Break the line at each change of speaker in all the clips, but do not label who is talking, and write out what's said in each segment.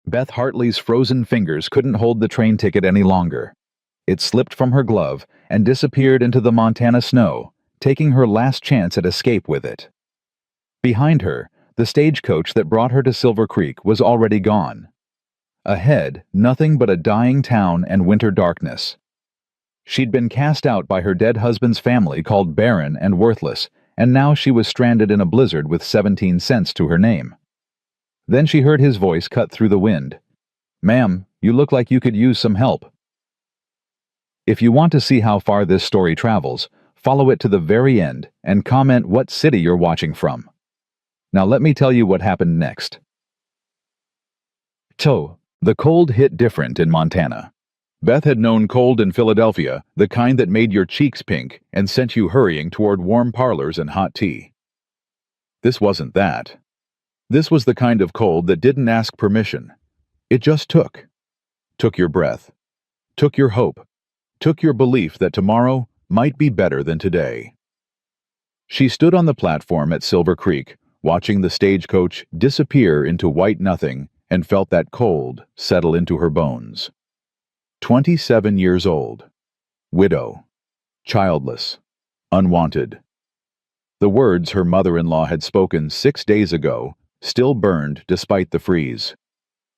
Beth Hartley's frozen fingers couldn't hold the train ticket any longer. It slipped from her glove and disappeared into the Montana snow, taking her last chance at escape with it. Behind her, the stagecoach that brought her to Silver Creek was already gone. Ahead, nothing but a dying town and winter darkness. She'd been cast out by her dead husband's family called barren and worthless, and now she was stranded in a blizzard with 17 cents to her name. Then she heard his voice cut through the wind. "Ma'am, you look like you could use some help." If you want to see how far this story travels, follow it to the very end and comment what city you're watching from. Now let me tell you what happened next. The cold hit different in Montana. Beth had known cold in Philadelphia, the kind that made your cheeks pink and sent you hurrying toward warm parlors and hot tea. This wasn't that. This was the kind of cold that didn't ask permission. It just took. Took your breath. Took your hope. Took your belief that tomorrow might be better than today. She stood on the platform at Silver Creek, watching the stagecoach disappear into white nothing, and felt that cold settle into her bones. 27 years old. Widow. Childless. Unwanted. The words her mother-in-law had spoken 6 days ago still burned despite the freeze.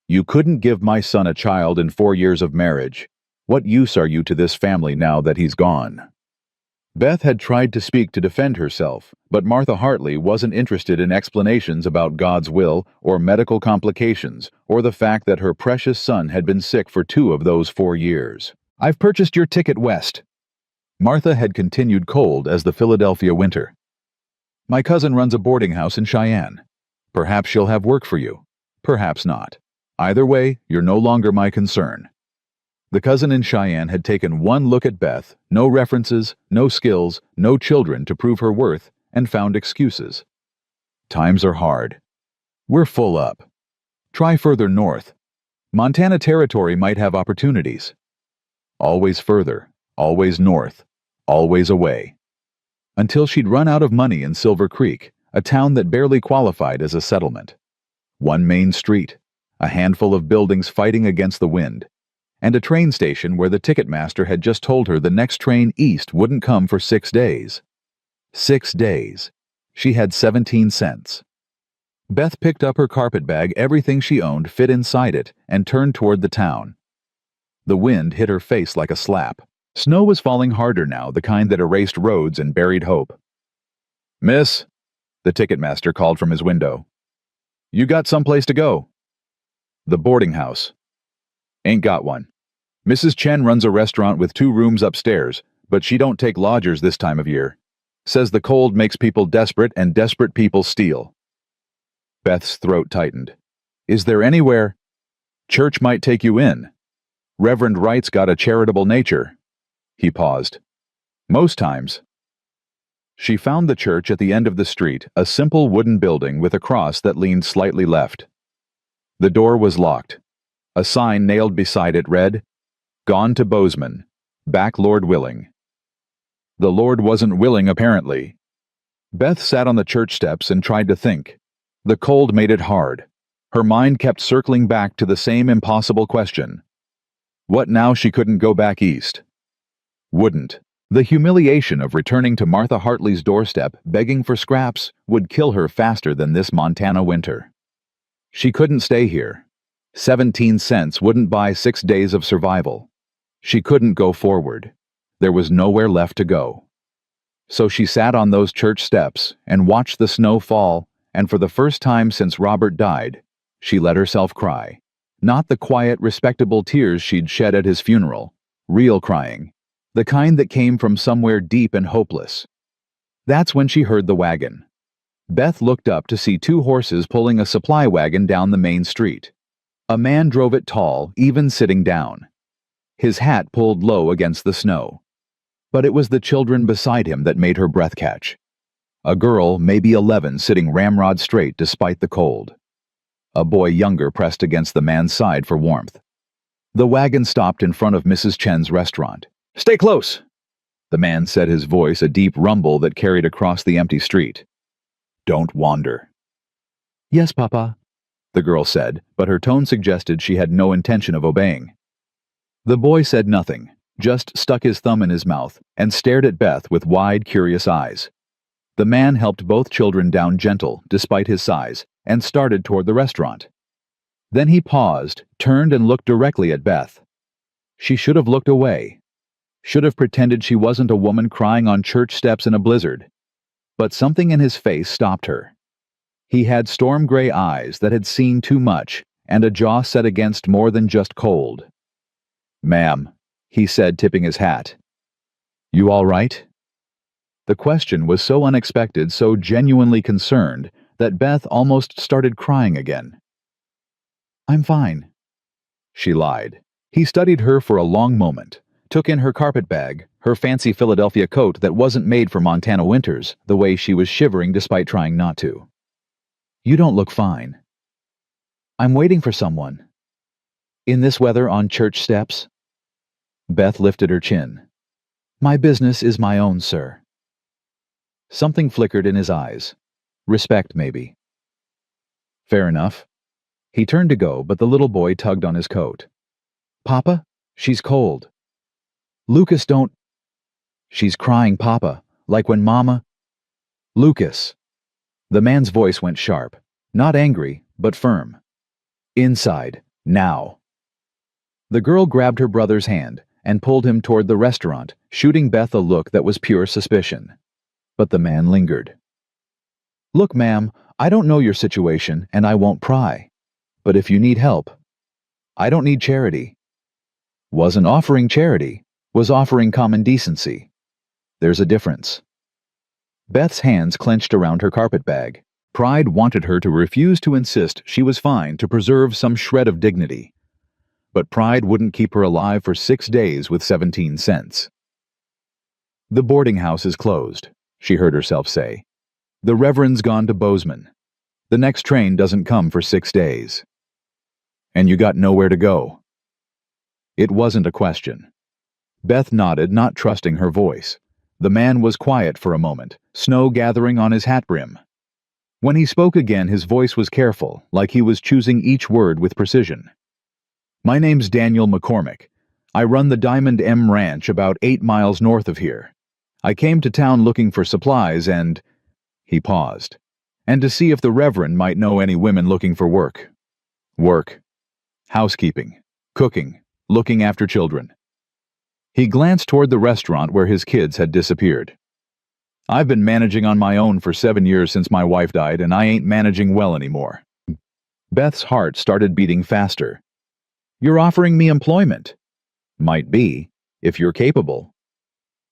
"You couldn't give my son a child in 4 years of marriage. What use are you to this family now that he's gone?" Beth had tried to speak to defend herself, but Martha Hartley wasn't interested in explanations about God's will or medical complications or the fact that her precious son had been sick for 2 of those 4 years. "I've purchased your ticket west." Martha had continued cold as the Philadelphia winter. "My cousin runs a boarding house in Cheyenne. Perhaps she'll have work for you. Perhaps not. Either way, you're no longer my concern." The cousin in Cheyenne had taken one look at Beth, no references, no skills, no children to prove her worth, and found excuses. "Times are hard. We're full up. Try further north. Montana Territory might have opportunities." Always further, always north, always away. Until she'd run out of money in Silver Creek, a town that barely qualified as a settlement. One main street, a handful of buildings fighting against the wind, and a train station where the ticketmaster had just told her the next train east wouldn't come for 6 days. 6 days. She had 17 cents. Beth picked up her carpet bag, everything she owned fit inside it, and turned toward the town. The wind hit her face like a slap. Snow was falling harder now, the kind that erased roads and buried hope. "Miss," the ticketmaster called from his window. "You got someplace to go?" "The boarding house." "Ain't got one. Mrs. Chen runs a restaurant with 2 rooms upstairs, but she don't take lodgers this time of year. Says the cold makes people desperate and desperate people steal." Beth's throat tightened. "Is there anywhere—" "Church might take you in. Reverend Wright's got a charitable nature." He paused. "Most times." She found the church at the end of the street, a simple wooden building with a cross that leaned slightly left. The door was locked. A sign nailed beside it read, "Gone to Bozeman. Back Lord willing." The Lord wasn't willing, apparently. Beth sat on the church steps and tried to think. The cold made it hard. Her mind kept circling back to the same impossible question. What now she couldn't go back east? Wouldn't. The humiliation of returning to Martha Hartley's doorstep begging for scraps would kill her faster than this Montana winter. She couldn't stay here. 17 cents wouldn't buy 6 days of survival. She couldn't go forward. There was nowhere left to go. So she sat on those church steps and watched the snow fall, and for the first time since Robert died, she let herself cry. Not the quiet, respectable tears she'd shed at his funeral. Real crying. The kind that came from somewhere deep and hopeless. That's when she heard the wagon. Beth looked up to see 2 horses pulling a supply wagon down the main street. A man drove it tall, even sitting down. His hat pulled low against the snow. But it was the children beside him that made her breath catch. A girl, maybe 11, sitting ramrod straight despite the cold. A boy younger pressed against the man's side for warmth. The wagon stopped in front of Mrs. Chen's restaurant. "Stay close," the man said, his voice a deep rumble that carried across the empty street. "Don't wander." "Yes, Papa." the girl said, but her tone suggested she had no intention of obeying. The boy said nothing, just stuck his thumb in his mouth and stared at Beth with wide, curious eyes. The man helped both children down gentle, despite his size, and started toward the restaurant. Then he paused, turned and looked directly at Beth. She should have looked away. Should have pretended she wasn't a woman crying on church steps in a blizzard. But something in his face stopped her. He had storm gray eyes that had seen too much, and a jaw set against more than just cold. "Ma'am," he said, tipping his hat. "You all right?" The question was so unexpected, so genuinely concerned, that Beth almost started crying again. "I'm fine," she lied. He studied her for a long moment, took in her carpet bag, her fancy Philadelphia coat that wasn't made for Montana winters, the way she was shivering despite trying not to. "You don't look fine." "I'm waiting for someone." "In this weather on church steps?" Beth lifted her chin. "My business is my own, sir." Something flickered in his eyes. Respect, maybe. "Fair enough." He turned to go, but the little boy tugged on his coat. "Papa, she's cold." "Lucas, don't—" "She's crying, Papa, like when Mama—" "Lucas." The man's voice went sharp, not angry, but firm. "Inside, now." The girl grabbed her brother's hand and pulled him toward the restaurant, shooting Beth a look that was pure suspicion. But the man lingered. "Look, ma'am, I don't know your situation, and I won't pry. But if you need help, I don't need charity." Wasn't offering charity, was offering common decency. There's a difference. Beth's hands clenched around her carpet bag. Pride wanted her to refuse to insist she was fine to preserve some shred of dignity. But pride wouldn't keep her alive for 6 days with 17 cents. "The boarding house is closed," she heard herself say. "The Reverend's gone to Bozeman. The next train doesn't come for 6 days. And you got nowhere to go." It wasn't a question. Beth nodded, not trusting her voice. The man was quiet for a moment, snow gathering on his hat brim. When he spoke again, his voice was careful, like he was choosing each word with precision. "My name's Daniel McCormick. I run the Diamond M Ranch about 8 miles north of here. I came to town looking for supplies and—" He paused. "And to see if the Reverend might know any women looking for work. Work. Housekeeping. Cooking. Looking after children." He glanced toward the restaurant where his kids had disappeared. "I've been managing on my own for 7 years since my wife died, and I ain't managing well anymore." Beth's heart started beating faster. "You're offering me employment." "Might be, if you're capable."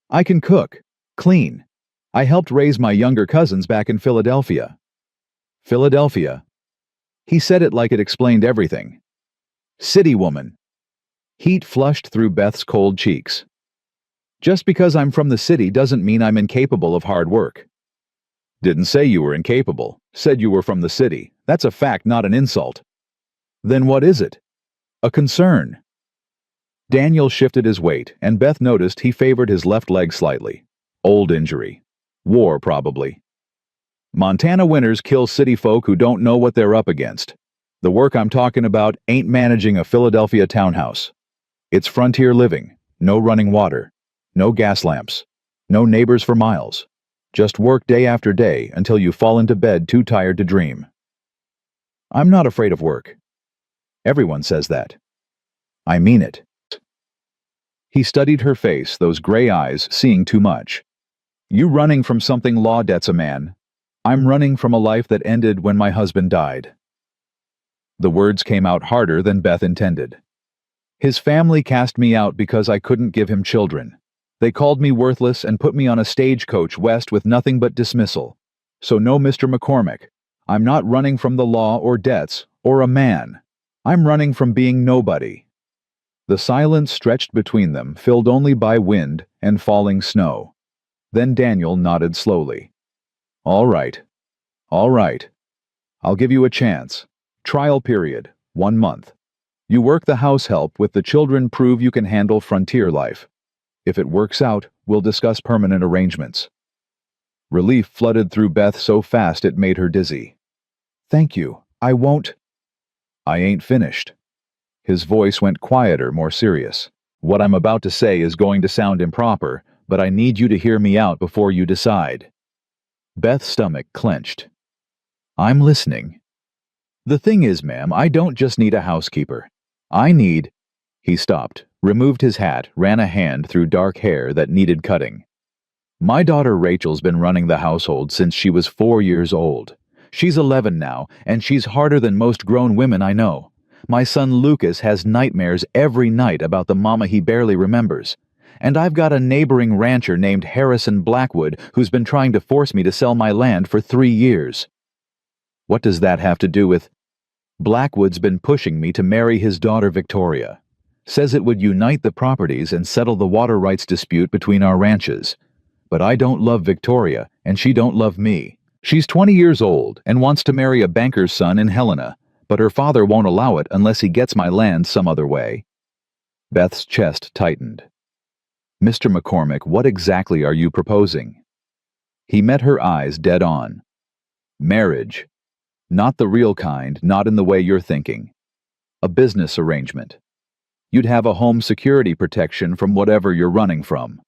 "I can cook, clean. I helped raise my younger cousins back in Philadelphia." "Philadelphia?" He said it like it explained everything. "City woman." Heat flushed through Beth's cold cheeks. "Just because I'm from the city doesn't mean I'm incapable of hard work." "Didn't say you were incapable. Said you were from the city. That's a fact, not an insult." "Then what is it?" "A concern." Daniel shifted his weight, and Beth noticed he favored his left leg slightly. Old injury. War, probably. "Montana winters kill city folk who don't know what they're up against. The work I'm talking about ain't managing a Philadelphia townhouse. It's frontier living, no running water, no gas lamps, no neighbors for miles. Just work day after day until you fall into bed too tired to dream." "I'm not afraid of work." "Everyone says that." "I mean it." He studied her face, those gray eyes, seeing too much. "You running from something law debts a man. I'm running from a life that ended when my husband died." The words came out harder than Beth intended. "His family cast me out because I couldn't give him children. They called me worthless and put me on a stagecoach west with nothing but dismissal. So no, Mr. McCormick, I'm not running from the law or debts or a man. I'm running from being nobody." The silence stretched between them, filled only by wind and falling snow. Then Daniel nodded slowly. "All right. All right. I'll give you a chance. Trial period, 1 month. You work the house help with the children, prove you can handle frontier life. If it works out, we'll discuss permanent arrangements." Relief flooded through Beth so fast it made her dizzy. "Thank you. I won't—" I ain't finished. His voice went quieter, more serious. What I'm about to say is going to sound improper, but I need you to hear me out before you decide. Beth's stomach clenched. I'm listening. The thing is, ma'am, I don't just need a housekeeper. I need... He stopped, removed his hat, ran a hand through dark hair that needed cutting. My daughter Rachel's been running the household since she was 4 years old. She's 11 now, and she's harder than most grown women I know. My son Lucas has nightmares every night about the mama he barely remembers. And I've got a neighboring rancher named Harrison Blackwood who's been trying to force me to sell my land for 3 years. What does that have to do with... Blackwood's been pushing me to marry his daughter Victoria. Says it would unite the properties and settle the water rights dispute between our ranches. But I don't love Victoria, and she don't love me. She's 20 years old and wants to marry a banker's son in Helena, but her father won't allow it unless he gets my land some other way. Beth's chest tightened. Mr. McCormick, what exactly are you proposing? He met her eyes dead on. Marriage. Not the real kind, not in the way you're thinking. A business arrangement. You'd have a home security protection from whatever you're running from.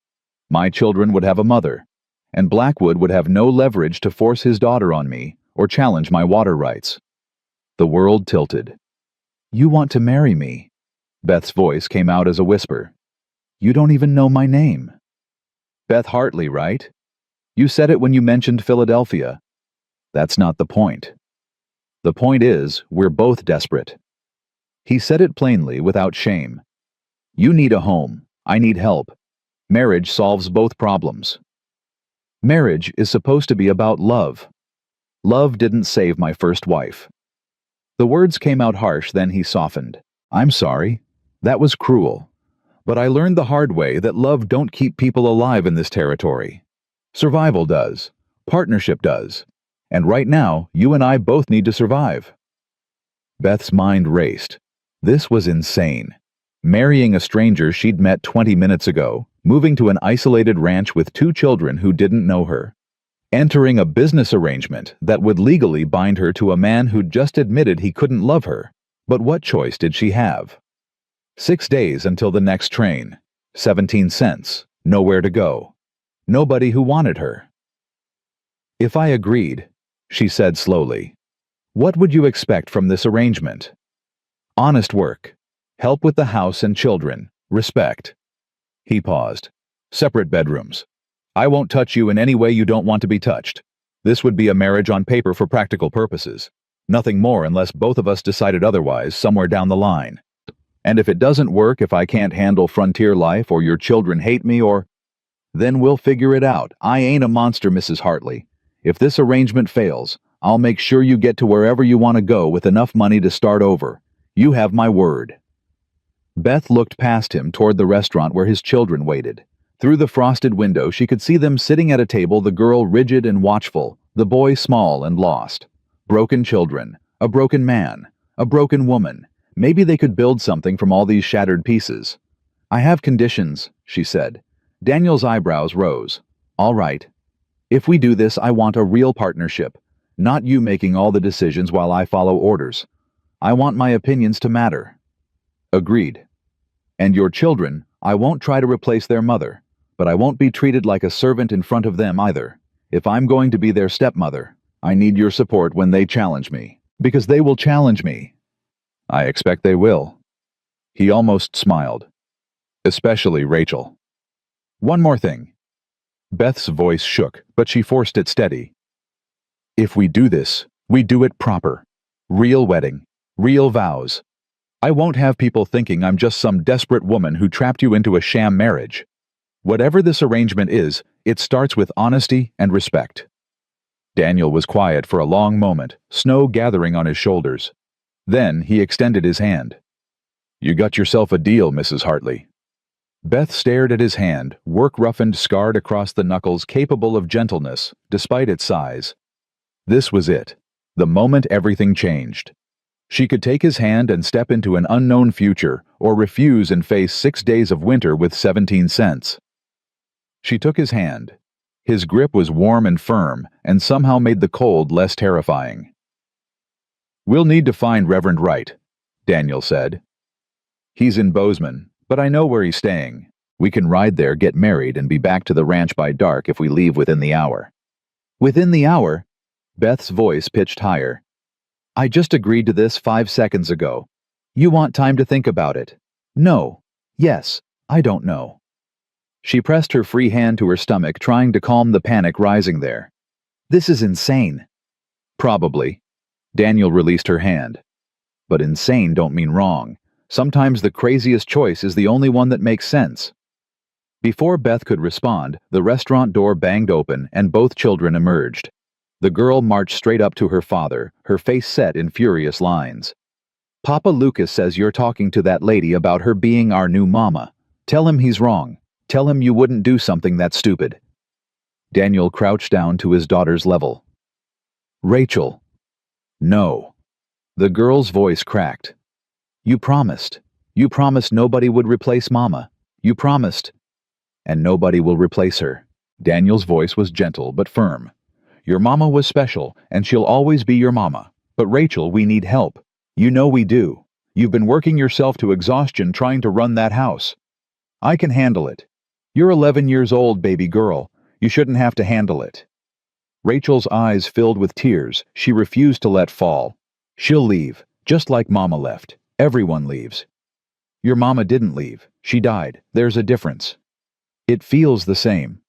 My children would have a mother, and Blackwood would have no leverage to force his daughter on me or challenge my water rights. The world tilted. You want to marry me? Beth's voice came out as a whisper. You don't even know my name. Beth Hartley, right? You said it when you mentioned Philadelphia. That's not the point. The point is, we're both desperate. He said it plainly, without shame. You need a home. I need help. Marriage solves both problems. Marriage is supposed to be about love. Love didn't save my first wife. The words came out harsh, then he softened. I'm sorry. That was cruel. But I learned the hard way that love don't keep people alive in this territory. Survival does. Partnership does. And right now, you and I both need to survive. Beth's mind raced. This was insane. Marrying a stranger she'd met 20 minutes ago, moving to an isolated ranch with 2 children who didn't know her, entering a business arrangement that would legally bind her to a man who'd just admitted he couldn't love her. But what choice did she have? 6 days until the next train. 17 cents. Nowhere to go. Nobody who wanted her. If I agreed, she said slowly, what would you expect from this arrangement? Honest work. Help with the house and children. Respect. He paused. Separate bedrooms. I won't touch you in any way you don't want to be touched. This would be a marriage on paper for practical purposes. Nothing more unless both of us decided otherwise somewhere down the line. And if it doesn't work, if I can't handle frontier life or your children hate me or... Then we'll figure it out. I ain't a monster, Mrs. Hartley. If this arrangement fails, I'll make sure you get to wherever you want to go with enough money to start over. You have my word. Beth looked past him toward the restaurant where his children waited. Through the frosted window, she could see them sitting at a table, the girl rigid and watchful, the boy small and lost. Broken children, a broken man, a broken woman. Maybe they could build something from all these shattered pieces. I have conditions, she said. Daniel's eyebrows rose. All right. If we do this, I want a real partnership, not you making all the decisions while I follow orders. I want my opinions to matter. Agreed. And your children, I won't try to replace their mother, but I won't be treated like a servant in front of them either. If I'm going to be their stepmother, I need your support when they challenge me, because they will challenge me. I expect they will. He almost smiled. Especially Rachel. One more thing. Beth's voice shook, but she forced it steady. If we do this, we do it proper. Real wedding. Real vows. I won't have people thinking I'm just some desperate woman who trapped you into a sham marriage. Whatever this arrangement is, it starts with honesty and respect. Daniel was quiet for a long moment, snow gathering on his shoulders. Then he extended his hand. You got yourself a deal, Mrs. Hartley. Beth stared at his hand, work-roughened, scarred across the knuckles, capable of gentleness, despite its size. This was it, the moment everything changed. She could take his hand and step into an unknown future, or refuse and face 6 days of winter with 17 cents. She took his hand. His grip was warm and firm, and somehow made the cold less terrifying. We'll need to find Reverend Wright. Daniel said. He's in Bozeman, but I know where he's staying. We can ride there, get married, and be back to the ranch by dark if we leave within the hour. Within the hour? Beth's voice pitched higher. I just agreed to this 5 seconds ago. You want time to think about it? No. Yes. I don't know. She pressed her free hand to her stomach, trying to calm the panic rising there. This is insane. Probably. Daniel released her hand. But insane don't mean wrong. Sometimes the craziest choice is the only one that makes sense. Before Beth could respond, the restaurant door banged open and both children emerged. The girl marched straight up to her father, her face set in furious lines. Papa Lucas says you're talking to that lady about her being our new mama. Tell him he's wrong. Tell him you wouldn't do something that stupid. Daniel crouched down to his daughter's level. Rachel. No. The girl's voice cracked. You promised. You promised nobody would replace Mama. You promised. And nobody will replace her. Daniel's voice was gentle but firm. Your mama was special, and she'll always be your mama. But Rachel, we need help. You know we do. You've been working yourself to exhaustion trying to run that house. I can handle it. You're 11 years old, baby girl. You shouldn't have to handle it. Rachel's eyes filled with tears. She refused to let fall. She'll leave, just like Mama left. Everyone leaves. Your mama didn't leave. She died. There's a difference. It feels the same.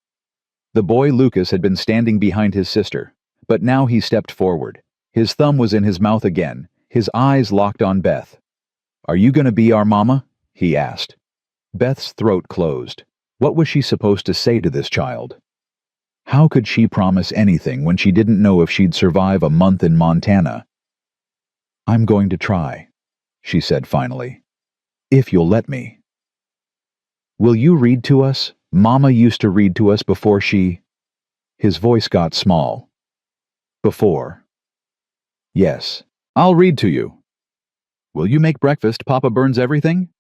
The boy Lucas had been standing behind his sister, but now he stepped forward. His thumb was in his mouth again, his eyes locked on Beth. Are you gonna be our mama? He asked. Beth's throat closed. What was she supposed to say to this child? How could she promise anything when she didn't know if she'd survive a month in Montana? I'm going to try, she said finally. If you'll let me. Will you read to us? Mama used to read to us before she... His voice got small. Before. Yes, I'll read to you. Will you make breakfast? Papa burns everything?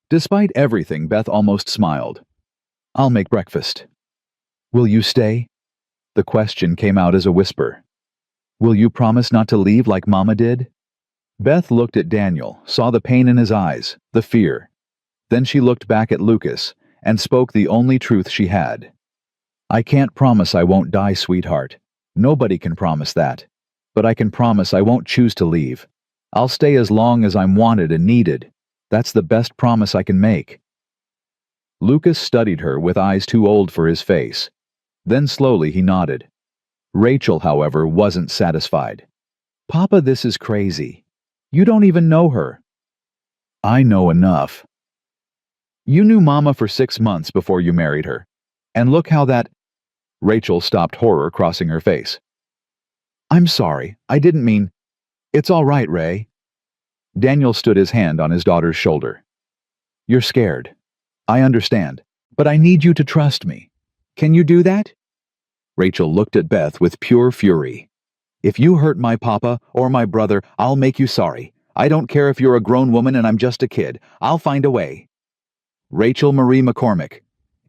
Despite everything, Beth almost smiled. I'll make breakfast. Will you stay? The question came out as a whisper. Will you promise not to leave like Mama did? Beth looked at Daniel, saw the pain in his eyes, the fear. Then she looked back at Lucas and spoke the only truth she had. I can't promise I won't die, sweetheart. Nobody can promise that. But I can promise I won't choose to leave. I'll stay as long as I'm wanted and needed. That's the best promise I can make. Lucas studied her with eyes too old for his face. Then slowly he nodded. Rachel, however, wasn't satisfied. Papa, this is crazy. You don't even know her. I know enough. You knew Mama for 6 months before you married her. And look how that... Rachel stopped, horror crossing her face. I'm sorry, I didn't mean... It's all right, Ray. Daniel stood his hand on his daughter's shoulder. You're scared. I understand. But I need you to trust me. Can you do that? Rachel looked at Beth with pure fury. If you hurt my papa or my brother, I'll make you sorry. I don't care if you're a grown woman and I'm just a kid. I'll find a way. Rachel Marie McCormick.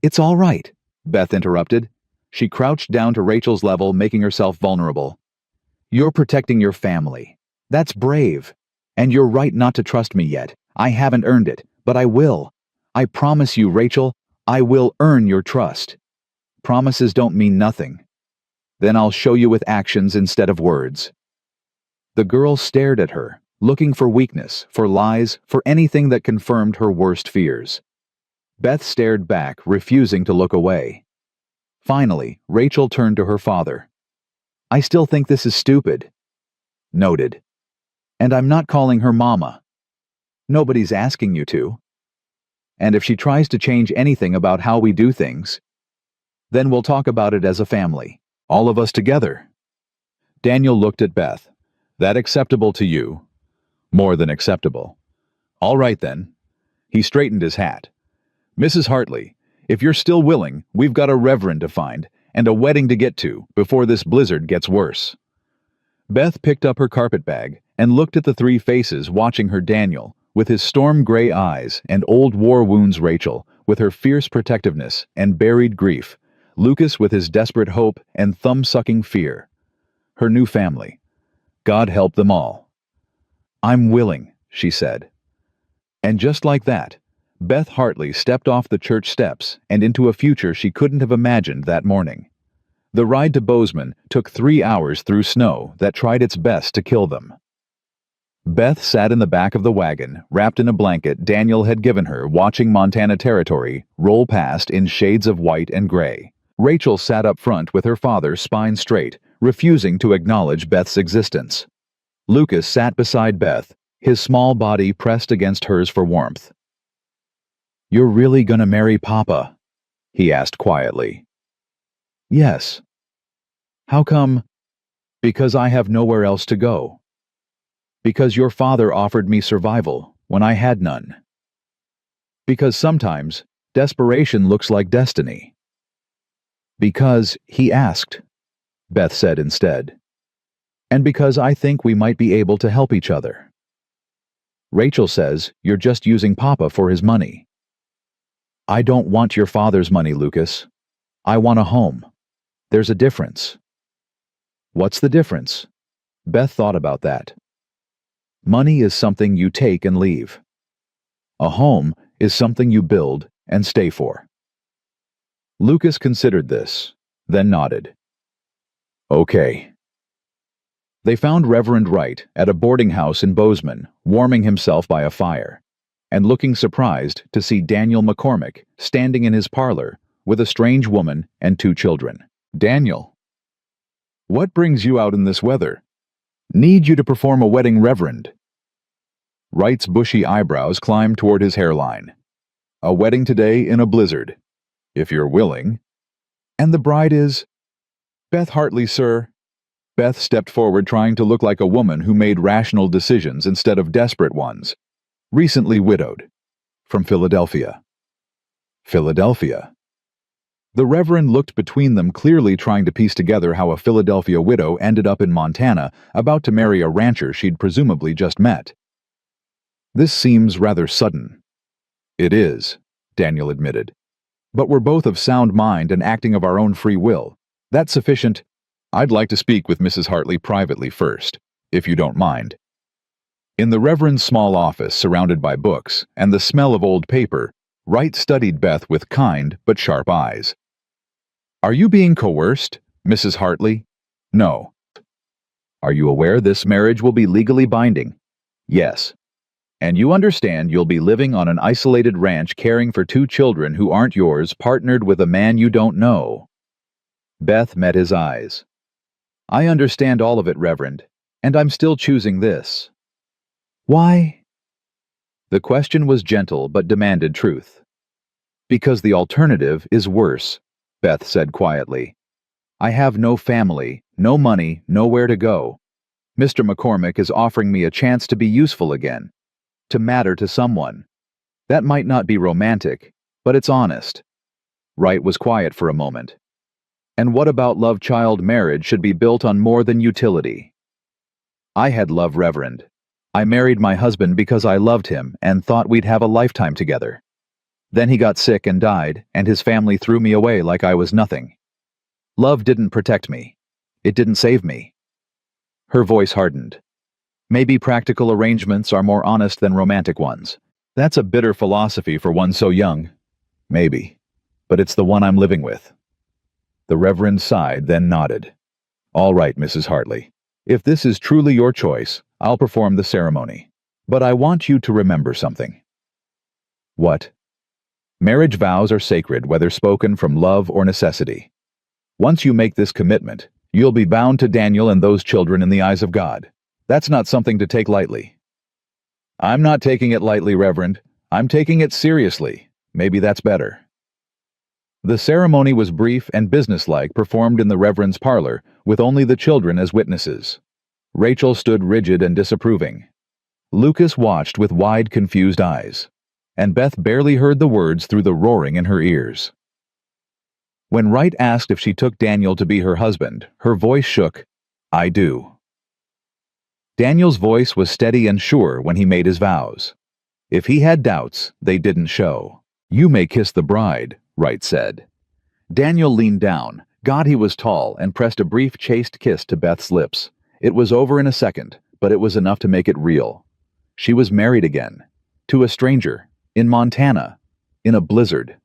It's all right, Beth interrupted. She crouched down to Rachel's level, making herself vulnerable. You're protecting your family. That's brave. And you're right not to trust me yet. I haven't earned it, but I will. I promise you, Rachel, I will earn your trust. Promises don't mean nothing. Then I'll show you with actions instead of words. The girl stared at her, looking for weakness, for lies, for anything that confirmed her worst fears. Beth stared back, refusing to look away. Finally, Rachel turned to her father. I still think this is stupid. Noted. And I'm not calling her Mama. Nobody's asking you to. And if she tries to change anything about how we do things, then we'll talk about it as a family, all of us together. Daniel looked at Beth. That acceptable to you? More than acceptable. All right then. He straightened his hat. Mrs. Hartley, if you're still willing, we've got a reverend to find and a wedding to get to before this blizzard gets worse. Beth picked up her carpet bag and looked at the three faces watching her. Daniel, with his storm-gray eyes, and old war wounds Rachel, with her fierce protectiveness and buried grief, Lucas with his desperate hope and thumb-sucking fear. Her new family. God help them all. I'm willing, she said. And just like that, Beth Hartley stepped off the church steps and into a future she couldn't have imagined that morning. The ride to Bozeman took 3 hours through snow that tried its best to kill them. Beth sat in the back of the wagon, wrapped in a blanket Daniel had given her, watching Montana Territory roll past in shades of white and gray. Rachel sat up front with her father, spine straight, refusing to acknowledge Beth's existence. Lucas sat beside Beth, his small body pressed against hers for warmth. "You're really gonna marry Papa?" he asked quietly. "Yes." "How come?" "Because I have nowhere else to go. Because your father offered me survival when I had none. Because sometimes desperation looks like destiny." "Because he asked," Beth said instead. "And because I think we might be able to help each other." "Rachel says you're just using Papa for his money." "I don't want your father's money, Lucas. I want a home. There's a difference." "What's the difference?" Beth thought about that. "Money is something you take and leave. A home is something you build and stay for." Lucas considered this, then nodded. "Okay." They found Reverend Wright at a boarding house in Bozeman, warming himself by a fire, and looking surprised to see Daniel McCormick standing in his parlor with a strange woman and 2 children. "Daniel, what brings you out in this weather? Need you to perform a wedding, Reverend." Wright's bushy eyebrows climbed toward his hairline. "A wedding today in a blizzard, if you're willing." "And the bride is—" "Beth Hartley, sir." Beth stepped forward, trying to look like a woman who made rational decisions instead of desperate ones. "Recently widowed. From Philadelphia." "Philadelphia." The Reverend looked between them, clearly trying to piece together how a Philadelphia widow ended up in Montana, about to marry a rancher she'd presumably just met. "This seems rather sudden." "It is," Daniel admitted. "But we're both of sound mind and acting of our own free will. That's sufficient. I'd like to speak with Mrs. Hartley privately first, if you don't mind." In the Reverend's small office, surrounded by books and the smell of old paper, Wright studied Beth with kind but sharp eyes. "Are you being coerced, Mrs. Hartley?" "No." "Are you aware this marriage will be legally binding?" "Yes." "And you understand you'll be living on an isolated ranch caring for 2 children who aren't yours, partnered with a man you don't know?" Beth met his eyes. "I understand all of it, Reverend, and I'm still choosing this." "Why?" The question was gentle but demanded truth. "Because the alternative is worse," Beth said quietly. "I have no family, no money, nowhere to go. Mr. McCormick is offering me a chance to be useful again, to matter to someone. That might not be romantic, but it's honest." Wright was quiet for a moment. "And what about love-child marriage should be built on more than utility?" "I had love, Reverend. I married my husband because I loved him and thought we'd have a lifetime together. Then he got sick and died, and his family threw me away like I was nothing. Love didn't protect me. It didn't save me." Her voice hardened. "Maybe practical arrangements are more honest than romantic ones. That's a bitter philosophy for one so young." "Maybe. But it's the one I'm living with." The Reverend sighed, then nodded. "All right, Mrs. Hartley. If this is truly your choice, I'll perform the ceremony. But I want you to remember something." "What?" "Marriage vows are sacred, whether spoken from love or necessity. Once you make this commitment, you'll be bound to Daniel and those children in the eyes of God. That's not something to take lightly." "I'm not taking it lightly, Reverend. I'm taking it seriously. Maybe that's better." The ceremony was brief and businesslike, performed in the Reverend's parlor, with only the children as witnesses. Rachel stood rigid and disapproving. Lucas watched with wide, confused eyes, and Beth barely heard the words through the roaring in her ears. When Wright asked if she took Daniel to be her husband, her voice shook. "I do." Daniel's voice was steady and sure when he made his vows. If he had doubts, they didn't show. "You may kiss the bride," Wright said. Daniel leaned down. God, he was tall, and pressed a brief, chaste kiss to Beth's lips. It was over in a second, but it was enough to make it real. She was married again. To a stranger. In Montana. In a blizzard.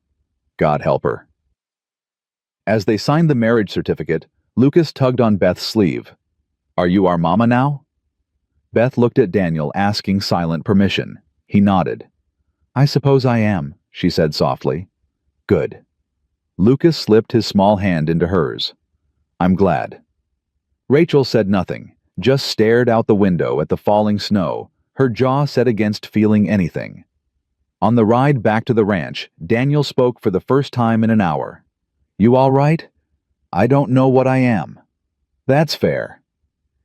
God help her. As they signed the marriage certificate, Lucas tugged on Beth's sleeve. "Are you our mama now?" Beth looked at Daniel, asking silent permission. He nodded. "I suppose I am," she said softly. "Good." Lucas slipped his small hand into hers. "I'm glad." Rachel said nothing, just stared out the window at the falling snow, her jaw set against feeling anything. On the ride back to the ranch, Daniel spoke for the first time in an hour. "You all right?" "I don't know what I am." "That's fair."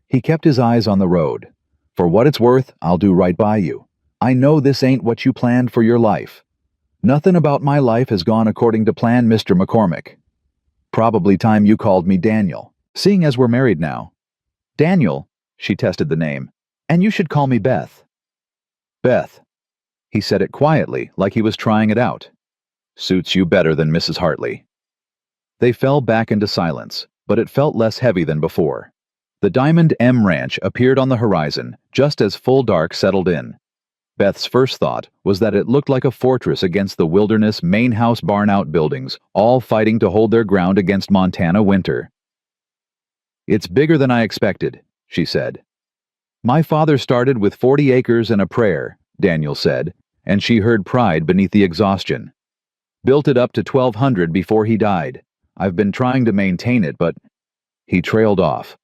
He kept his eyes on the road. "For what it's worth, I'll do right by you. I know this ain't what you planned for your life." "Nothing about my life has gone according to plan, Mr. McCormick." "Probably time you called me Daniel, seeing as we're married now." "Daniel," she tested the name, "and you should call me Beth." "Beth." He said it quietly, like he was trying it out. "Suits you better than Mrs. Hartley." They fell back into silence, but it felt less heavy than before. The Diamond M Ranch appeared on the horizon, just as full dark settled in. Beth's first thought was that it looked like a fortress against the wilderness main house barn outbuildings, all fighting to hold their ground against Montana winter. "It's bigger than I expected," she said. "My father started with 40 acres and a prayer," Daniel said, and she heard pride beneath the exhaustion. "Built it up to 1,200 before he died. I've been trying to maintain it, but—" He trailed off.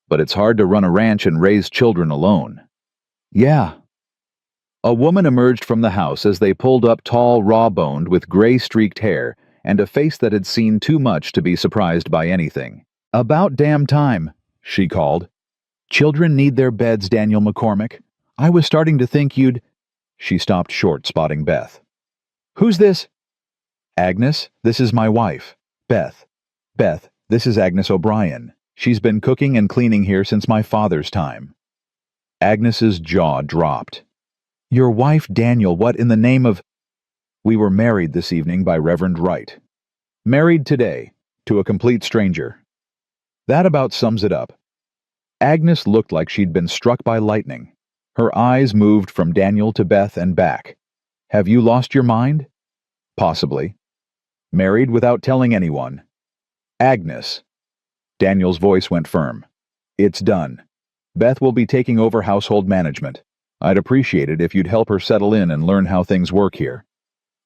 "But it's hard to run a ranch and raise children alone." "Yeah." A woman emerged from the house as they pulled up, tall, raw-boned, with gray-streaked hair, and a face that had seen too much to be surprised by anything. "About damn time," she called. "Children need their beds, Daniel McCormick. I was starting to think you'd—" She stopped short, spotting Beth. "Who's this?" "Agnes, this is my wife. Beth. Beth, this is Agnes O'Brien. She's been cooking and cleaning here since my father's time." Agnes's jaw dropped. "Your wife, Daniel, what in the name of—" "We were married this evening by Reverend Wright. Married today, to a complete stranger. That about sums it up." Agnes looked like she'd been struck by lightning. Her eyes moved from Daniel to Beth and back. "Have you lost your mind?" "Possibly." "Married without telling anyone?" "Agnes." Daniel's voice went firm. "It's done. Beth will be taking over household management. I'd appreciate it if you'd help her settle in and learn how things work here."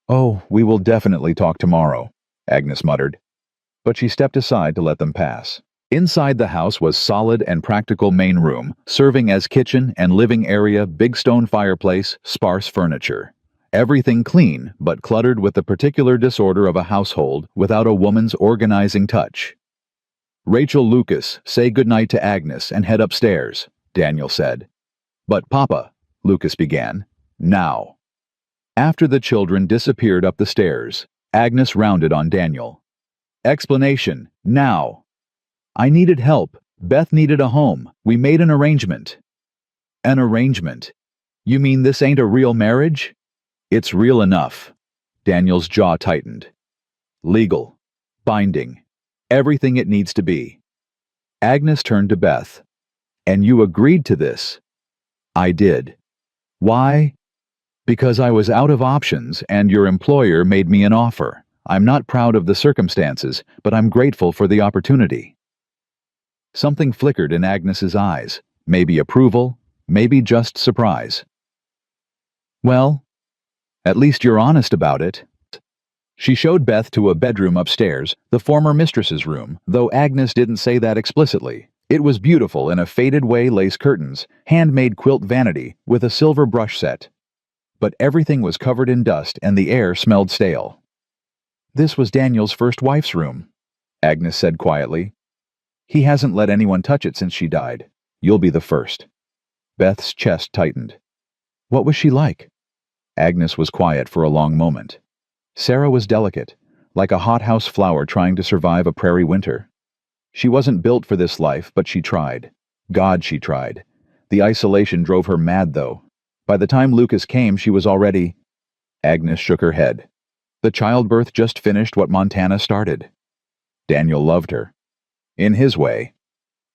"Oh, we will definitely talk tomorrow," Agnes muttered. But she stepped aside to let them pass. Inside the house was solid and practical main room, serving as kitchen and living area, big stone fireplace, sparse furniture. Everything clean, but cluttered with the particular disorder of a household without a woman's organizing touch. "Rachel, Lucas, say goodnight to Agnes and head upstairs," Daniel said. "But Papa," Lucas began, "now." After the children disappeared up the stairs, Agnes rounded on Daniel. "Explanation, now." "I needed help. Beth needed a home. We made an arrangement." "An arrangement? You mean this ain't a real marriage?" "It's real enough." Daniel's jaw tightened. "Legal. Binding. Everything it needs to be." Agnes turned to Beth. "And you agreed to this?" "I did." "Why?" "Because I was out of options and your employer made me an offer. I'm not proud of the circumstances, but I'm grateful for the opportunity." Something flickered in Agnes's eyes. Maybe approval, maybe just surprise. "Well, at least you're honest about it." She showed Beth to a bedroom upstairs, the former mistress's room, though Agnes didn't say that explicitly. It was beautiful in a faded way lace curtains, handmade quilt vanity, with a silver brush set. But everything was covered in dust and the air smelled stale. "This was Daniel's first wife's room," Agnes said quietly. "He hasn't let anyone touch it since she died. You'll be the first." Beth's chest tightened. "What was she like?" Agnes was quiet for a long moment. Sarah was delicate, like a hothouse flower trying to survive a prairie winter. She wasn't built for this life, but she tried. God, she tried. The isolation drove her mad, though. By the time Lucas came, she was already— Agnes shook her head. The childbirth just finished what Montana started. Daniel loved her. In his way.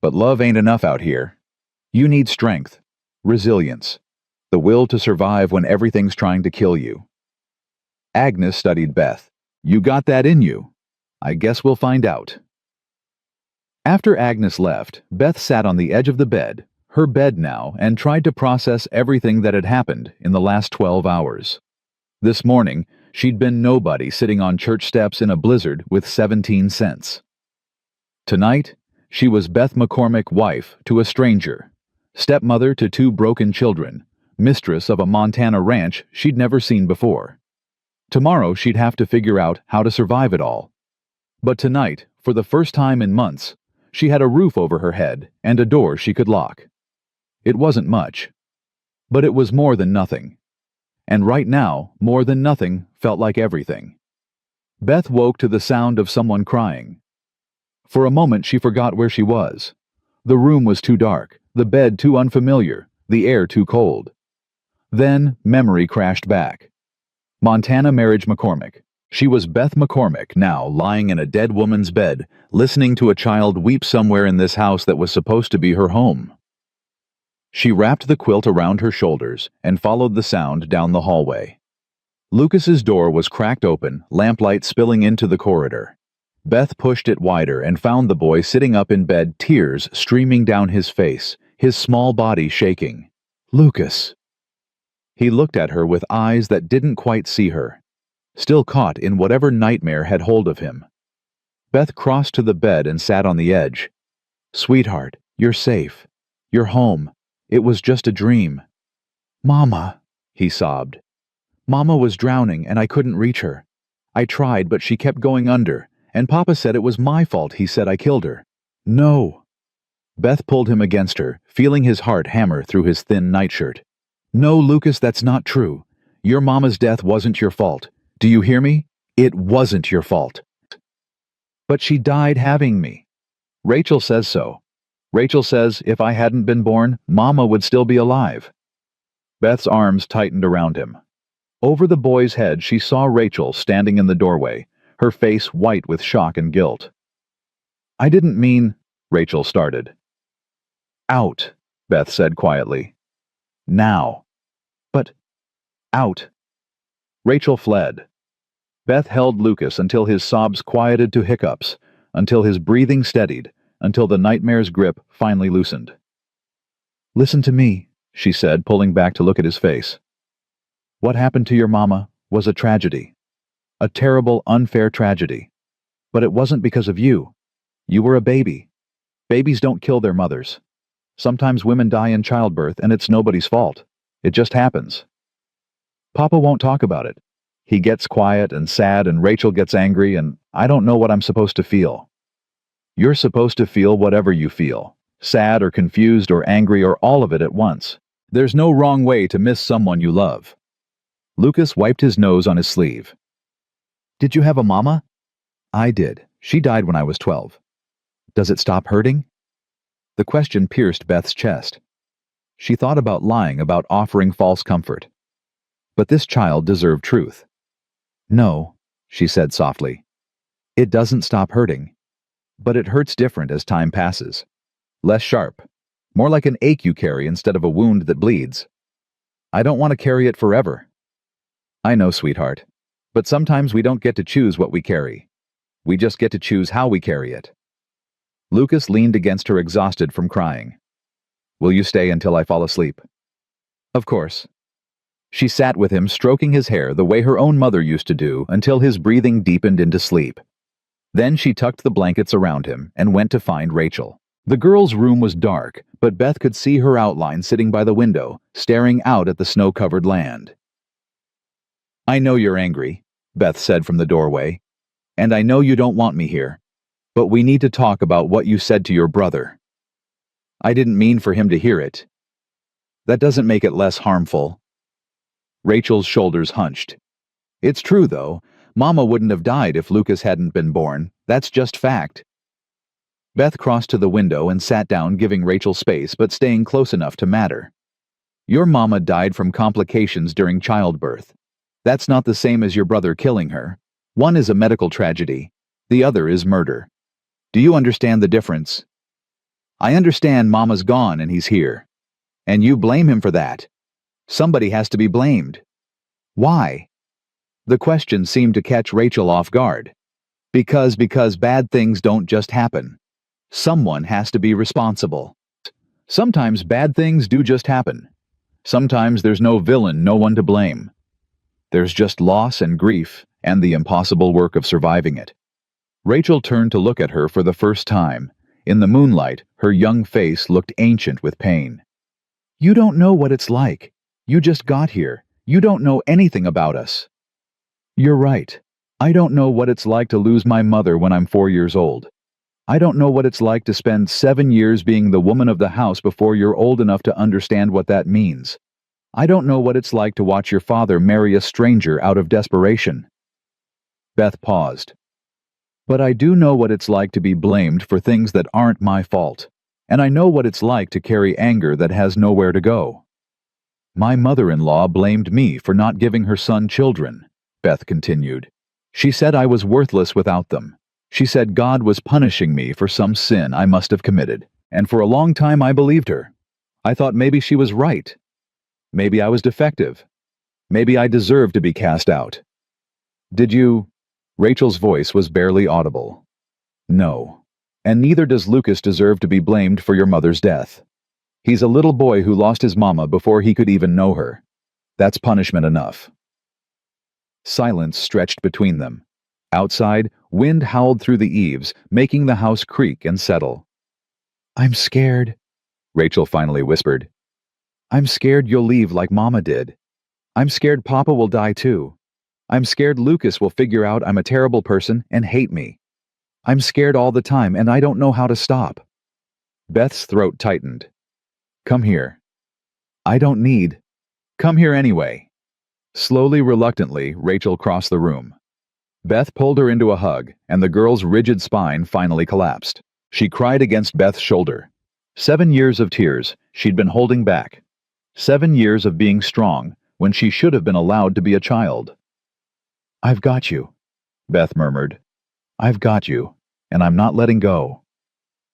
But love ain't enough out here. You need strength, resilience. The will to survive when everything's trying to kill you. Agnes studied Beth. You got that in you. I guess we'll find out. After Agnes left, Beth sat on the edge of the bed, her bed now, and tried to process everything that had happened in the last 12 hours. This morning, she'd been nobody sitting on church steps in a blizzard with 17 cents. Tonight, she was Beth McCormick, wife to a stranger, stepmother to 2 broken children, mistress of a Montana ranch she'd never seen before. Tomorrow she'd have to figure out how to survive it all. But tonight, for the first time in months, she had a roof over her head and a door she could lock. It wasn't much, but it was more than nothing. And right now, more than nothing felt like everything. Beth woke to the sound of someone crying. For a moment she forgot where she was. The room was too dark, the bed too unfamiliar, the air too cold. Then memory crashed back. Montana Marriage McCormick. She was Beth McCormick, now lying in a dead woman's bed, listening to a child weep somewhere in this house that was supposed to be her home. She wrapped the quilt around her shoulders and followed the sound down the hallway. Lucas's door was cracked open, lamplight spilling into the corridor. Beth pushed it wider and found the boy sitting up in bed, tears streaming down his face, his small body shaking. Lucas. He looked at her with eyes that didn't quite see her, still caught in whatever nightmare had hold of him. Beth crossed to the bed and sat on the edge. Sweetheart, you're safe. You're home. It was just a dream. Mama, he sobbed. Mama was drowning and I couldn't reach her. I tried, but she kept going under. And Papa said it was my fault. He said I killed her. No. Beth pulled him against her, feeling his heart hammer through his thin nightshirt. No, Lucas, that's not true. Your mama's death wasn't your fault. Do you hear me? It wasn't your fault. But she died having me. Rachel says so. Rachel says if I hadn't been born, Mama would still be alive. Beth's arms tightened around him. Over the boy's head, she saw Rachel standing in the doorway, her face white with shock and guilt. I didn't mean, Rachel started. Out, Beth said quietly. Now. But, out. Rachel fled. Beth held Lucas until his sobs quieted to hiccups, until his breathing steadied, until the nightmare's grip finally loosened. Listen to me, she said, pulling back to look at his face. What happened to your mama was a tragedy. A terrible, unfair tragedy. But it wasn't because of you. You were a baby. Babies don't kill their mothers. Sometimes women die in childbirth and it's nobody's fault. It just happens. Papa won't talk about it. He gets quiet and sad and Rachel gets angry and I don't know what I'm supposed to feel. You're supposed to feel whatever you feel. Sad or confused or angry or all of it at once. There's no wrong way to miss someone you love. Lucas wiped his nose on his sleeve. Did you have a mama? I did. She died when I was 12. Does it stop hurting? The question pierced Beth's chest. She thought about lying, about offering false comfort. But this child deserved truth. No, she said softly. It doesn't stop hurting. But it hurts different as time passes. Less sharp. More like an ache you carry instead of a wound that bleeds. I don't want to carry it forever. I know, sweetheart. But sometimes we don't get to choose what we carry. We just get to choose how we carry it. Lucas leaned against her, exhausted from crying. Will you stay until I fall asleep? Of course. She sat with him, stroking his hair the way her own mother used to do until his breathing deepened into sleep. Then she tucked the blankets around him and went to find Rachel. The girl's room was dark, but Beth could see her outline sitting by the window, staring out at the snow-covered land. I know you're angry, Beth said from the doorway, and I know you don't want me here, but we need to talk about what you said to your brother. I didn't mean for him to hear it. That doesn't make it less harmful. Rachel's shoulders hunched. It's true, though. Mama wouldn't have died if Lucas hadn't been born. That's just fact. Beth crossed to the window and sat down, giving Rachel space but staying close enough to matter. Your mama died from complications during childbirth. That's not the same as your brother killing her. One is a medical tragedy. The other is murder. Do you understand the difference? I understand Mama's gone and he's here. And you blame him for that. Somebody has to be blamed. Why? The question seemed to catch Rachel off guard. Because bad things don't just happen. Someone has to be responsible. Sometimes bad things do just happen. Sometimes there's no villain, no one to blame. There's just loss and grief and the impossible work of surviving it. Rachel turned to look at her for the first time. In the moonlight, her young face looked ancient with pain. You don't know what it's like. You just got here. You don't know anything about us. You're right. I don't know what it's like to lose my mother when I'm 4 years old. I don't know what it's like to spend 7 years being the woman of the house before you're old enough to understand what that means. I don't know what it's like to watch your father marry a stranger out of desperation. Beth paused. But I do know what it's like to be blamed for things that aren't my fault, and I know what it's like to carry anger that has nowhere to go. My mother-in-law blamed me for not giving her son children, Beth continued. She said I was worthless without them. She said God was punishing me for some sin I must have committed, and for a long time I believed her. I thought maybe she was right. Maybe I was defective. Maybe I deserved to be cast out. Did you? Rachel's voice was barely audible. No. And neither does Lucas deserve to be blamed for your mother's death. He's a little boy who lost his mama before he could even know her. That's punishment enough. Silence stretched between them. Outside, wind howled through the eaves, making the house creak and settle. I'm scared, Rachel finally whispered. I'm scared you'll leave like Mama did. I'm scared Papa will die too. I'm scared Lucas will figure out I'm a terrible person and hate me. I'm scared all the time and I don't know how to stop. Beth's throat tightened. Come here. I don't need. Come here anyway. Slowly, reluctantly, Rachel crossed the room. Beth pulled her into a hug, and the girl's rigid spine finally collapsed. She cried against Beth's shoulder. 7 years of tears she'd been holding back. 7 years of being strong when she should have been allowed to be a child. I've got you, Beth murmured. I've got you, and I'm not letting go.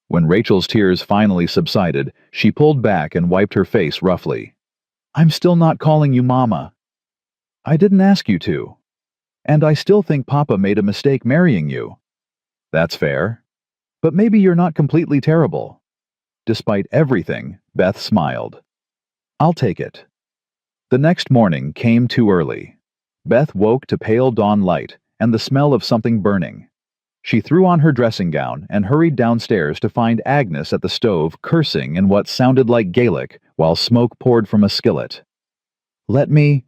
When Rachel's tears finally subsided, she pulled back and wiped her face roughly. I'm still not calling you Mama. I didn't ask you to. And I still think Papa made a mistake marrying you. That's fair. But maybe you're not completely terrible. Despite everything, Beth smiled. I'll take it. The next morning came too early. Beth woke to pale dawn light and the smell of something burning. She threw on her dressing gown and hurried downstairs to find Agnes at the stove cursing in what sounded like Gaelic while smoke poured from a skillet. Let me,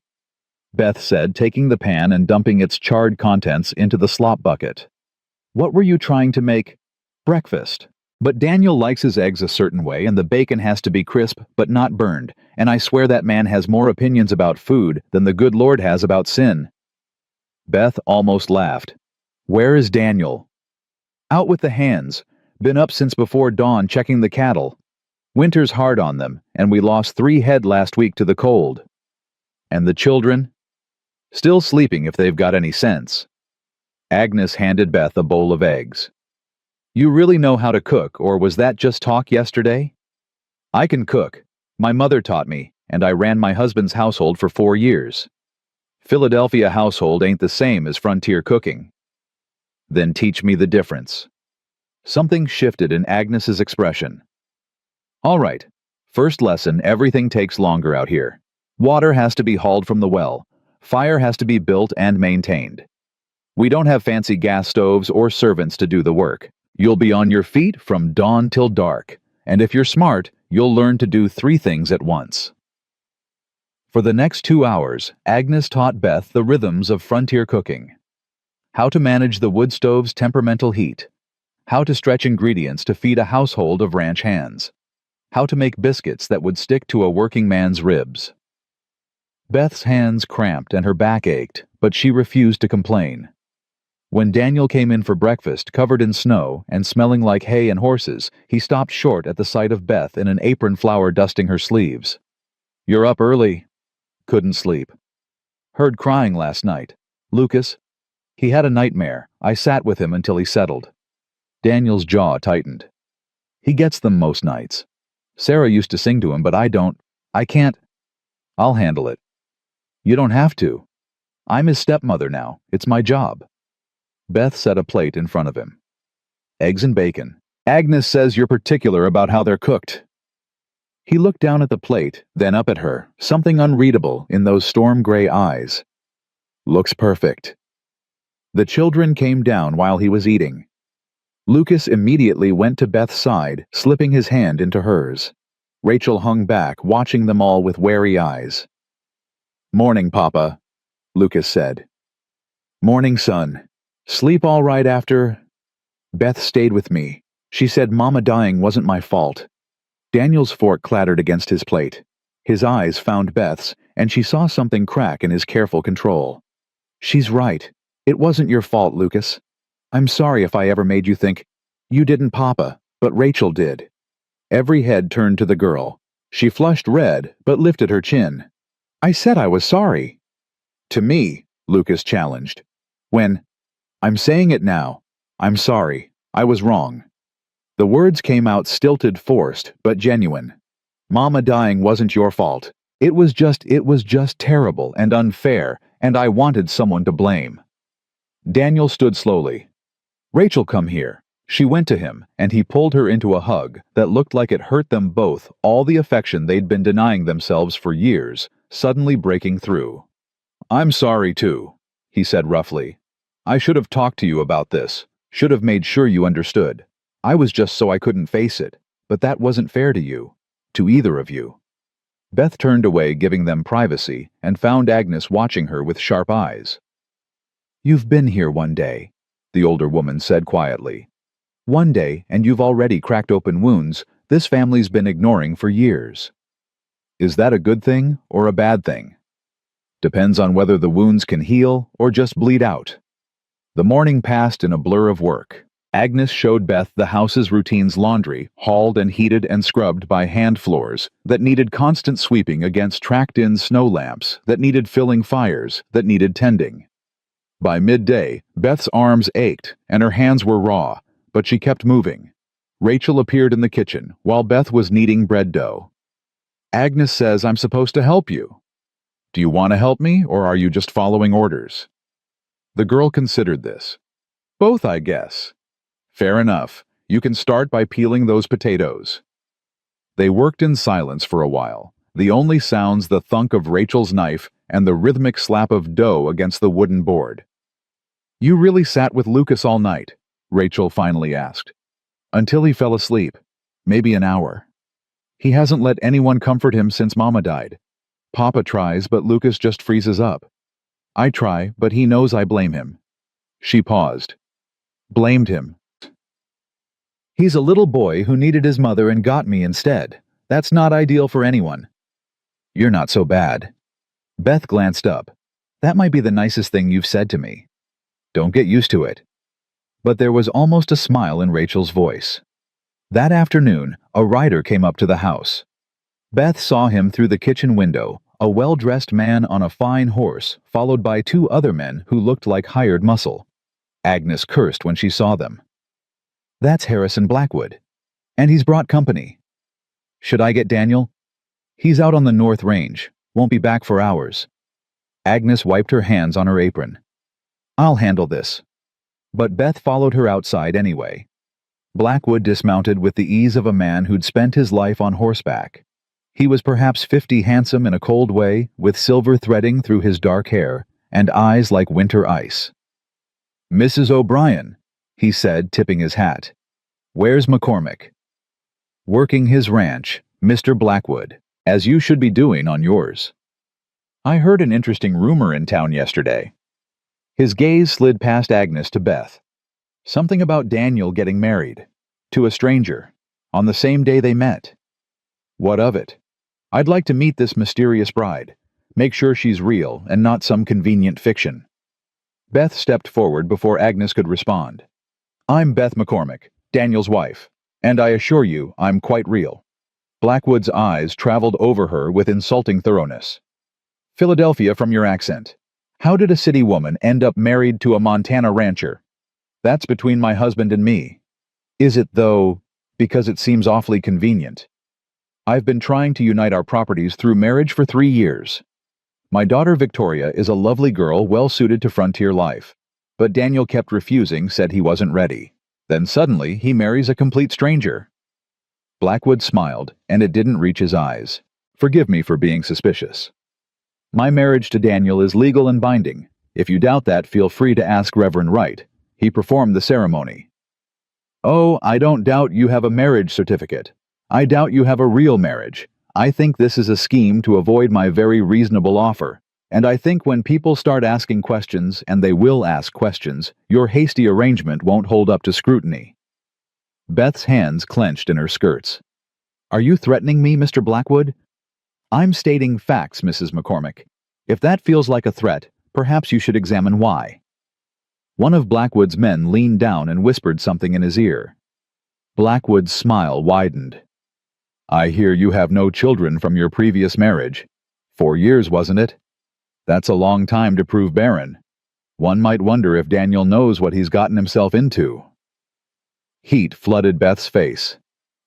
Beth said, taking the pan and dumping its charred contents into the slop bucket. What were you trying to make? Breakfast. But Daniel likes his eggs a certain way and the bacon has to be crisp but not burned, and I swear that man has more opinions about food than the good Lord has about sin. Beth almost laughed. Where is Daniel? Out with the hands. Been up since before dawn checking the cattle. Winter's hard on them, and we lost 3 head last week to the cold. And the children? Still sleeping if they've got any sense. Agnes handed Beth a bowl of eggs. You really know how to cook, or was that just talk yesterday? I can cook. My mother taught me, and I ran my husband's household for 4 years. Philadelphia household ain't the same as frontier cooking. Then teach me the difference. Something shifted in Agnes's expression. All right. First lesson, everything takes longer out here. Water has to be hauled from the well. Fire has to be built and maintained. We don't have fancy gas stoves or servants to do the work. You'll be on your feet from dawn till dark, and if you're smart, you'll learn to do 3 things at once. For the next 2 hours, Agnes taught Beth the rhythms of frontier cooking. How to manage the wood stove's temperamental heat. How to stretch ingredients to feed a household of ranch hands. How to make biscuits that would stick to a working man's ribs. Beth's hands cramped and her back ached, but she refused to complain. When Daniel came in for breakfast, covered in snow and smelling like hay and horses, he stopped short at the sight of Beth in an apron flower dusting her sleeves. You're up early. Couldn't sleep. Heard crying last night. Lucas? He had a nightmare. I sat with him until he settled. Daniel's jaw tightened. He gets them most nights. Sarah used to sing to him, but I don't. I can't. I'll handle it. You don't have to. I'm his stepmother now. It's my job. Beth set a plate in front of him. Eggs and bacon. Agnes says you're particular about how they're cooked. He looked down at the plate, then up at her, something unreadable in those storm-gray eyes. Looks perfect. The children came down while he was eating. Lucas immediately went to Beth's side, slipping his hand into hers. Rachel hung back, watching them all with wary eyes. Morning, Papa, Lucas said. Morning, son. Sleep all right after? Beth stayed with me. She said Mama dying wasn't my fault. Daniel's fork clattered against his plate. His eyes found Beth's, and she saw something crack in his careful control. She's right. It wasn't your fault, Lucas. I'm sorry if I ever made you think. You didn't, Papa, but Rachel did. Every head turned to the girl. She flushed red, but lifted her chin. I said I was sorry. To me, Lucas challenged. I'm saying it now. I'm sorry. I was wrong. The words came out stilted, forced, but genuine. Mama dying wasn't your fault. It was just terrible and unfair, and I wanted someone to blame. Daniel stood slowly. Rachel, come here. She went to him, and he pulled her into a hug that looked like it hurt them both, all the affection they'd been denying themselves for years, suddenly breaking through. I'm sorry, too, he said roughly. I should have talked to you about this, should have made sure you understood. I was just so I couldn't face it, but that wasn't fair to you, to either of you. Beth turned away, giving them privacy, and found Agnes watching her with sharp eyes. You've been here one day, the older woman said quietly. One day, and you've already cracked open wounds this family's been ignoring for years. Is that a good thing or a bad thing? Depends on whether the wounds can heal or just bleed out. The morning passed in a blur of work. Agnes showed Beth the house's routine's laundry, hauled and heated and scrubbed by hand floors that needed constant sweeping against tracked-in snow lamps, that needed filling fires, that needed tending. By midday, Beth's arms ached and her hands were raw, but she kept moving. Rachel appeared in the kitchen while Beth was kneading bread dough. Agnes says I'm supposed to help you. Do you want to help me, or are you just following orders? The girl considered this. Both, I guess. Fair enough. You can start by peeling those potatoes. They worked in silence for a while, the only sounds the thunk of Rachel's knife and the rhythmic slap of dough against the wooden board. You really sat with Lucas all night? Rachel finally asked. Until he fell asleep. Maybe an hour. He hasn't let anyone comfort him since Mama died. Papa tries, but Lucas just freezes up. I try, but he knows I blame him. She paused. Blamed him. He's a little boy who needed his mother and got me instead. That's not ideal for anyone. You're not so bad. Beth glanced up. That might be the nicest thing you've said to me. Don't get used to it. But there was almost a smile in Rachel's voice. That afternoon, a rider came up to the house. Beth saw him through the kitchen window, a well-dressed man on a fine horse, followed by two other men who looked like hired muscle. Agnes cursed when she saw them. That's Harrison Blackwood. And he's brought company. Should I get Daniel? He's out on the North Range. Won't be back for hours. Agnes wiped her hands on her apron. I'll handle this. But Beth followed her outside anyway. Blackwood dismounted with the ease of a man who'd spent his life on horseback. He was perhaps 50, handsome in a cold way, with silver threading through his dark hair, and eyes like winter ice. Mrs. O'Brien, he said, tipping his hat. Where's McCormick? Working his ranch, Mr. Blackwood, as you should be doing on yours. I heard an interesting rumor in town yesterday. His gaze slid past Agnes to Beth. Something about Daniel getting married. To a stranger. On the same day they met. What of it? I'd like to meet this mysterious bride. Make sure she's real and not some convenient fiction. Beth stepped forward before Agnes could respond. I'm Beth McCormick, Daniel's wife, and I assure you I'm quite real. Blackwood's eyes traveled over her with insulting thoroughness. Philadelphia from your accent. How did a city woman end up married to a Montana rancher? That's between my husband and me. Is it, though, because it seems awfully convenient? I've been trying to unite our properties through marriage for 3 years. My daughter Victoria is a lovely girl well suited to frontier life. But Daniel kept refusing, said he wasn't ready. Then suddenly he marries a complete stranger. Blackwood smiled, and it didn't reach his eyes. Forgive me for being suspicious. My marriage to Daniel is legal and binding. If you doubt that, feel free to ask Reverend Wright. He performed the ceremony. Oh, I don't doubt you have a marriage certificate. I doubt you have a real marriage. I think this is a scheme to avoid my very reasonable offer. And I think when people start asking questions, and they will ask questions, your hasty arrangement won't hold up to scrutiny. Beth's hands clenched in her skirts. Are you threatening me, Mr. Blackwood? I'm stating facts, Mrs. McCormick. If that feels like a threat, perhaps you should examine why. One of Blackwood's men leaned down and whispered something in his ear. Blackwood's smile widened. I hear you have no children from your previous marriage. 4 years, wasn't it? That's a long time to prove barren. One might wonder if Daniel knows what he's gotten himself into. Heat flooded Beth's face.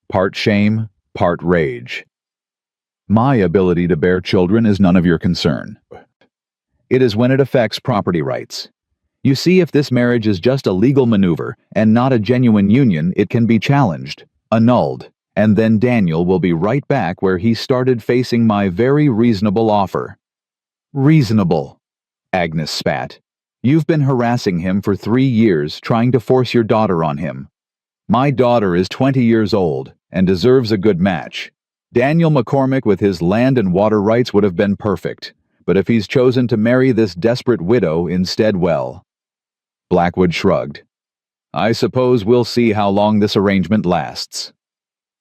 Part shame, part rage. My ability to bear children is none of your concern. It is when it affects property rights. You see, if this marriage is just a legal maneuver and not a genuine union, it can be challenged, annulled, and then Daniel will be right back where he started, facing my very reasonable offer. Reasonable, Agnes spat. You've been harassing him for 3 years, trying to force your daughter on him. My daughter is 20 years old and deserves a good match. Daniel McCormick with his land and water rights would have been perfect, but if he's chosen to marry this desperate widow instead, well. Blackwood shrugged. I suppose we'll see how long this arrangement lasts.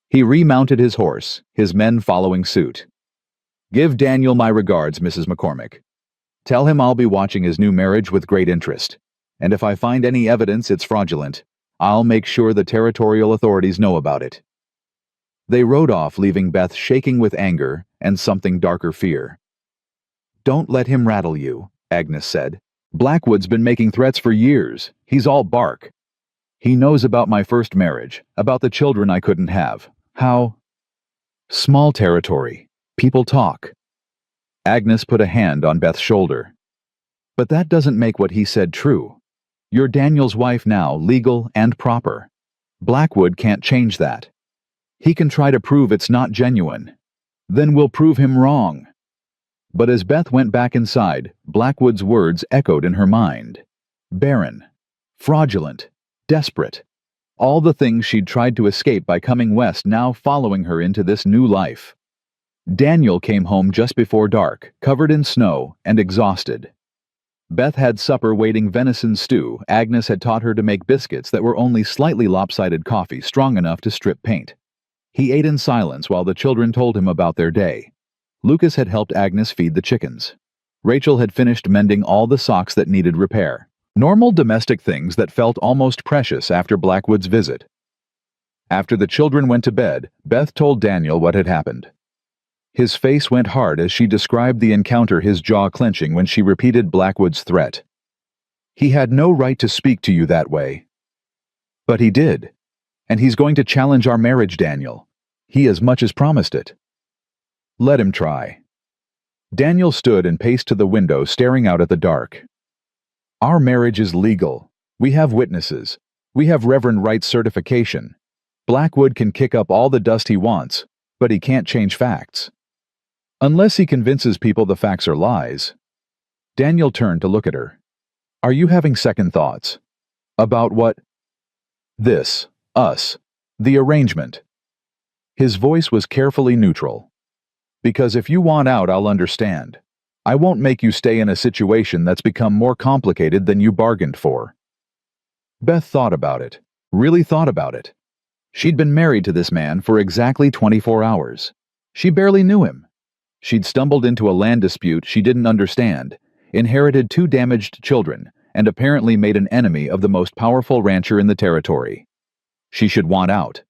He remounted his horse, his men following suit. Give Daniel my regards, Mrs. McCormick. Tell him I'll be watching his new marriage with great interest, and if I find any evidence it's fraudulent, I'll make sure the territorial authorities know about it. They rode off, leaving Beth shaking with anger and something darker fear. Don't let him rattle you, Agnes said. Blackwood's been making threats for years. He's all bark. He knows about my first marriage, about the children I couldn't have. How? Small territory. People talk. Agnes put a hand on Beth's shoulder. But that doesn't make what he said true. You're Daniel's wife now, legal and proper. Blackwood can't change that. He can try to prove it's not genuine. Then we'll prove him wrong. But as Beth went back inside, Blackwood's words echoed in her mind. Barren, fraudulent, desperate. All the things she'd tried to escape by coming west now following her into this new life. Daniel came home just before dark, covered in snow and exhausted. Beth had supper waiting: venison stew. Agnes had taught her to make biscuits that were only slightly lopsided coffee strong enough to strip paint. He ate in silence while the children told him about their day. Lucas had helped Agnes feed the chickens. Rachel had finished mending all the socks that needed repair. Normal domestic things that felt almost precious after Blackwood's visit. After the children went to bed, Beth told Daniel what had happened. His face went hard as she described the encounter, his jaw clenching when she repeated Blackwood's threat. He had no right to speak to you that way. But he did. And he's going to challenge our marriage, Daniel. He as much as promised it. Let him try. Daniel stood and paced to the window, staring out at the dark. Our marriage is legal. We have witnesses. We have Reverend Wright's certification. Blackwood can kick up all the dust he wants, but he can't change facts. Unless he convinces people the facts are lies. Daniel turned to look at her. Are you having second thoughts? About what? This, us, the arrangement. His voice was carefully neutral. Because if you want out, I'll understand. I won't make you stay in a situation that's become more complicated than you bargained for. Beth thought about it, really thought about it. She'd been married to this man for exactly 24 hours. She barely knew him. She'd stumbled into a land dispute she didn't understand, inherited 2 damaged children, and apparently made an enemy of the most powerful rancher in the territory. She should want out.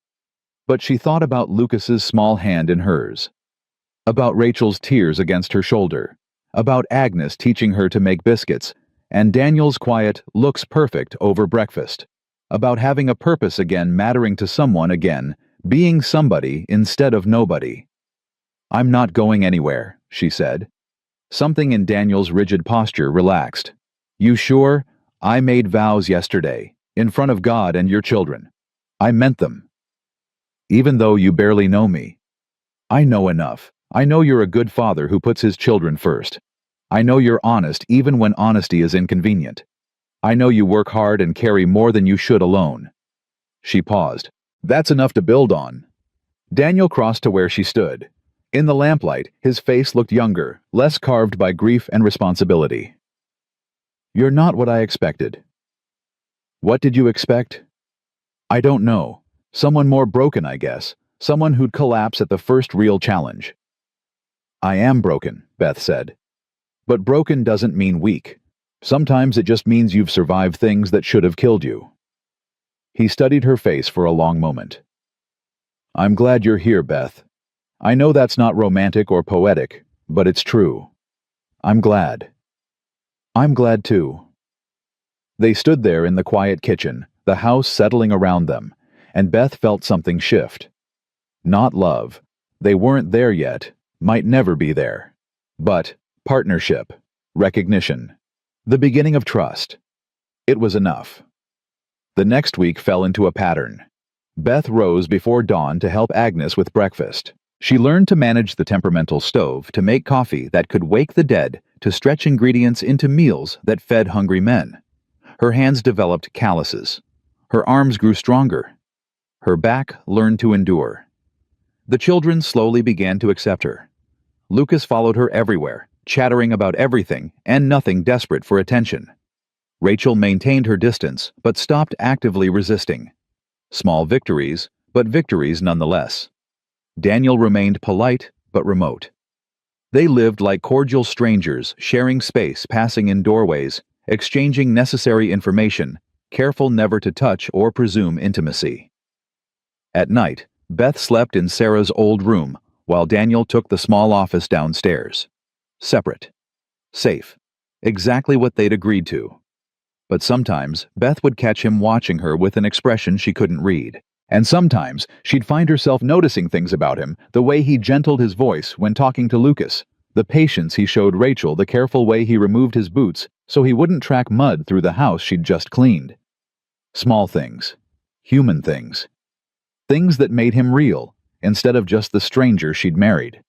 But she thought about Lucas's small hand in hers, about Rachel's tears against her shoulder, about Agnes teaching her to make biscuits, and Daniel's quiet, looks perfect over breakfast, about having a purpose again, mattering to someone again, being somebody instead of nobody. "I'm not going anywhere," she said. Something in Daniel's rigid posture relaxed. "You sure? I made vows yesterday, in front of God and your children. I meant them. Even though you barely know me. I know enough. I know you're a good father who puts his children first. I know you're honest even when honesty is inconvenient. I know you work hard and carry more than you should alone." She paused. "That's enough to build on." Daniel crossed to where she stood. In the lamplight, his face looked younger, less carved by grief and responsibility. "You're not what I expected." "What did you expect?" "I don't know. Someone more broken, I guess. Someone who'd collapse at the first real challenge." "I am broken," Beth said. "But broken doesn't mean weak. Sometimes it just means you've survived things that should have killed you." He studied her face for a long moment. "I'm glad you're here, Beth. I know that's not romantic or poetic, but it's true. I'm glad." "I'm glad too." They stood there in the quiet kitchen, the house settling around them, and Beth felt something shift. Not love. They weren't there yet, might never be there. But partnership, recognition, the beginning of trust. It was enough. The next week fell into a pattern. Beth rose before dawn to help Agnes with breakfast. She learned to manage the temperamental stove, to make coffee that could wake the dead, to stretch ingredients into meals that fed hungry men. Her hands developed calluses. Her arms grew stronger. Her back learned to endure. The children slowly began to accept her. Lucas followed her everywhere, chattering about everything and nothing, desperate for attention. Rachel maintained her distance, but stopped actively resisting. Small victories, but victories nonetheless. Daniel remained polite, but remote. They lived like cordial strangers, sharing space, passing in doorways, exchanging necessary information, careful never to touch or presume intimacy. At night, Beth slept in Sarah's old room, while Daniel took the small office downstairs. Separate. Safe. Exactly what they'd agreed to. But sometimes, Beth would catch him watching her with an expression she couldn't read. And sometimes, she'd find herself noticing things about him, the way he gentled his voice when talking to Lucas, the patience he showed Rachel, the careful way he removed his boots so he wouldn't track mud through the house she'd just cleaned. Small things. Human things. Things that made him real, instead of just the stranger she'd married.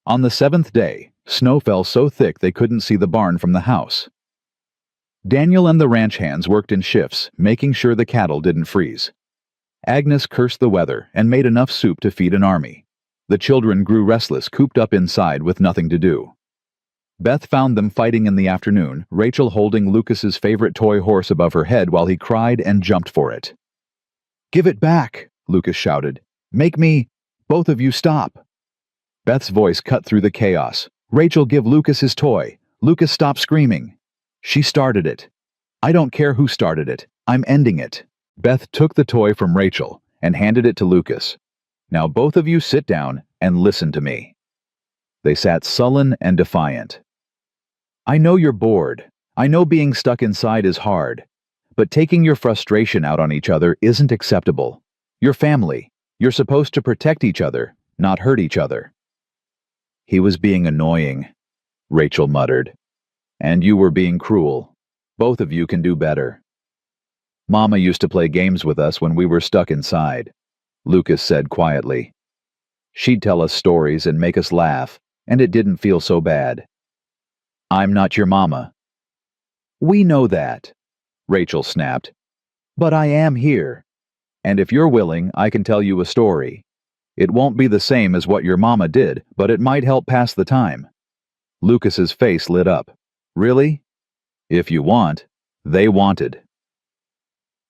On the 7th day, snow fell so thick they couldn't see the barn from the house. Daniel and the ranch hands worked in shifts, making sure the cattle didn't freeze. Agnes cursed the weather and made enough soup to feed an army. The children grew restless, cooped up inside with nothing to do. Beth found them fighting in the afternoon, Rachel holding Lucas's favorite toy horse above her head while he cried and jumped for it. "Give it back!" Lucas shouted. "Make me... both of you stop!" Beth's voice cut through the chaos. "Rachel, give Lucas his toy. Lucas, stop screaming." "She started it." "I don't care who started it. I'm ending it." Beth took the toy from Rachel and handed it to Lucas. "Now both of you sit down and listen to me." They sat sullen and defiant. "I know you're bored. I know being stuck inside is hard. But taking your frustration out on each other isn't acceptable. You're family. You're supposed to protect each other, not hurt each other." "He was being annoying," Rachel muttered. "And you were being cruel. Both of you can do better." "Mama used to play games with us when we were stuck inside," Lucas said quietly. "She'd tell us stories and make us laugh, and it didn't feel so bad." "I'm not your mama." "We know that," Rachel snapped. "But I am here. And if you're willing, I can tell you a story. It won't be the same as what your mama did, but it might help pass the time." Lucas's face lit up. "Really?" "If you want." They wanted.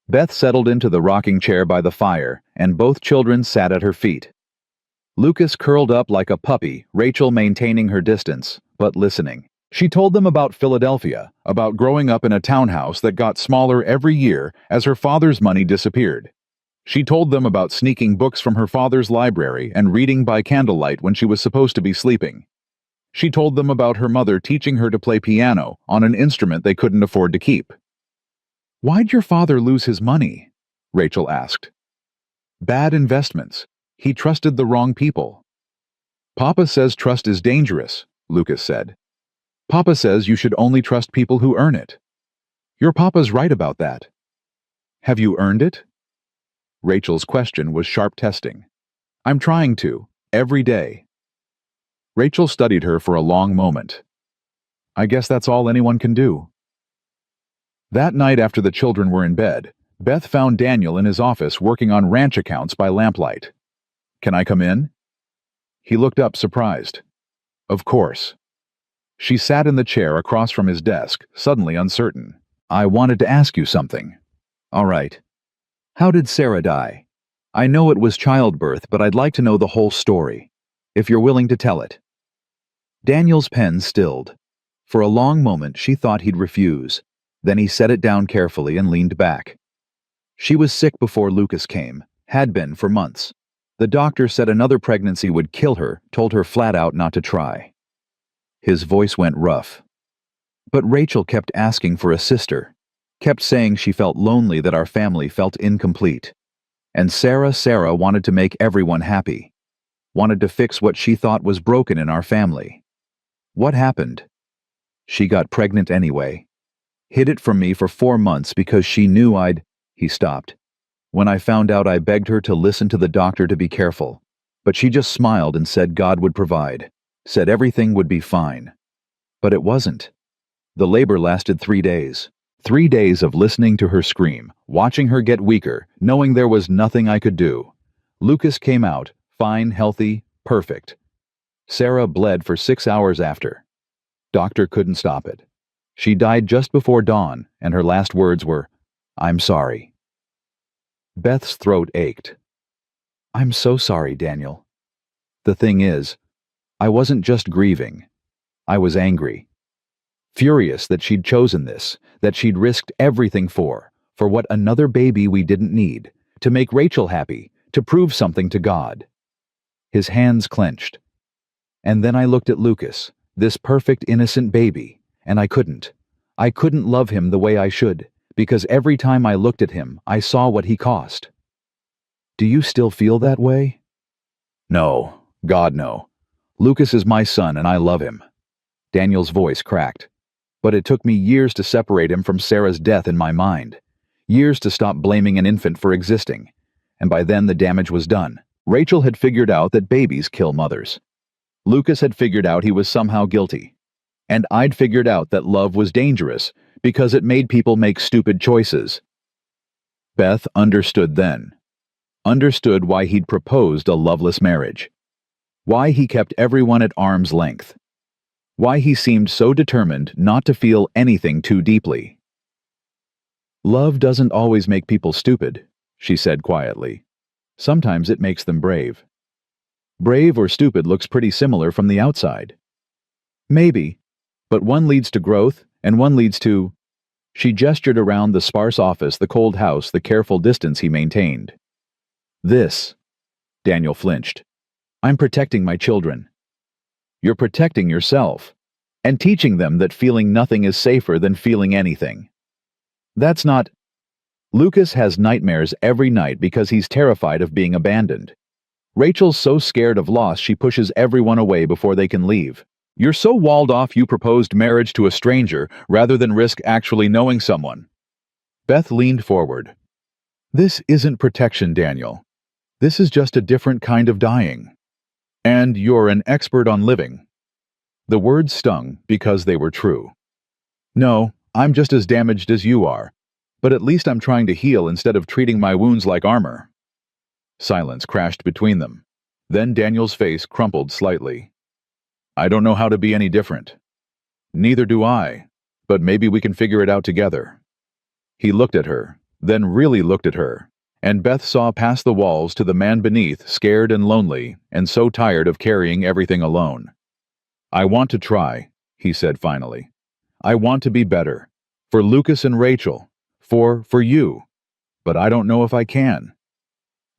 Beth settled into the rocking chair by the fire, and both children sat at her feet. Lucas curled up like a puppy, Rachel maintaining her distance, but listening. She told them about Philadelphia, about growing up in a townhouse that got smaller every year as her father's money disappeared. She told them about sneaking books from her father's library and reading by candlelight when she was supposed to be sleeping. She told them about her mother teaching her to play piano on an instrument they couldn't afford to keep. "Why'd your father lose his money?" Rachel asked. "Bad investments. He trusted the wrong people." Papa says trust is dangerous, Lucas said. Papa says you should only trust people who earn it. Your papa's right about that. Have you earned it? Rachel's question was sharp testing. I'm trying to, every day. Rachel studied her for a long moment. I guess that's all anyone can do. That night after the children were in bed, Beth found Daniel in his office working on ranch accounts by lamplight. Can I come in? He looked up surprised. Of course. She sat in the chair across from his desk, suddenly uncertain. I wanted to ask you something. All right. How did Sarah die? I know it was childbirth, but I'd like to know the whole story, if you're willing to tell it. Daniel's pen stilled. For a long moment she thought he'd refuse. Then he set it down carefully and leaned back. She was sick before Lucas came, had been for months. The doctor said another pregnancy would kill her, told her flat out not to try. His voice went rough. But Rachel kept asking for a sister, kept saying she felt lonely, that our family felt incomplete. And Sarah wanted to make everyone happy, wanted to fix what she thought was broken in our family. What happened? She got pregnant anyway. Hid it from me for 4 months because she knew I'd... He stopped. When I found out, I begged her to listen to the doctor, to be careful. But she just smiled and said God would provide, said everything would be fine. But it wasn't. The labor lasted 3 days. 3 days of listening to her scream, watching her get weaker, knowing there was nothing I could do. Lucas came out, fine, healthy, perfect. Sarah bled for 6 hours after. Doctor couldn't stop it. She died just before dawn, and her last words were, I'm sorry. Beth's throat ached. I'm so sorry, Daniel. The thing is, I wasn't just grieving. I was angry. Furious that she'd chosen this, that she'd risked everything for what another baby we didn't need, to make Rachel happy, to prove something to God. His hands clenched. And then I looked at Lucas, this perfect, innocent baby, and I couldn't. I couldn't love him the way I should, because every time I looked at him, I saw what he cost. Do you still feel that way? No, God, no. Lucas is my son and I love him. Daniel's voice cracked. But it took me years to separate him from Sarah's death in my mind. Years to stop blaming an infant for existing. And by then the damage was done. Rachel had figured out that babies kill mothers. Lucas had figured out he was somehow guilty. And I'd figured out that love was dangerous because it made people make stupid choices. Beth understood then. Understood why he'd proposed a loveless marriage. Why he kept everyone at arm's length. Why he seemed so determined not to feel anything too deeply. Love doesn't always make people stupid, she said quietly. Sometimes it makes them brave. Brave or stupid looks pretty similar from the outside. Maybe, but one leads to growth and one leads to... She gestured around the sparse office, the cold house, the careful distance he maintained. This. Daniel flinched. I'm protecting my children. You're protecting yourself, and teaching them that feeling nothing is safer than feeling anything. That's not... Lucas has nightmares every night because he's terrified of being abandoned. Rachel's so scared of loss she pushes everyone away before they can leave. You're so walled off you proposed marriage to a stranger rather than risk actually knowing someone. Beth leaned forward. This isn't protection, Daniel. This is just a different kind of dying. And you're an expert on living. The words stung because they were true. No, I'm just as damaged as you are, but at least I'm trying to heal instead of treating my wounds like armor. Silence crashed between them. Then Daniel's face crumpled slightly. I don't know how to be any different. Neither do I, but maybe we can figure it out together. He looked at her, then really looked at her, and Beth saw past the walls to the man beneath, scared and lonely, and so tired of carrying everything alone. I want to try, he said finally. I want to be better. For Lucas and Rachel. For you. But I don't know if I can.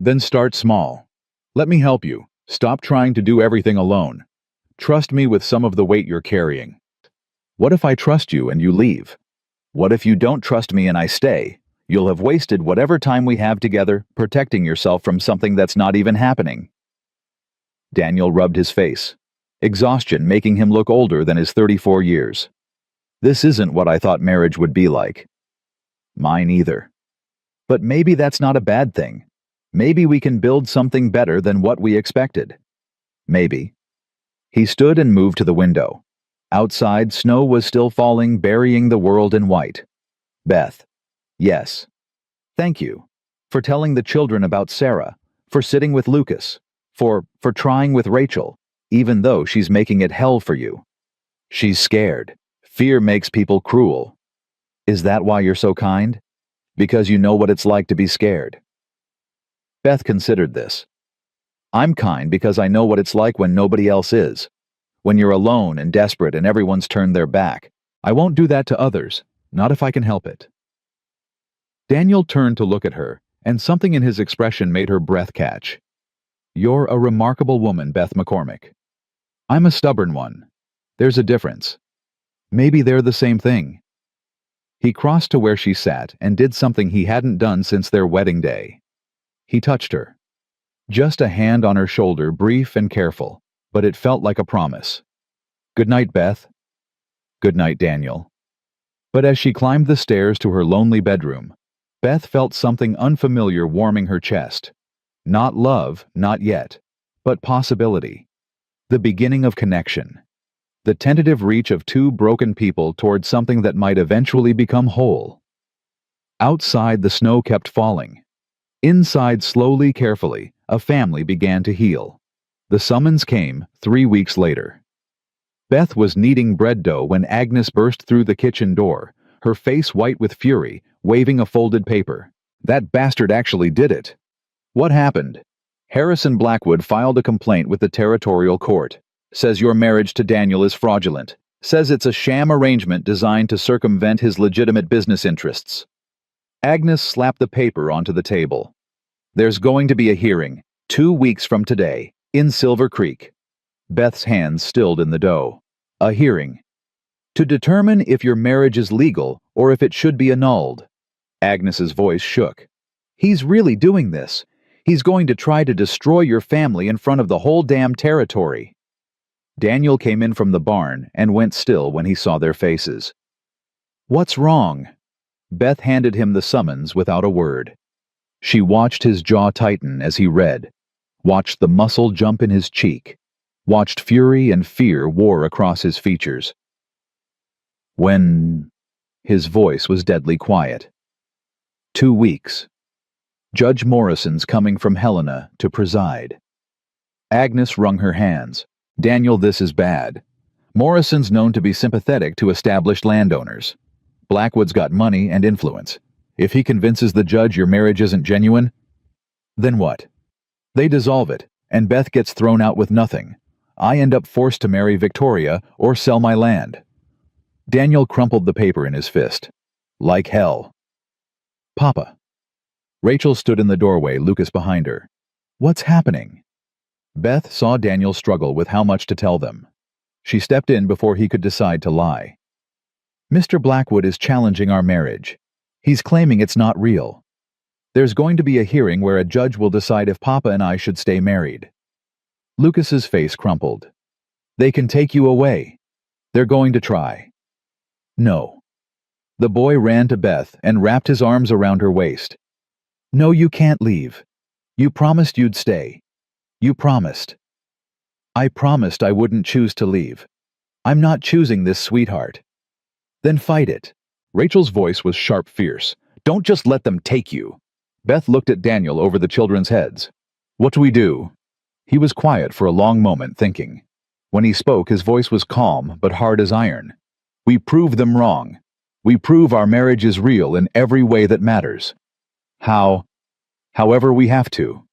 Then start small. Let me help you. Stop trying to do everything alone. Trust me with some of the weight you're carrying. What if I trust you and you leave? What if you don't trust me and I stay? You'll have wasted whatever time we have together protecting yourself from something that's not even happening. Daniel rubbed his face, exhaustion making him look older than his 34 years. This isn't what I thought marriage would be like. Mine either. But maybe that's not a bad thing. Maybe we can build something better than what we expected. Maybe. He stood and moved to the window. Outside, snow was still falling, burying the world in white. Beth. Yes. Thank you. For telling the children about Sarah. For sitting with Lucas. For trying with Rachel, even though she's making it hell for you. She's scared. Fear makes people cruel. Is that why you're so kind? Because you know what it's like to be scared. Beth considered this. I'm kind because I know what it's like when nobody else is. When you're alone and desperate and everyone's turned their back. I won't do that to others, not if I can help it. Daniel turned to look at her, and something in his expression made her breath catch. You're a remarkable woman, Beth McCormick. I'm a stubborn one. There's a difference. Maybe they're the same thing. He crossed to where she sat and did something he hadn't done since their wedding day. He touched her. Just a hand on her shoulder, brief and careful, but it felt like a promise. Good night, Beth. Good night, Daniel. But as she climbed the stairs to her lonely bedroom, Beth felt something unfamiliar warming her chest. Not love, not yet, but possibility. The beginning of connection. The tentative reach of two broken people toward something that might eventually become whole. Outside, the snow kept falling. Inside, slowly, carefully, a family began to heal. The summons came 3 weeks later. Beth was kneading bread dough when Agnes burst through the kitchen door, her face white with fury, waving a folded paper. That bastard actually did it. What happened? Harrison Blackwood filed a complaint with the territorial court. Says your marriage to Daniel is fraudulent. Says it's a sham arrangement designed to circumvent his legitimate business interests. Agnes slapped the paper onto the table. There's going to be a hearing, 2 weeks from today, in Silver Creek. Beth's hands stilled in the dough. A hearing. To determine if your marriage is legal or if it should be annulled. Agnes's voice shook. He's really doing this. He's going to try to destroy your family in front of the whole damn territory. Daniel came in from the barn and went still when he saw their faces. What's wrong? Beth handed him the summons without a word. She watched his jaw tighten as he read, watched the muscle jump in his cheek, watched fury and fear war across his features. When? His voice was deadly quiet. 2 weeks. Judge Morrison's coming from Helena to preside. Agnes wrung her hands. Daniel, this is bad. Morrison's known to be sympathetic to established landowners. Blackwood's got money and influence. If he convinces the judge your marriage isn't genuine, then what? They dissolve it, and Beth gets thrown out with nothing. I end up forced to marry Victoria or sell my land. Daniel crumpled the paper in his fist. Like hell. Papa. Rachel stood in the doorway, Lucas behind her. What's happening? Beth saw Daniel struggle with how much to tell them. She stepped in before he could decide to lie. Mr. Blackwood is challenging our marriage. He's claiming it's not real. There's going to be a hearing where a judge will decide if Papa and I should stay married. Lucas's face crumpled. They can take you away. They're going to try. No. The boy ran to Beth and wrapped his arms around her waist. No, you can't leave. You promised you'd stay. You promised. I promised I wouldn't choose to leave. I'm not choosing this, sweetheart. Then fight it. Rachel's voice was sharp, fierce. Don't just let them take you. Beth looked at Daniel over the children's heads. What do we do? He was quiet for a long moment, thinking. When he spoke, his voice was calm but hard as iron. We prove them wrong. We prove our marriage is real in every way that matters. How? However we have to.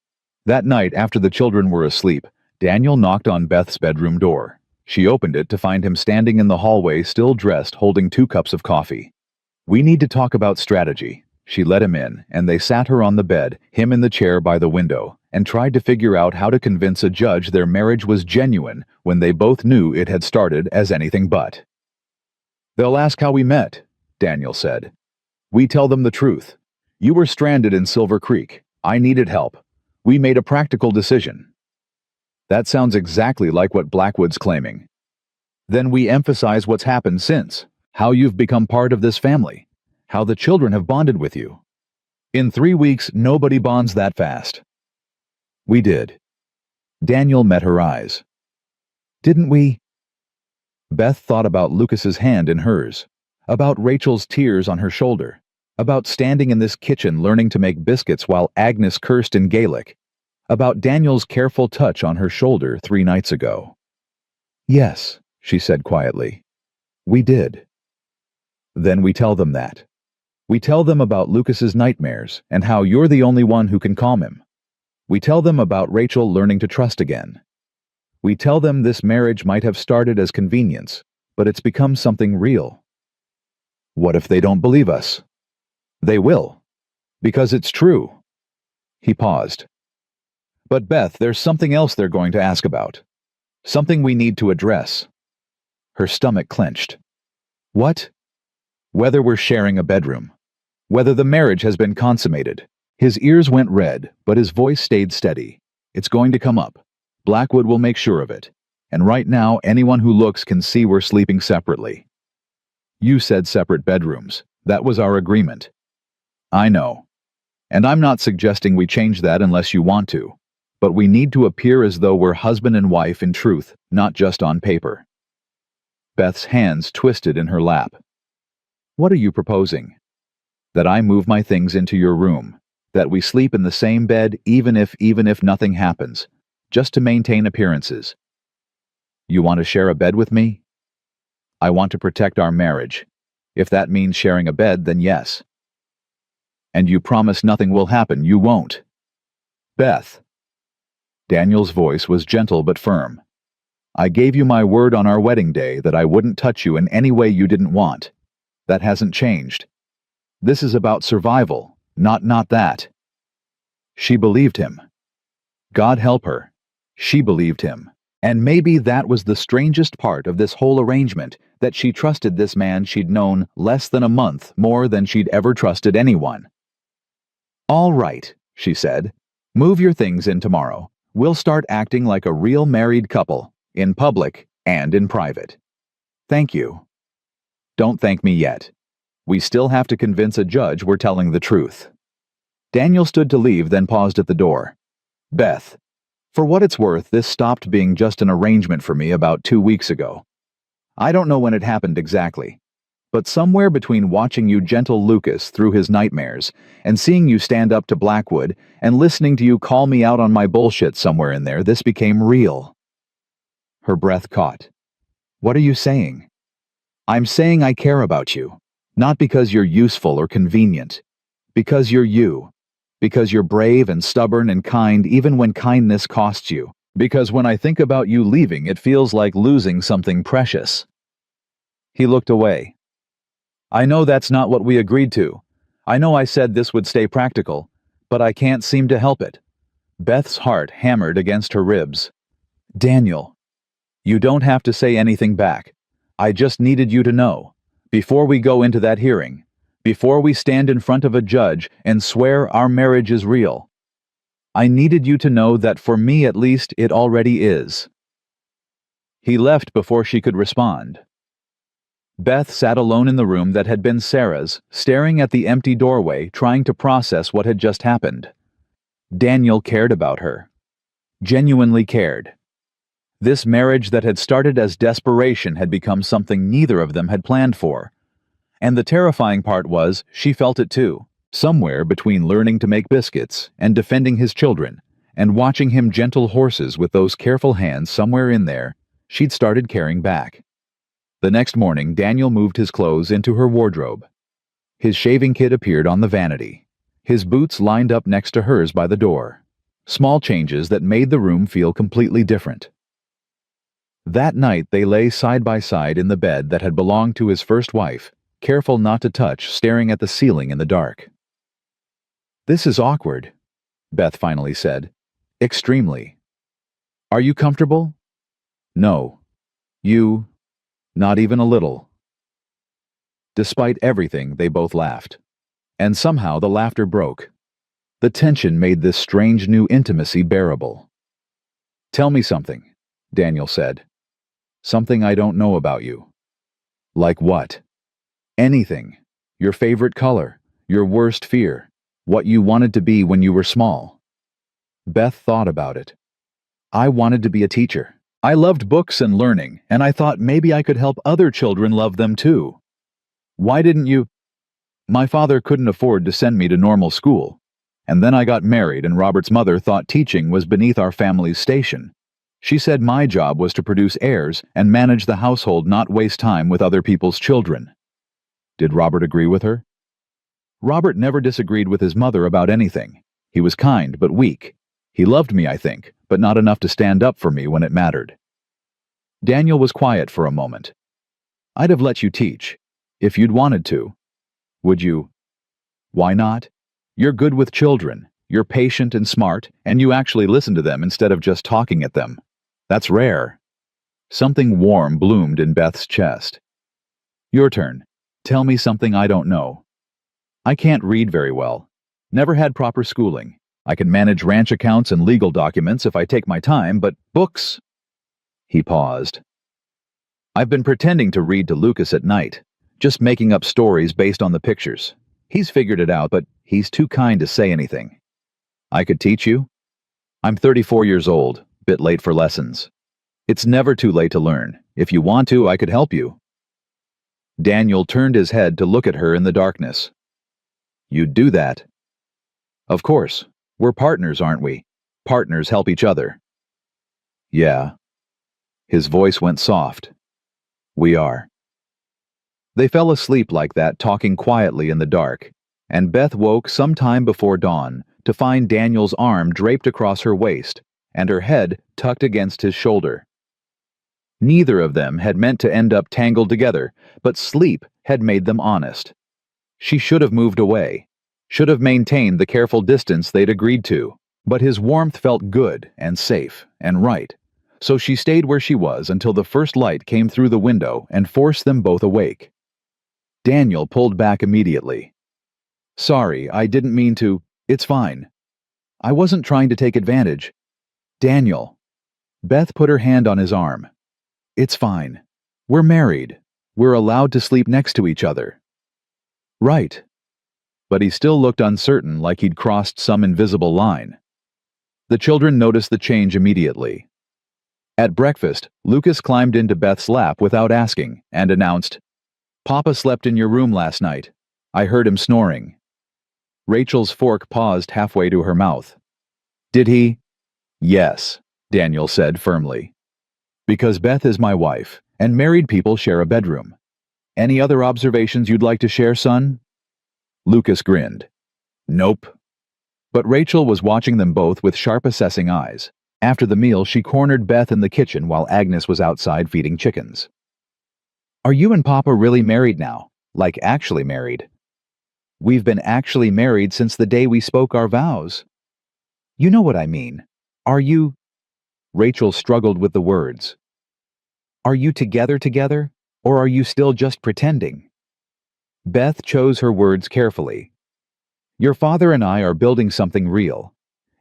That night, after the children were asleep, Daniel knocked on Beth's bedroom door. She opened it to find him standing in the hallway, still dressed, holding 2 cups of coffee. We need to talk about strategy. She let him in, and they sat her on the bed, him in the chair by the window, and tried to figure out how to convince a judge their marriage was genuine when they both knew it had started as anything but. They'll ask how we met, Daniel said. We tell them the truth. You were stranded in Silver Creek. I needed help. We made a practical decision. That sounds exactly like what Blackwood's claiming. Then we emphasize what's happened since, how you've become part of this family, how the children have bonded with you. In 3 weeks, nobody bonds that fast. We did. Daniel met her eyes. Didn't we? Beth thought about Lucas's hand in hers, about Rachel's tears on her shoulder, about standing in this kitchen learning to make biscuits while Agnes cursed in Gaelic, about Daniel's careful touch on her shoulder 3 nights ago. Yes, she said quietly. We did. Then we tell them that. We tell them about Lucas's nightmares and how you're the only one who can calm him. We tell them about Rachel learning to trust again. We tell them this marriage might have started as convenience, but it's become something real. What if they don't believe us? They will, because it's true. He paused. But Beth, there's something else they're going to ask about. Something we need to address. Her stomach clenched. What? Whether we're sharing a bedroom. Whether the marriage has been consummated. His ears went red, but his voice stayed steady. It's going to come up. Blackwood will make sure of it. And right now, anyone who looks can see we're sleeping separately. You said separate bedrooms. That was our agreement. I know. And I'm not suggesting we change that unless you want to. But we need to appear as though we're husband and wife in truth, not just on paper. Beth's hands twisted in her lap. What are you proposing? That I move my things into your room. That we sleep in the same bed even if nothing happens. Just to maintain appearances. You want to share a bed with me? I want to protect our marriage. If that means sharing a bed, then yes. And you promise nothing will happen, you won't. Beth. Daniel's voice was gentle but firm. I gave you my word on our wedding day that I wouldn't touch you in any way you didn't want. That hasn't changed. This is about survival, not that. She believed him. God help her. She believed him. And maybe that was the strangest part of this whole arrangement, that she trusted this man she'd known less than a month more than she'd ever trusted anyone. All right, she said. Move your things in tomorrow. We'll start acting like a real married couple, in public and in private. Thank you. Don't thank me yet. We still have to convince a judge we're telling the truth. Daniel stood to leave, then paused at the door. Beth. For what it's worth, this stopped being just an arrangement for me about 2 weeks ago. I don't know when it happened exactly, but somewhere between watching you gentle Lucas through his nightmares and seeing you stand up to Blackwood and listening to you call me out on my bullshit somewhere in there, this became real. Her breath caught. What are you saying? I'm saying I care about you, not because you're useful or convenient, because you're you. Because you're brave and stubborn and kind even when kindness costs you. Because when I think about you leaving, it feels like losing something precious. He looked away. I know that's not what we agreed to. I know I said this would stay practical, but I can't seem to help it. Beth's heart hammered against her ribs. Daniel, you don't have to say anything back. I just needed you to know, before we go into that hearing, before we stand in front of a judge and swear our marriage is real. I needed you to know that for me at least it already is. He left before she could respond. Beth sat alone in the room that had been Sarah's, staring at the empty doorway, trying to process what had just happened. Daniel cared about her. Genuinely cared. This marriage that had started as desperation had become something neither of them had planned for. And the terrifying part was, she felt it too, somewhere between learning to make biscuits and defending his children, and watching him gentle horses with those careful hands somewhere in there, she'd started caring back. The next morning, Daniel moved his clothes into her wardrobe. His shaving kit appeared on the vanity. His boots lined up next to hers by the door. Small changes that made the room feel completely different. That night they lay side by side in the bed that had belonged to his first wife, careful not to touch, staring at the ceiling in the dark. This is awkward, Beth finally said. Extremely. Are you comfortable? No. You? Not even a little. Despite everything, they both laughed. And somehow the laughter broke. The tension made this strange new intimacy bearable. Tell me something, Daniel said. Something I don't know about you. Like what? Anything. Your favorite color, your worst fear, what you wanted to be when you were small. Beth thought about it. I wanted to be a teacher. I loved books and learning, and I thought maybe I could help other children love them too. Why didn't you? My father couldn't afford to send me to normal school, and then I got married and Robert's mother thought teaching was beneath our family's station. She said my job was to produce heirs and manage the household, not waste time with other people's children. Did Robert agree with her? Robert never disagreed with his mother about anything. He was kind but weak. He loved me, I think, but not enough to stand up for me when it mattered. Daniel was quiet for a moment. I'd have let you teach, if you'd wanted to. Would you? Why not? You're good with children, you're patient and smart, and you actually listen to them instead of just talking at them. That's rare. Something warm bloomed in Beth's chest. Your turn. Tell me something I don't know. I can't read very well. Never had proper schooling. I can manage ranch accounts and legal documents if I take my time, but books? He paused. I've been pretending to read to Lucas at night, just making up stories based on the pictures. He's figured it out, but he's too kind to say anything. I could teach you? I'm 34 years old, bit late for lessons. It's never too late to learn. If you want to, I could help you. Daniel turned his head to look at her in the darkness. You'd do that? Of course. We're partners, aren't we? Partners help each other. Yeah. His voice went soft. We are. They fell asleep like that, talking quietly in the dark, and Beth woke some time before dawn to find Daniel's arm draped across her waist and her head tucked against his shoulder. Neither of them had meant to end up tangled together, but sleep had made them honest. She should have moved away, should have maintained the careful distance they'd agreed to, but his warmth felt good and safe and right, so she stayed where she was until the first light came through the window and forced them both awake. Daniel pulled back immediately. Sorry, I didn't mean to. It's fine. I wasn't trying to take advantage. Daniel. Beth put her hand on his arm. It's fine. We're married. We're allowed to sleep next to each other. Right. But he still looked uncertain, like he'd crossed some invisible line. The children noticed the change immediately. At breakfast, Lucas climbed into Beth's lap without asking and announced, Papa slept in your room last night. I heard him snoring. Rachel's fork paused halfway to her mouth. Did he? Yes, Daniel said firmly. Because Beth is my wife, and married people share a bedroom. Any other observations you'd like to share, son? Lucas grinned. Nope. But Rachel was watching them both with sharp, assessing eyes. After the meal, she cornered Beth in the kitchen while Agnes was outside feeding chickens. Are you and Papa really married now? Like actually married? We've been actually married since the day we spoke our vows. You know what I mean. Are you... Rachel struggled with the words. Are you together, or are you still just pretending? Beth chose her words carefully. Your father and I are building something real.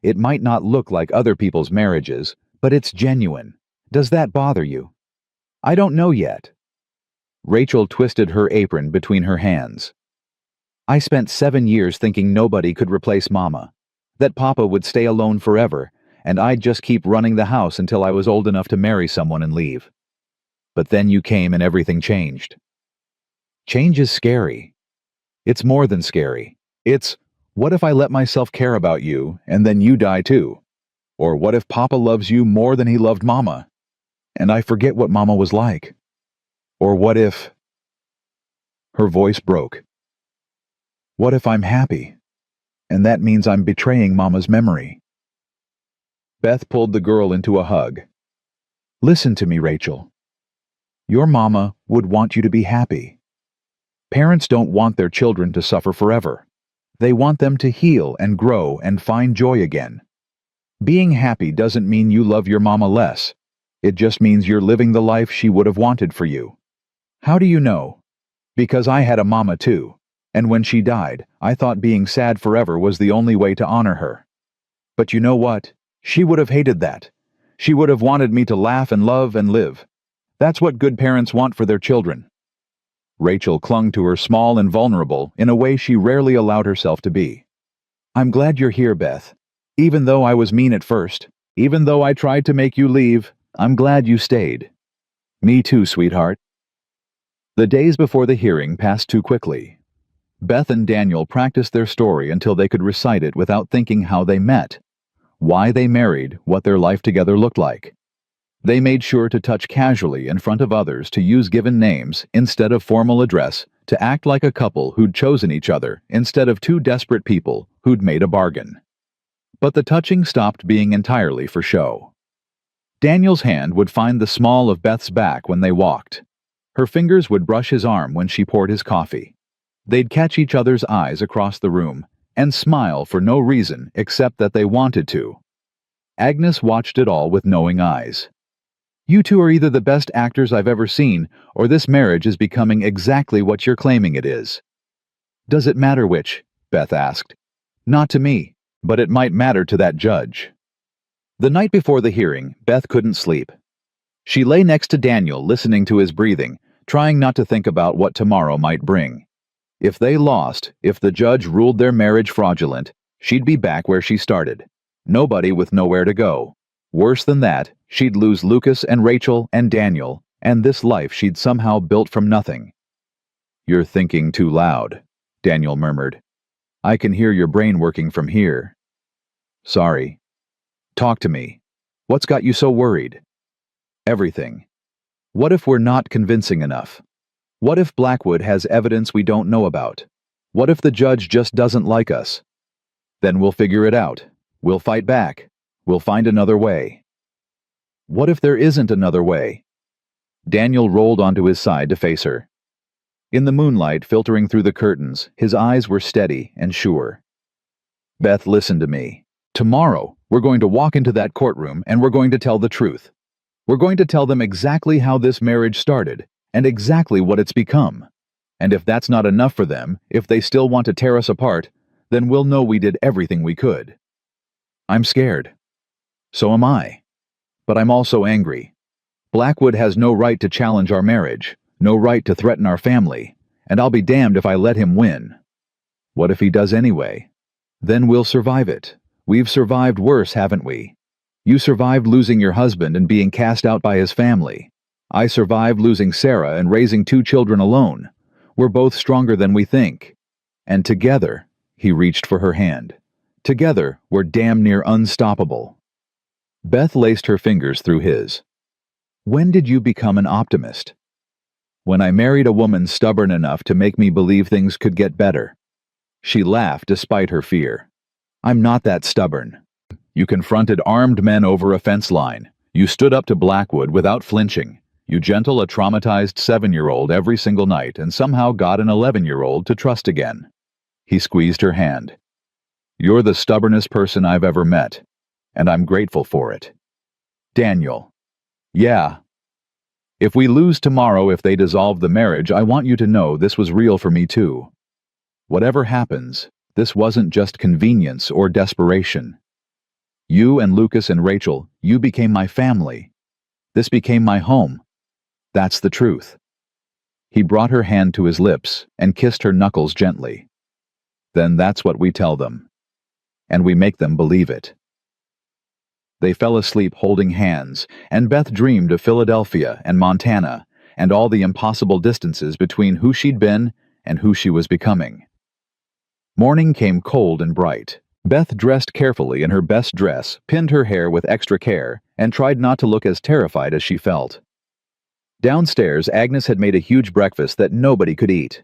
It might not look like other people's marriages, but it's genuine. Does that bother you? I don't know yet. Rachel twisted her apron between her hands. I spent 7 years thinking nobody could replace Mama, that Papa would stay alone forever, and I'd just keep running the house until I was old enough to marry someone and leave. But then you came and everything changed. Change is scary. It's more than scary. It's, what if I let myself care about you and then you die too? Or what if Papa loves you more than he loved Mama, and I forget what Mama was like? Or what if... Her voice broke. What if I'm happy, and that means I'm betraying Mama's memory? Beth pulled the girl into a hug. Listen to me, Rachel. Your Mama would want you to be happy. Parents don't want their children to suffer forever. They want them to heal and grow and find joy again. Being happy doesn't mean you love your Mama less. It just means you're living the life she would have wanted for you. How do you know? Because I had a Mama too, and when she died, I thought being sad forever was the only way to honor her. But you know what? She would have hated that. She would have wanted me to laugh and love and live. That's what good parents want for their children. Rachel clung to her, small and vulnerable, in a way she rarely allowed herself to be. I'm glad you're here, Beth. Even though I was mean at first, even though I tried to make you leave, I'm glad you stayed. Me too, sweetheart. The days before the hearing passed too quickly. Beth and Daniel practiced their story until they could recite it without thinking how they met, why they married, what their life together looked like. They made sure to touch casually in front of others, to use given names instead of formal address, to act like a couple who'd chosen each other instead of two desperate people who'd made a bargain. But the touching stopped being entirely for show. Daniel's hand would find the small of Beth's back when they walked. Her fingers would brush his arm when she poured his coffee. They'd catch each other's eyes across the room and smile for no reason except that they wanted to. Agnes watched it all with knowing eyes. You two are either the best actors I've ever seen, or this marriage is becoming exactly what you're claiming it is. Does it matter which? Beth asked. Not to me, but it might matter to that judge. The night before the hearing, Beth couldn't sleep. She lay next to Daniel, listening to his breathing, trying not to think about what tomorrow might bring. If they lost, if the judge ruled their marriage fraudulent, she'd be back where she started. Nobody with nowhere to go. Worse than that, she'd lose Lucas and Rachel and Daniel, and this life she'd somehow built from nothing. You're thinking too loud, Daniel murmured. I can hear your brain working from here. Sorry. Talk to me. What's got you so worried? Everything. What if we're not convincing enough? What if Blackwood has evidence we don't know about? What if the judge just doesn't like us? Then we'll figure it out. We'll fight back. We'll find another way. What if there isn't another way? Daniel rolled onto his side to face her. In the moonlight filtering through the curtains, his eyes were steady and sure. Beth, listen to me. Tomorrow, we're going to walk into that courtroom and we're going to tell the truth. We're going to tell them exactly how this marriage started and exactly what it's become. And if that's not enough for them, if they still want to tear us apart, then we'll know we did everything we could. I'm scared. So am I. But I'm also angry. Blackwood has no right to challenge our marriage, no right to threaten our family, and I'll be damned if I let him win. What if he does anyway? Then we'll survive it. We've survived worse, haven't we? You survived losing your husband and being cast out by his family. I survived losing Sarah and raising 2 children alone. We're both stronger than we think. And together, he reached for her hand. Together, we're damn near unstoppable. Beth laced her fingers through his. When did you become an optimist? When I married a woman stubborn enough to make me believe things could get better. She laughed despite her fear. I'm not that stubborn. You confronted armed men over a fence line. You stood up to Blackwood without flinching. You gentled a traumatized 7-year-old every single night and somehow got an 11-year-old to trust again. He squeezed her hand. You're the stubbornest person I've ever met, and I'm grateful for it. Daniel. Yeah. If we lose tomorrow, if they dissolve the marriage, I want you to know this was real for me too. Whatever happens, this wasn't just convenience or desperation. You and Lucas and Rachel, you became my family. This became my home. That's the truth. He brought her hand to his lips and kissed her knuckles gently. Then that's what we tell them. And we make them believe it. They fell asleep holding hands, and Beth dreamed of Philadelphia and Montana and all the impossible distances between who she'd been and who she was becoming. Morning came cold and bright. Beth dressed carefully in her best dress, pinned her hair with extra care, and tried not to look as terrified as she felt. Downstairs, Agnes had made a huge breakfast that nobody could eat.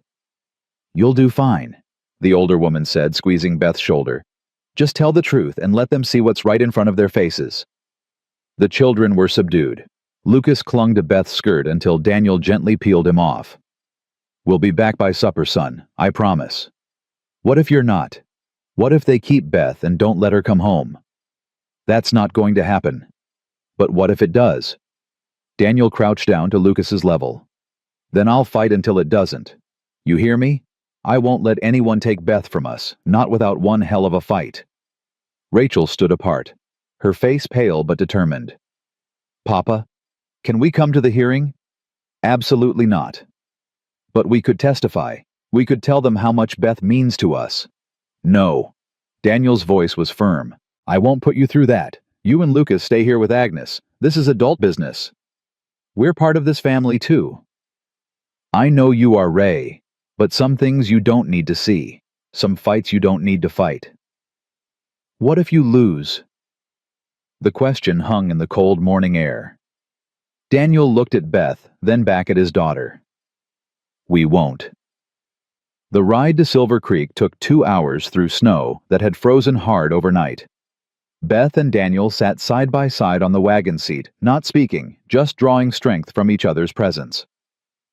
You'll do fine, the older woman said, squeezing Beth's shoulder. Just tell the truth and let them see what's right in front of their faces. The children were subdued. Lucas clung to Beth's skirt until Daniel gently peeled him off. We'll be back by supper, son, I promise. What if you're not? What if they keep Beth and don't let her come home? That's not going to happen. But what if it does? Daniel crouched down to Lucas's level. Then I'll fight until it doesn't. You hear me? I won't let anyone take Beth from us, not without one hell of a fight. Rachel stood apart, her face pale but determined. Papa, can we come to the hearing? Absolutely not. But we could testify. We could tell them how much Beth means to us. No. Daniel's voice was firm. I won't put you through that. You and Lucas stay here with Agnes. This is adult business. We're part of this family too. I know you are Ray, but some things you don't need to see. Some fights you don't need to fight. What if you lose? The question hung in the cold morning air. Daniel looked at Beth, then back at his daughter. We won't. The ride to Silver Creek took 2 hours through snow that had frozen hard overnight. Beth and Daniel sat side by side on the wagon seat, not speaking, just drawing strength from each other's presence.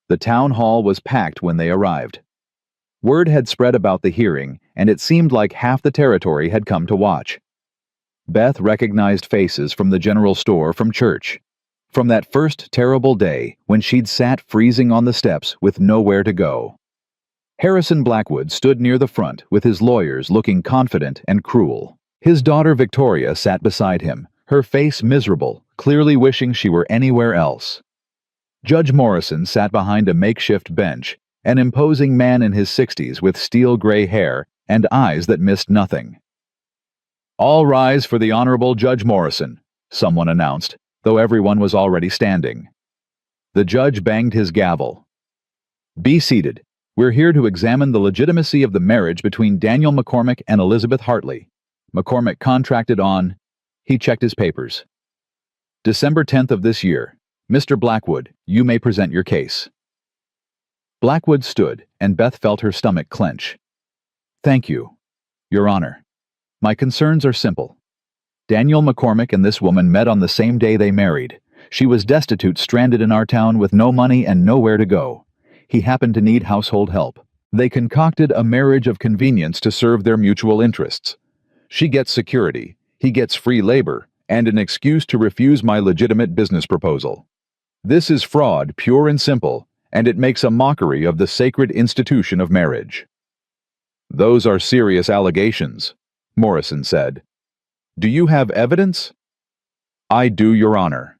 The town hall was packed when they arrived. Word had spread about the hearing, and it seemed like half the territory had come to watch. Beth recognized faces from the general store, from church. From that first terrible day when she'd sat freezing on the steps with nowhere to go. Harrison Blackwood stood near the front with his lawyers looking confident and cruel. His daughter Victoria sat beside him, her face miserable, clearly wishing she were anywhere else. Judge Morrison sat behind a makeshift bench, an imposing man in his 60s with steel gray hair and eyes that missed nothing. All rise for the Honorable Judge Morrison, someone announced, though everyone was already standing. The judge banged his gavel. Be seated. We're here to examine the legitimacy of the marriage between Daniel McCormick and Elizabeth Hartley. McCormick contracted on... He checked his papers. December 10th of this year. Mr. Blackwood, you may present your case. Blackwood stood, and Beth felt her stomach clench. Thank you, Your Honor. My concerns are simple. Daniel McCormick and this woman met on the same day they married. She was destitute, stranded in our town with no money and nowhere to go. He happened to need household help. They concocted a marriage of convenience to serve their mutual interests. She gets security, he gets free labor, and an excuse to refuse my legitimate business proposal. This is fraud, pure and simple, and it makes a mockery of the sacred institution of marriage. Those are serious allegations, Morrison said. Do you have evidence? I do, Your Honor.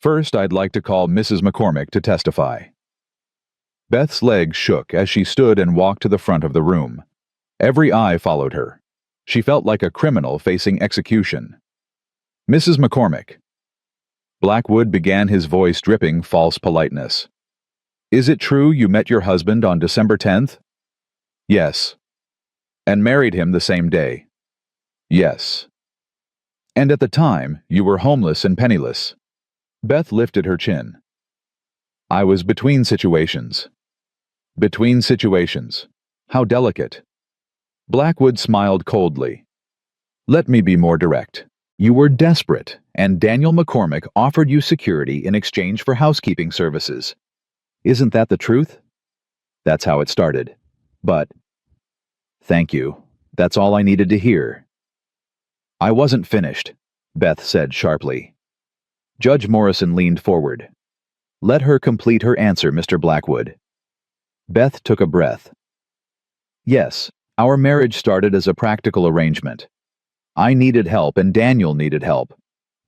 First, I'd like to call Mrs. McCormick to testify. Beth's legs shook as she stood and walked to the front of the room. Every eye followed her. She felt like a criminal facing execution. Mrs. McCormick. Blackwood began, his voice dripping false politeness. Is it true you met your husband on December 10th? Yes. And married him the same day? Yes. And at the time, you were homeless and penniless. Beth lifted her chin. I was between situations. Between situations. How delicate. Blackwood smiled coldly. Let me be more direct. You were desperate, and Daniel McCormick offered you security in exchange for housekeeping services. Isn't that the truth? That's how it started. But... Thank you. That's all I needed to hear. I wasn't finished, Beth said sharply. Judge Morrison leaned forward. Let her complete her answer, Mr. Blackwood. Beth took a breath. Yes, our marriage started as a practical arrangement. I needed help and Daniel needed help.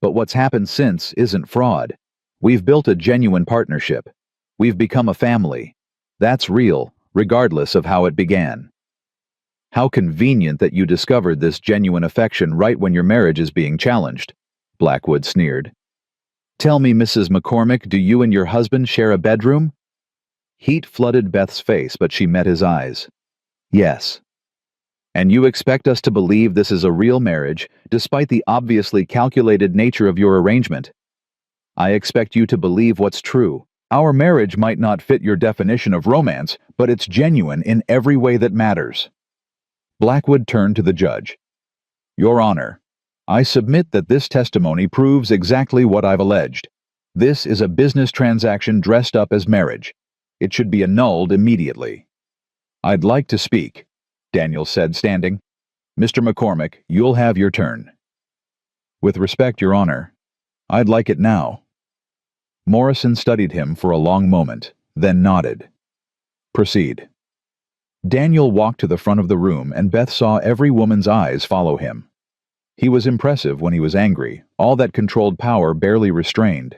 But what's happened since isn't fraud. We've built a genuine partnership. We've become a family. That's real, regardless of how it began. How convenient that you discovered this genuine affection right when your marriage is being challenged, Blackwood sneered. Tell me, Mrs. McCormick, do you and your husband share a bedroom? Heat flooded Beth's face, but she met his eyes. Yes. And you expect us to believe this is a real marriage, despite the obviously calculated nature of your arrangement? I expect you to believe what's true. Our marriage might not fit your definition of romance, but it's genuine in every way that matters. Blackwood turned to the judge. Your Honor, I submit that this testimony proves exactly what I've alleged. This is a business transaction dressed up as marriage. It should be annulled immediately. I'd like to speak, Daniel said, standing. Mr. McCormick, you'll have your turn. With respect, Your Honor, I'd like it now. Morrison studied him for a long moment, then nodded. Proceed. Daniel walked to the front of the room, and Beth saw every woman's eyes follow him. He was impressive when he was angry, all that controlled power barely restrained.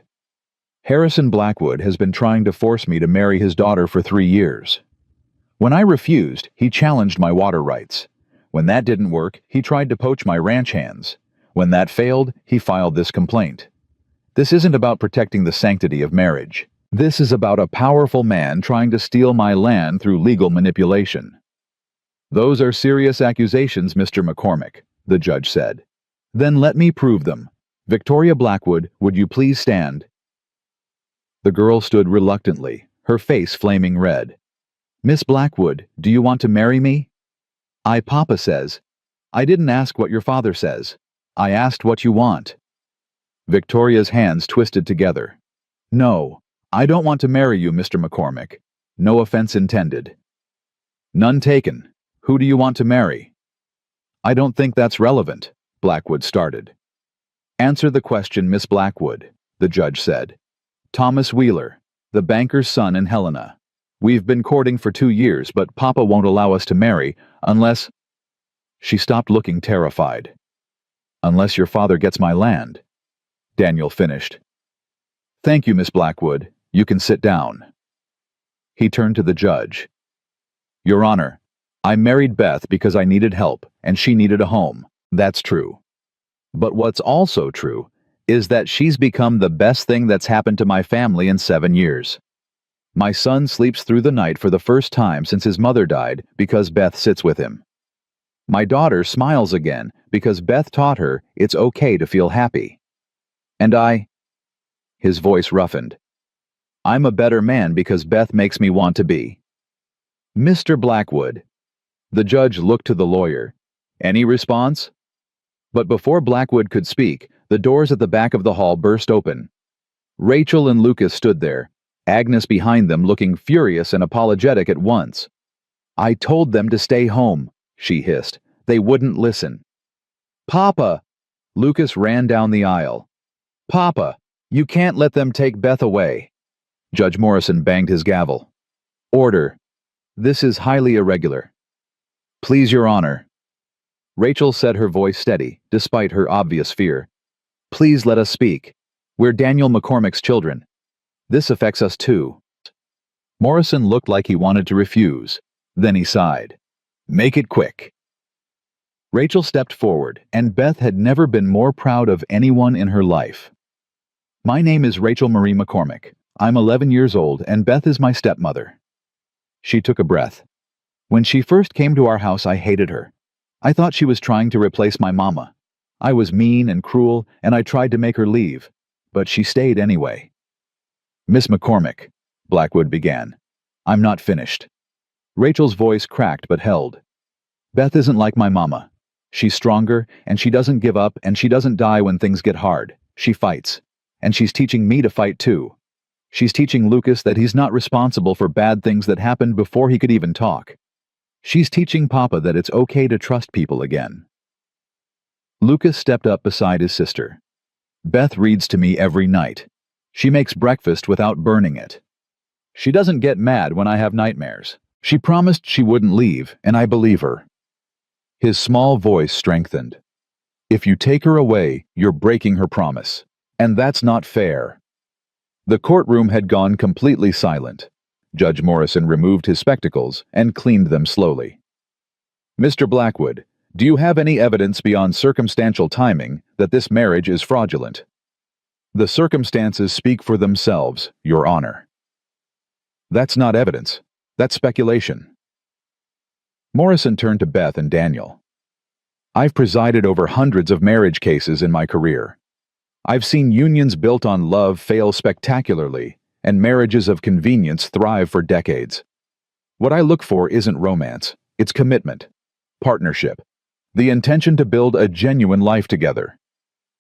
Harrison Blackwood has been trying to force me to marry his daughter for 3 years. When I refused, he challenged my water rights. When that didn't work, he tried to poach my ranch hands. When that failed, he filed this complaint. This isn't about protecting the sanctity of marriage. This is about a powerful man trying to steal my land through legal manipulation. Those are serious accusations, Mr. McCormick, the judge said. Then let me prove them. Victoria Blackwood, would you please stand? The girl stood reluctantly, her face flaming red. Miss Blackwood, do you want to marry me? Papa says. I didn't ask what your father says. I asked what you want. Victoria's hands twisted together. No, I don't want to marry you, Mr. McCormick. No offense intended. None taken. Who do you want to marry? I don't think that's relevant, Blackwood started. Answer the question, Miss Blackwood, the judge said. Thomas Wheeler, the banker's son in Helena. We've been courting for 2 years, but Papa won't allow us to marry unless... She stopped looking terrified. Unless your father gets my land, Daniel finished. Thank you, Miss Blackwood. You can sit down. He turned to the judge. Your Honor, I married Beth because I needed help and she needed a home. That's true. But what's also true is that she's become the best thing that's happened to my family in 7 years. My son sleeps through the night for the first time since his mother died because Beth sits with him. My daughter smiles again because Beth taught her it's okay to feel happy. And his voice roughened. I'm a better man because Beth makes me want to be. Mr. Blackwood. The judge looked to the lawyer. Any response? But before Blackwood could speak, the doors at the back of the hall burst open. Rachel and Lucas stood there, Agnes behind them looking furious and apologetic at once. I told them to stay home, she hissed. They wouldn't listen. Papa! Lucas ran down the aisle. Papa, you can't let them take Beth away. Judge Morrison banged his gavel. Order. This is highly irregular. Please, Your Honor. Rachel said, her voice steady, despite her obvious fear. Please let us speak. We're Daniel McCormick's children. This affects us too. Morrison looked like he wanted to refuse. Then he sighed. Make it quick. Rachel stepped forward, and Beth had never been more proud of anyone in her life. My name is Rachel Marie McCormick. I'm 11 years old, and Beth is my stepmother. She took a breath. When she first came to our house, I hated her. I thought she was trying to replace my mama. I was mean and cruel, and I tried to make her leave. But she stayed anyway. Miss McCormick, Blackwood began. I'm not finished. Rachel's voice cracked but held. Beth isn't like my mama. She's stronger, and she doesn't give up, and she doesn't die when things get hard. She fights. And she's teaching me to fight too. She's teaching Lucas that he's not responsible for bad things that happened before he could even talk. She's teaching Papa that it's okay to trust people again. Lucas stepped up beside his sister. Beth reads to me every night. She makes breakfast without burning it. She doesn't get mad when I have nightmares. She promised she wouldn't leave, and I believe her. His small voice strengthened. If you take her away, you're breaking her promise. And that's not fair. The courtroom had gone completely silent. Judge Morrison removed his spectacles and cleaned them slowly. Mr. Blackwood, do you have any evidence beyond circumstantial timing that this marriage is fraudulent? The circumstances speak for themselves, Your Honor. That's not evidence. That's speculation. Morrison turned to Beth and Daniel. I've presided over hundreds of marriage cases in my career. I've seen unions built on love fail spectacularly, and marriages of convenience thrive for decades. What I look for isn't romance, it's commitment, partnership, the intention to build a genuine life together.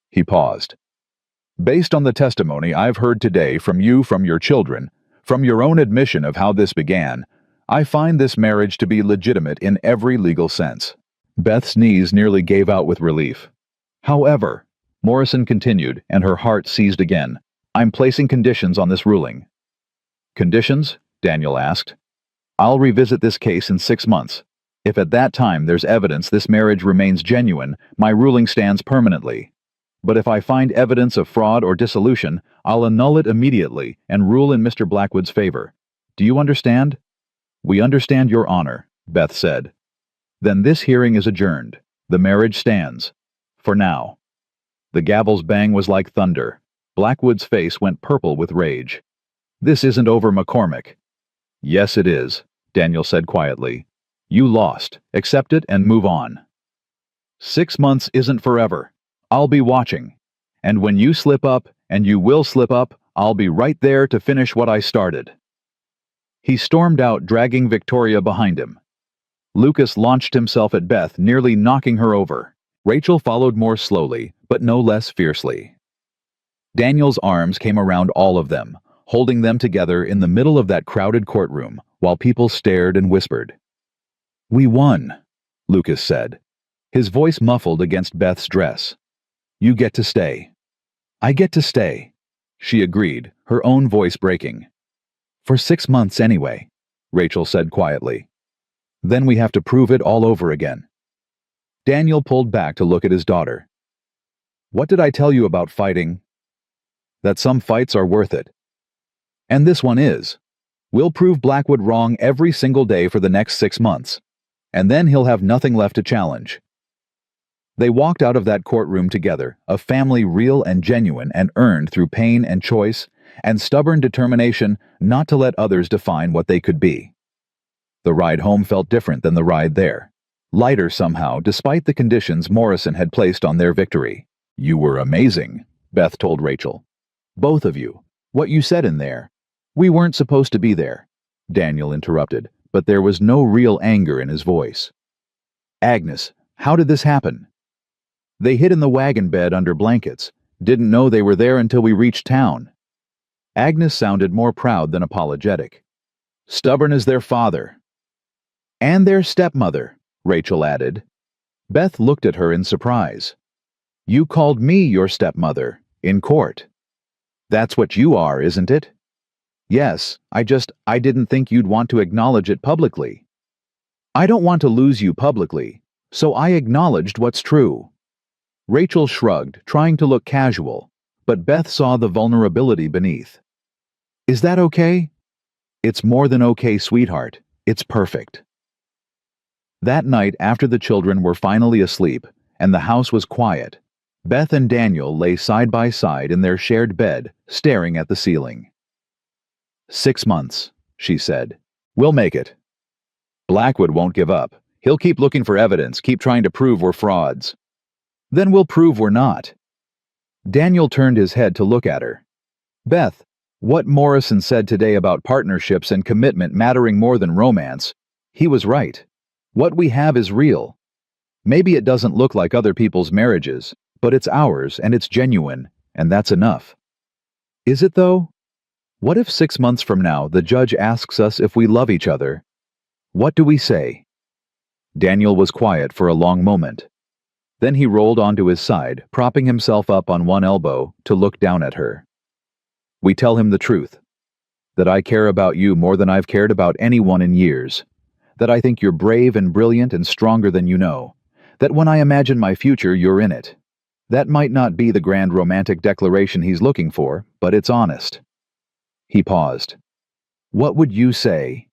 He paused. Based on the testimony I've heard today from you, from your children, from your own admission of how this began, I find this marriage to be legitimate in every legal sense. Beth's knees nearly gave out with relief. However, Morrison continued, and her heart seized again. I'm placing conditions on this ruling. Conditions? Daniel asked. I'll revisit this case in 6 months. If at that time there's evidence this marriage remains genuine, my ruling stands permanently. But if I find evidence of fraud or dissolution, I'll annul it immediately and rule in Mr. Blackwood's favor. Do you understand?" "We understand, Your Honor," Beth said. "Then this hearing is adjourned. The marriage stands. For now." The gavel's bang was like thunder. Blackwood's face went purple with rage. "This isn't over, McCormick." "Yes, it is," Daniel said quietly. "You lost. Accept it and move on. 6 months isn't forever. I'll be watching. And when you slip up, and you will slip up, I'll be right there to finish what I started." He stormed out, dragging Victoria behind him. Lucas launched himself at Beth, nearly knocking her over. Rachel followed more slowly, but no less fiercely. Daniel's arms came around all of them, holding them together in the middle of that crowded courtroom, while people stared and whispered. "We won," Lucas said, his voice muffled against Beth's dress. "You get to stay." "I get to stay," she agreed, her own voice breaking. "For 6 months anyway," Rachel said quietly. "Then we have to prove it all over again." Daniel pulled back to look at his daughter. "What did I tell you about fighting?" "That some fights are worth it. And this one is. We'll prove Blackwood wrong every single day for the next 6 months. And then he'll have nothing left to challenge." They walked out of that courtroom together, a family real and genuine and earned through pain and choice and stubborn determination not to let others define what they could be. The ride home felt different than the ride there. Lighter somehow, despite the conditions Morrison had placed on their victory. "You were amazing," Beth told Rachel. "Both of you. What you said in there." "We weren't supposed to be there," Daniel interrupted, but there was no real anger in his voice. "Agnes, how did this happen?" "They hid in the wagon bed under blankets. Didn't know they were there until we reached town." Agnes sounded more proud than apologetic. "Stubborn as their father." "And their stepmother," Rachel added. Beth looked at her in surprise. "You called me your stepmother, in court." "That's what you are, isn't it?" "Yes, I didn't think you'd want to acknowledge it publicly." "I don't want to lose you publicly, so I acknowledged what's true." Rachel shrugged, trying to look casual, but Beth saw the vulnerability beneath. "Is that okay?" "It's more than okay, sweetheart. It's perfect." That night, after the children were finally asleep and the house was quiet, Beth and Daniel lay side by side in their shared bed, staring at the ceiling. 6 months, she said. "We'll make it. Blackwood won't give up. He'll keep looking for evidence, keep trying to prove we're frauds. Then we'll prove we're not." Daniel turned his head to look at her. "Beth, what Morrison said today about partnerships and commitment mattering more than romance, he was right. What we have is real. Maybe it doesn't look like other people's marriages, but it's ours and it's genuine, and that's enough." "Is it though? What if 6 months from now the judge asks us if we love each other? What do we say?" Daniel was quiet for a long moment. Then he rolled onto his side, propping himself up on one elbow to look down at her. "We tell him the truth. That I care about you more than I've cared about anyone in years. That I think you're brave and brilliant and stronger than you know. That when I imagine my future, you're in it. That might not be the grand romantic declaration he's looking for, but it's honest." He paused. "What would you say?"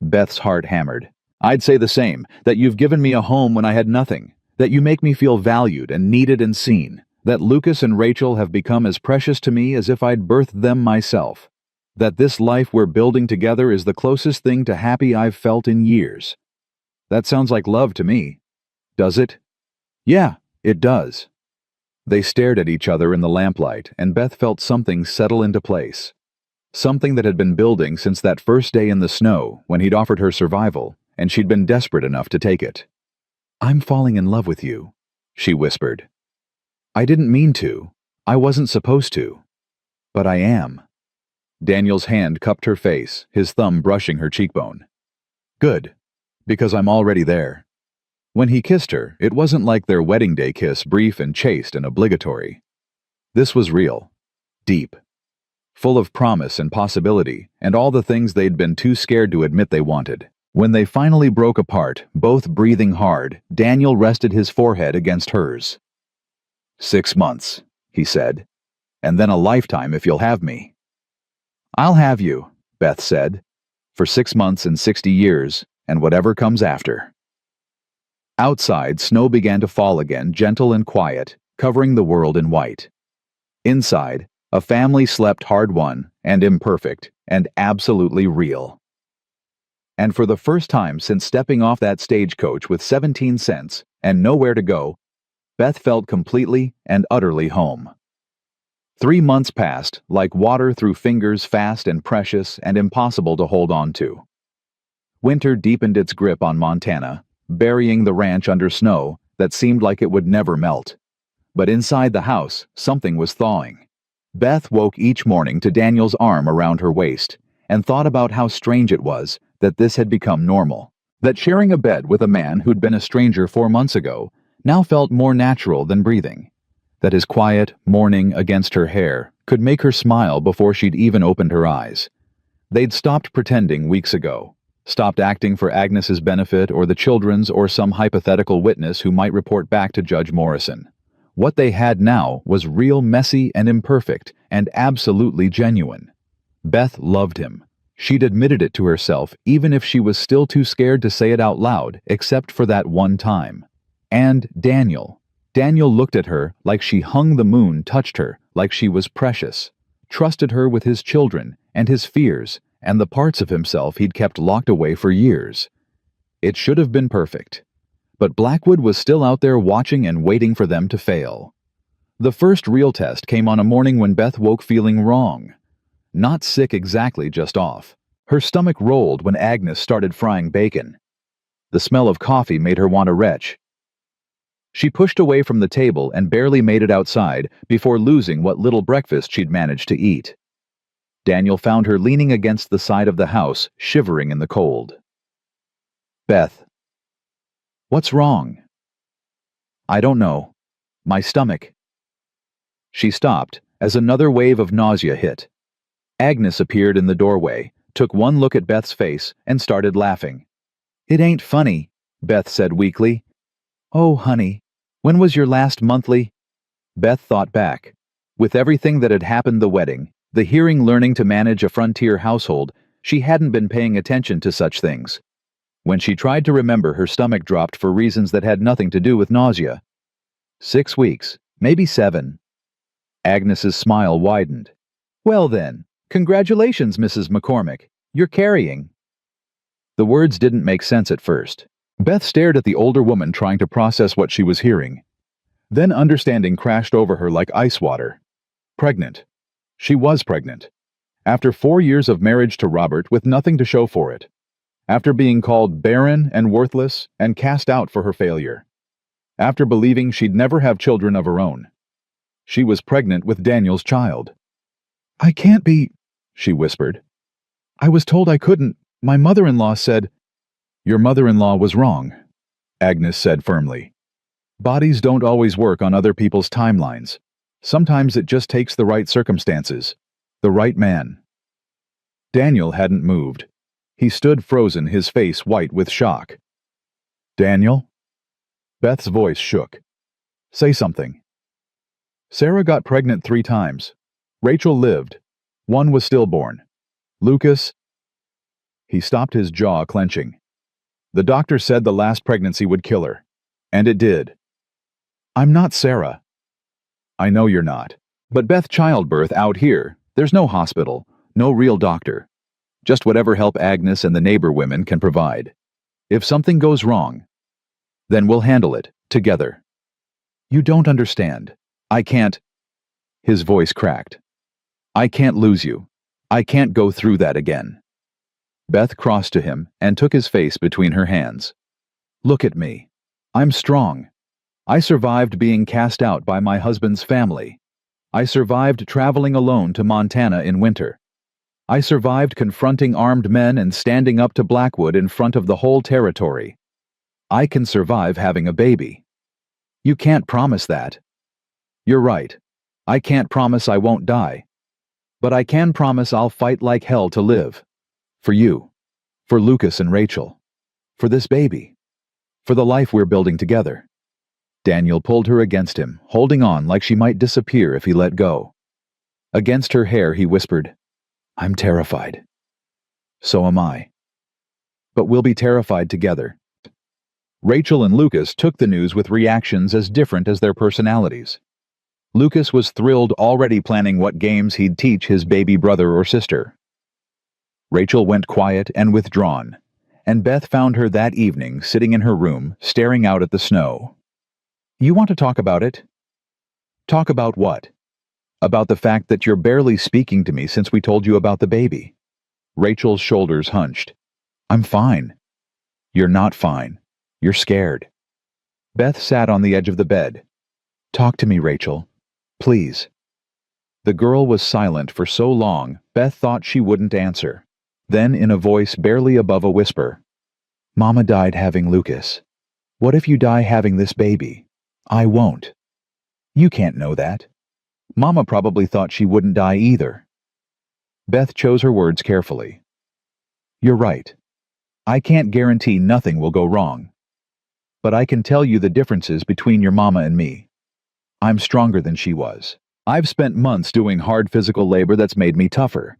Beth's heart hammered. "I'd say the same, that you've given me a home when I had nothing. That you make me feel valued and needed and seen. That Lucas and Rachel have become as precious to me as if I'd birthed them myself. That this life we're building together is the closest thing to happy I've felt in years." "That sounds like love to me." "Does it?" "Yeah, it does." They stared at each other in the lamplight, and Beth felt something settle into place. Something that had been building since that first day in the snow when he'd offered her survival, and she'd been desperate enough to take it. "I'm falling in love with you," she whispered. "I didn't mean to. I wasn't supposed to. But I am." Daniel's hand cupped her face, his thumb brushing her cheekbone. "Good, because I'm already there." When he kissed her, it wasn't like their wedding day kiss, brief and chaste and obligatory. This was real, deep, full of promise and possibility and all the things they'd been too scared to admit they wanted. When they finally broke apart, both breathing hard, Daniel rested his forehead against hers. 6 months, he said, and then a lifetime if you'll have me. I'll have you, Beth said, for 6 months and 60 years, and whatever comes after. Outside, snow began to fall again, gentle and quiet, covering the world in white. Inside, a family slept hard-won and imperfect and absolutely real. And for the first time since stepping off that stagecoach with 17 cents and nowhere to go, Beth felt completely and utterly home. 3 months passed like water through fingers, fast and precious and impossible to hold on to. Winter deepened its grip on Montana, burying the ranch under snow that seemed like it would never melt. But inside the house, something was thawing. Beth woke each morning to Daniel's arm around her waist and thought about how strange it was that this had become normal, that sharing a bed with a man who'd been a stranger 4 months ago now felt more natural than breathing, that his quiet mourning against her hair could make her smile before she'd even opened her eyes. They'd stopped pretending weeks ago, stopped acting for Agnes's benefit or the children's or some hypothetical witness who might report back to Judge Morrison. What they had now was real, messy and imperfect, and absolutely genuine. Beth loved him. She'd admitted it to herself, even if she was still too scared to say it out loud, except for that one time. And Daniel. Daniel looked at her like she hung the moon, touched her like she was precious, trusted her with his children and his fears and the parts of himself he'd kept locked away for years. It should have been perfect. But Blackwood was still out there watching and waiting for them to fail. The first real test came on a morning when Beth woke feeling wrong. Not sick exactly, just off. Her stomach rolled when Agnes started frying bacon. The smell of coffee made her want to retch. She pushed away from the table and barely made it outside before losing what little breakfast she'd managed to eat. Daniel found her leaning against the side of the house, shivering in the cold. Beth. What's wrong? I don't know. My stomach. She stopped as another wave of nausea hit. Agnes appeared in the doorway, took one look at Beth's face, and started laughing. It ain't funny, Beth said weakly. Oh, honey, when was your last monthly? Beth thought back. With everything that had happened, the wedding, the hearing, learning to manage a frontier household, she hadn't been paying attention to such things. When she tried to remember, her stomach dropped for reasons that had nothing to do with nausea. 6 weeks, maybe 7. Agnes's smile widened. Well then, congratulations, Mrs. McCormick. You're carrying. The words didn't make sense at first. Beth stared at the older woman, trying to process what she was hearing. Then understanding crashed over her like ice water. Pregnant. She was pregnant. After 4 years of marriage to Robert with nothing to show for it. After being called barren and worthless and cast out for her failure. After believing she'd never have children of her own. She was pregnant with Daniel's child. I can't be, she whispered. I was told I couldn't. My mother-in-law said. Your mother-in-law was wrong, Agnes said firmly. Bodies don't always work on other people's timelines. Sometimes it just takes the right circumstances, the right man. Daniel hadn't moved. He stood frozen, his face white with shock. Daniel? Beth's voice shook. Say something. Sarah got pregnant 3 times. Rachel lived. 1 was stillborn. Lucas... He stopped, his jaw clenching. The doctor said the last pregnancy would kill her. And it did. I'm not Sarah. I know you're not. But Beth, childbirth out here, there's no hospital, no real doctor. Just whatever help Agnes and the neighbor women can provide. If something goes wrong, then we'll handle it, together. You don't understand. I can't... His voice cracked. I can't lose you. I can't go through that again. Beth crossed to him and took his face between her hands. Look at me. I'm strong. I survived being cast out by my husband's family. I survived traveling alone to Montana in winter. I survived confronting armed men and standing up to Blackwood in front of the whole territory. I can survive having a baby. You can't promise that. You're right. I can't promise I won't die. But I can promise I'll fight like hell to live. For you. For Lucas and Rachel. For this baby. For the life we're building together. Daniel pulled her against him, holding on like she might disappear if he let go. Against her hair, he whispered, "I'm terrified." "So am I. But we'll be terrified together." Rachel and Lucas took the news with reactions as different as their personalities. Lucas was thrilled, already planning what games he'd teach his baby brother or sister. Rachel went quiet and withdrawn, and Beth found her that evening sitting in her room, staring out at the snow. "You want to talk about it?" "Talk about what?" "About the fact that you're barely speaking to me since we told you about the baby." Rachel's shoulders hunched. "I'm fine." "You're not fine. You're scared." Beth sat on the edge of the bed. "Talk to me, Rachel. Please." The girl was silent for so long, Beth thought she wouldn't answer. Then, in a voice barely above a whisper, "Mama died having Lucas. What if you die having this baby? I won't. You can't know that. Mama probably thought she wouldn't die either." Beth chose her words carefully. "You're right. I can't guarantee nothing will go wrong. But I can tell you the differences between your mama and me. I'm stronger than she was. I've spent months doing hard physical labor that's made me tougher.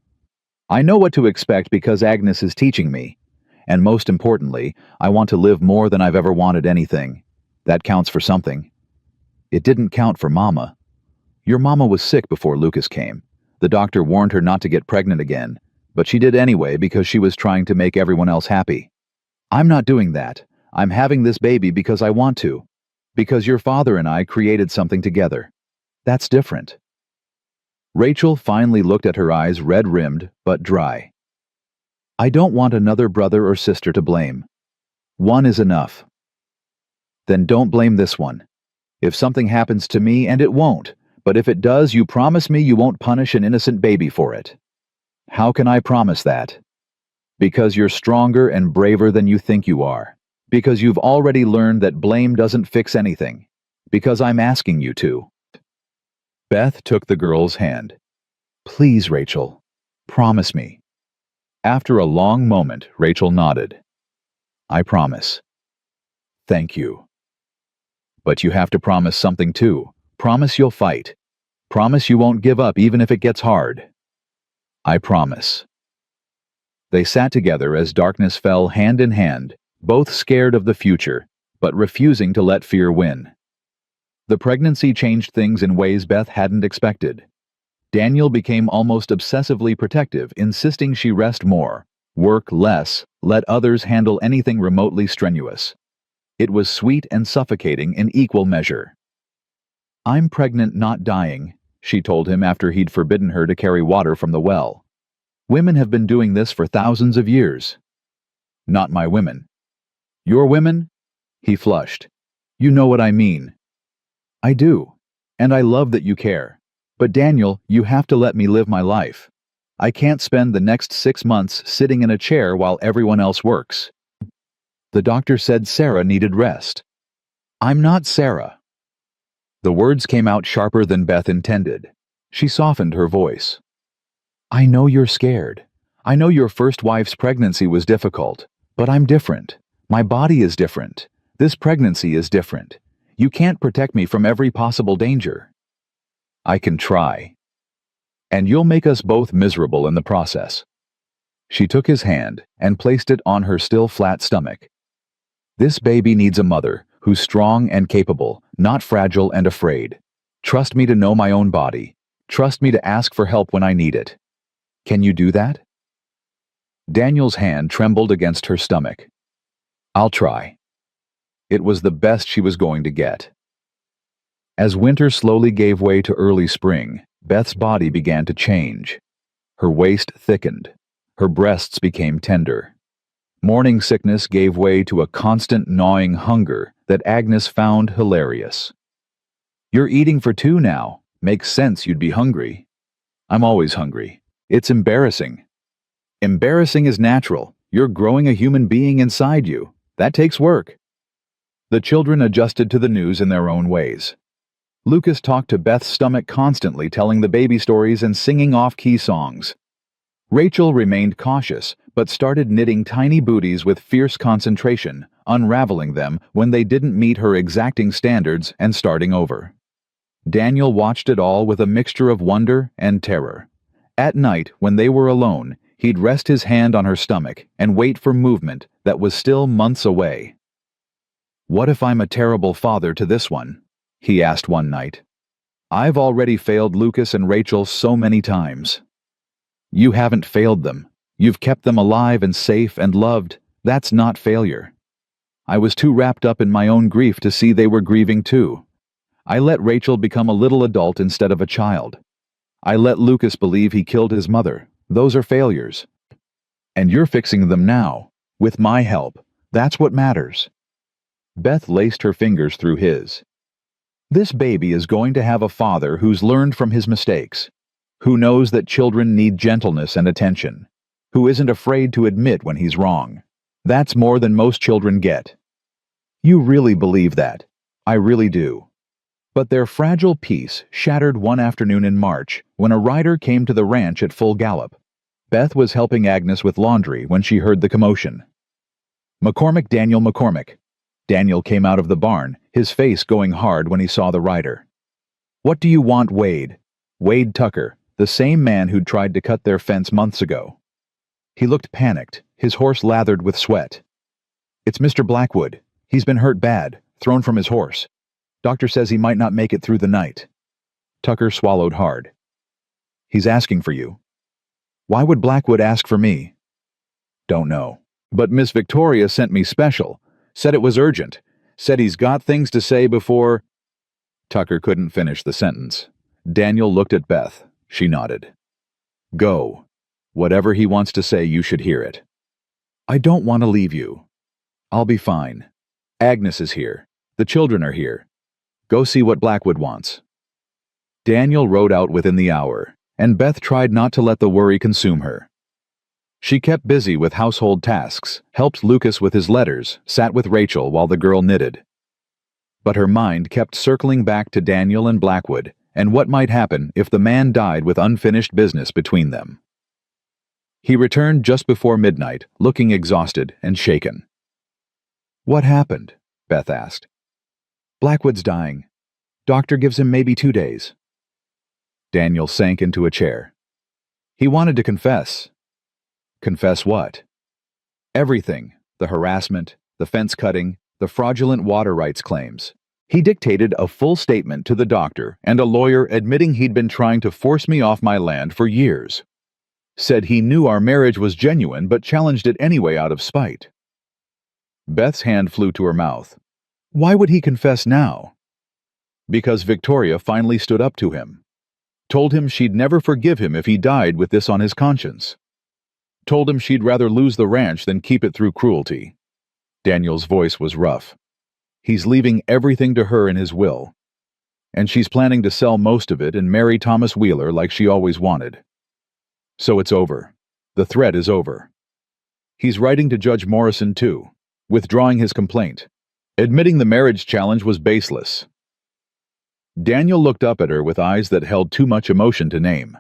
I know what to expect because Agnes is teaching me. And most importantly, I want to live more than I've ever wanted anything. That counts for something. It didn't count for Mama. Your mama was sick before Lucas came. The doctor warned her not to get pregnant again, but she did anyway because she was trying to make everyone else happy. I'm not doing that. I'm having this baby because I want to. Because your father and I created something together. That's different." Rachel finally looked at her eyes, red-rimmed but dry. "I don't want another brother or sister to blame. One is enough." "Then don't blame this one. If something happens to me, and it won't, but if it does, you promise me you won't punish an innocent baby for it." "How can I promise that?" "Because you're stronger and braver than you think you are. Because you've already learned that blame doesn't fix anything. Because I'm asking you to." Beth took the girl's hand. "Please, Rachel. Promise me." After a long moment, Rachel nodded. "I promise." "Thank you. But you have to promise something too. Promise you'll fight. Promise you won't give up even if it gets hard." "I promise." They sat together as darkness fell hand in hand, both scared of the future, but refusing to let fear win. The pregnancy changed things in ways Beth hadn't expected. Daniel became almost obsessively protective, insisting she rest more, work less, let others handle anything remotely strenuous. It was sweet and suffocating in equal measure. "I'm pregnant, not dying," she told him after he'd forbidden her to carry water from the well. "Women have been doing this for thousands of years." "Not my women." "Your women?" He flushed. "You know what I mean." "I do. And I love that you care. But Daniel, you have to let me live my life. I can't spend the next 6 months sitting in a chair while everyone else works." "The doctor said Sarah needed rest." "I'm not Sarah." The words came out sharper than Beth intended. She softened her voice. "I know you're scared. I know your first wife's pregnancy was difficult. But I'm different. My body is different. This pregnancy is different. You can't protect me from every possible danger." "I can try. And you'll make us both miserable in the process." She took his hand and placed it on her still flat stomach. "This baby needs a mother who's strong and capable, not fragile and afraid. Trust me to know my own body. Trust me to ask for help when I need it. Can you do that?" Daniel's hand trembled against her stomach. "I'll try." It was the best she was going to get. As winter slowly gave way to early spring, Beth's body began to change. Her waist thickened. Her breasts became tender. Morning sickness gave way to a constant gnawing hunger that Agnes found hilarious. "You're eating for 2 now. Makes sense you'd be hungry." "I'm always hungry. It's embarrassing." "Embarrassing is natural. You're growing a human being inside you. That takes work." The children adjusted to the news in their own ways. Lucas talked to Beth's stomach constantly, telling the baby stories and singing off-key songs. Rachel remained cautious, but started knitting tiny booties with fierce concentration, unraveling them when they didn't meet her exacting standards and starting over. Daniel watched it all with a mixture of wonder and terror. At night, when they were alone, he'd rest his hand on her stomach and wait for movement that was still months away. "What if I'm a terrible father to this one?" he asked one night. "I've already failed Lucas and Rachel so many times." "You haven't failed them. You've kept them alive and safe and loved. That's not failure. I was too wrapped up in my own grief to see they were grieving too. I let Rachel become a little adult instead of a child. I let Lucas believe he killed his mother. Those are failures. And you're fixing them now, with my help. That's what matters." Beth laced her fingers through his. "This baby is going to have a father who's learned from his mistakes, who knows that children need gentleness and attention, who isn't afraid to admit when he's wrong. That's more than most children get." "You really believe that?" "I really do." But their fragile peace shattered one afternoon in March when a rider came to the ranch at full gallop. Beth was helping Agnes with laundry when she heard the commotion. "McCormick, Daniel McCormick." Daniel came out of the barn, his face going hard when he saw the rider. "What do you want, Wade?" Wade Tucker, the same man who'd tried to cut their fence months ago. He looked panicked, his horse lathered with sweat. "It's Mr. Blackwood. He's been hurt bad, thrown from his horse. Doctor says he might not make it through the night." Tucker swallowed hard. "He's asking for you." "Why would Blackwood ask for me?" "Don't know. But Miss Victoria sent me special. Said it was urgent. Said he's got things to say before—" Tucker couldn't finish the sentence. Daniel looked at Beth. She nodded. "Go. Whatever he wants to say, you should hear it." "I don't want to leave you." "I'll be fine. Agnes is here. The children are here. Go see what Blackwood wants." Daniel rode out within the hour, and Beth tried not to let the worry consume her. She kept busy with household tasks, helped Lucas with his letters, sat with Rachel while the girl knitted. But her mind kept circling back to Daniel and Blackwood and what might happen if the man died with unfinished business between them. He returned just before midnight, looking exhausted and shaken. "What happened?" Beth asked. "Blackwood's dying. Doctor gives him maybe 2 days." Daniel sank into a chair. "He wanted to confess." "Confess what?" "Everything. The harassment, the fence cutting, the fraudulent water rights claims. He dictated a full statement to the doctor and a lawyer admitting he'd been trying to force me off my land for years. Said he knew our marriage was genuine but challenged it anyway out of spite." Beth's hand flew to her mouth. "Why would he confess now?" "Because Victoria finally stood up to him. Told him she'd never forgive him if he died with this on his conscience. Told him she'd rather lose the ranch than keep it through cruelty." Daniel's voice was rough. "He's leaving everything to her in his will. And she's planning to sell most of it and marry Thomas Wheeler like she always wanted. So it's over. The threat is over. He's writing to Judge Morrison too, withdrawing his complaint, admitting the marriage challenge was baseless." Daniel looked up at her with eyes that held too much emotion to name.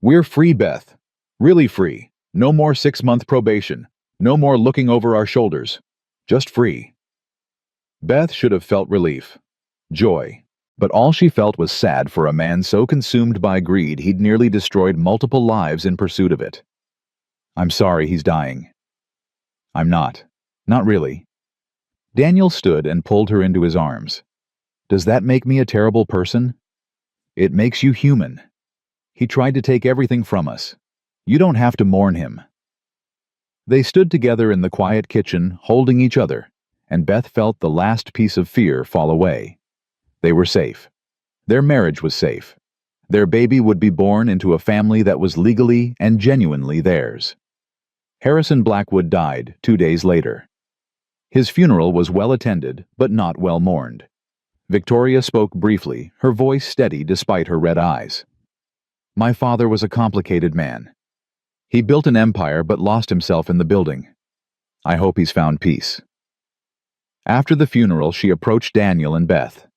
"We're free, Beth. Really free. No more 6-month probation. No more looking over our shoulders. Just free." Beth should have felt relief, joy, but all she felt was sad for a man so consumed by greed he'd nearly destroyed multiple lives in pursuit of it. "I'm sorry he's dying." "I'm not. Not really." Daniel stood and pulled her into his arms. "Does that make me a terrible person?" "It makes you human. He tried to take everything from us. You don't have to mourn him." They stood together in the quiet kitchen, holding each other, and Beth felt the last piece of fear fall away. They were safe. Their marriage was safe. Their baby would be born into a family that was legally and genuinely theirs. Harrison Blackwood died 2 days later. His funeral was well attended, but not well mourned. Victoria spoke briefly, her voice steady despite her red eyes. "My father was a complicated man. He built an empire but lost himself in the building. I hope he's found peace." After the funeral, she approached Daniel and Beth.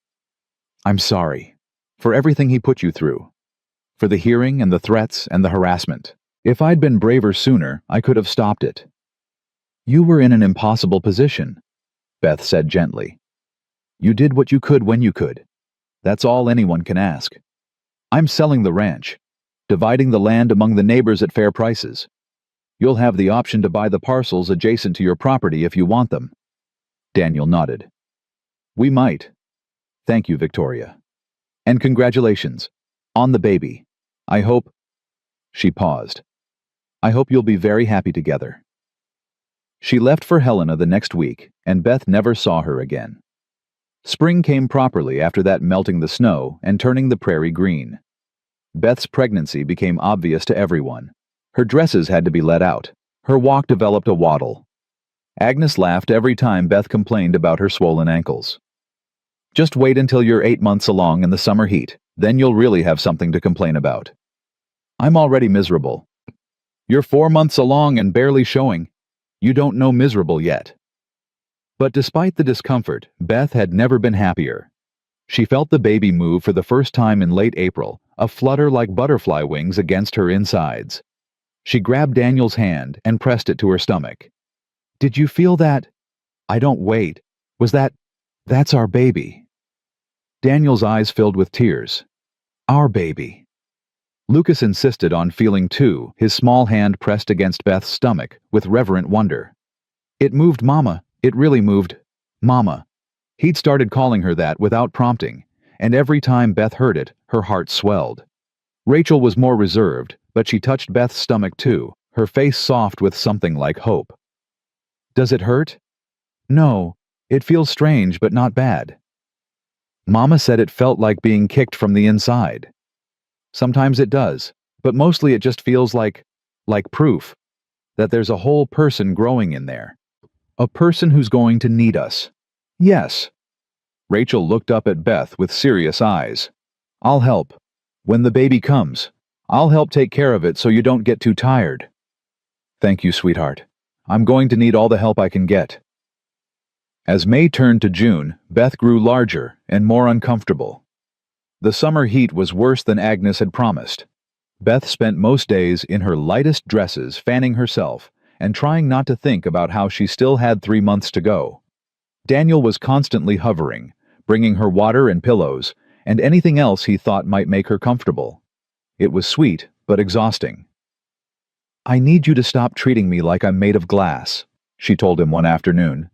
"I'm sorry for everything he put you through, for the hearing and the threats and the harassment. If I'd been braver sooner, I could have stopped it. You were in an impossible position, Beth said gently. You did what you could when you could. That's all anyone can ask. I'm selling the ranch, dividing the land among the neighbors at fair prices. You'll have the option to buy the parcels adjacent to your property if you want them. Daniel nodded. We might. Thank you, Victoria. And congratulations. On the baby. I hope... She paused. I hope you'll be very happy together. She left for Helena the next week, and Beth never saw her again. Spring came properly after that, melting the snow and turning the prairie green. Beth's pregnancy became obvious to everyone. Her dresses had to be let out. Her walk developed a waddle. Agnes laughed every time Beth complained about her swollen ankles. Just wait until you're 8 months along in the summer heat, then you'll really have something to complain about. I'm already miserable. You're 4 months along and barely showing. You don't know miserable yet. But despite the discomfort, Beth had never been happier. She felt the baby move for the first time in late April, a flutter like butterfly wings against her insides. She grabbed Daniel's hand and pressed it to her stomach. Did you feel that? I don't wait. Was that... That's our baby. Daniel's eyes filled with tears. Our baby. Lucas insisted on feeling too, his small hand pressed against Beth's stomach with reverent wonder. It moved Mama. It really moved Mama. He'd started calling her that without prompting, and every time Beth heard it, her heart swelled. Rachel was more reserved, but she touched Beth's stomach too, her face soft with something like hope. Does it hurt? No, it feels strange but not bad. Mama said it felt like being kicked from the inside. Sometimes it does, but mostly it just feels like proof that there's a whole person growing in there. A person who's going to need us. Yes. Rachel looked up at Beth with serious eyes. I'll help. When the baby comes, I'll help take care of it so you don't get too tired. Thank you, sweetheart. I'm going to need all the help I can get. As May turned to June, Beth grew larger and more uncomfortable. The summer heat was worse than Agnes had promised. Beth spent most days in her lightest dresses fanning herself and trying not to think about how she still had 3 months to go. Daniel was constantly hovering, bringing her water and pillows, and anything else he thought might make her comfortable. It was sweet, but exhausting. I need you to stop treating me like I'm made of glass, she told him one afternoon.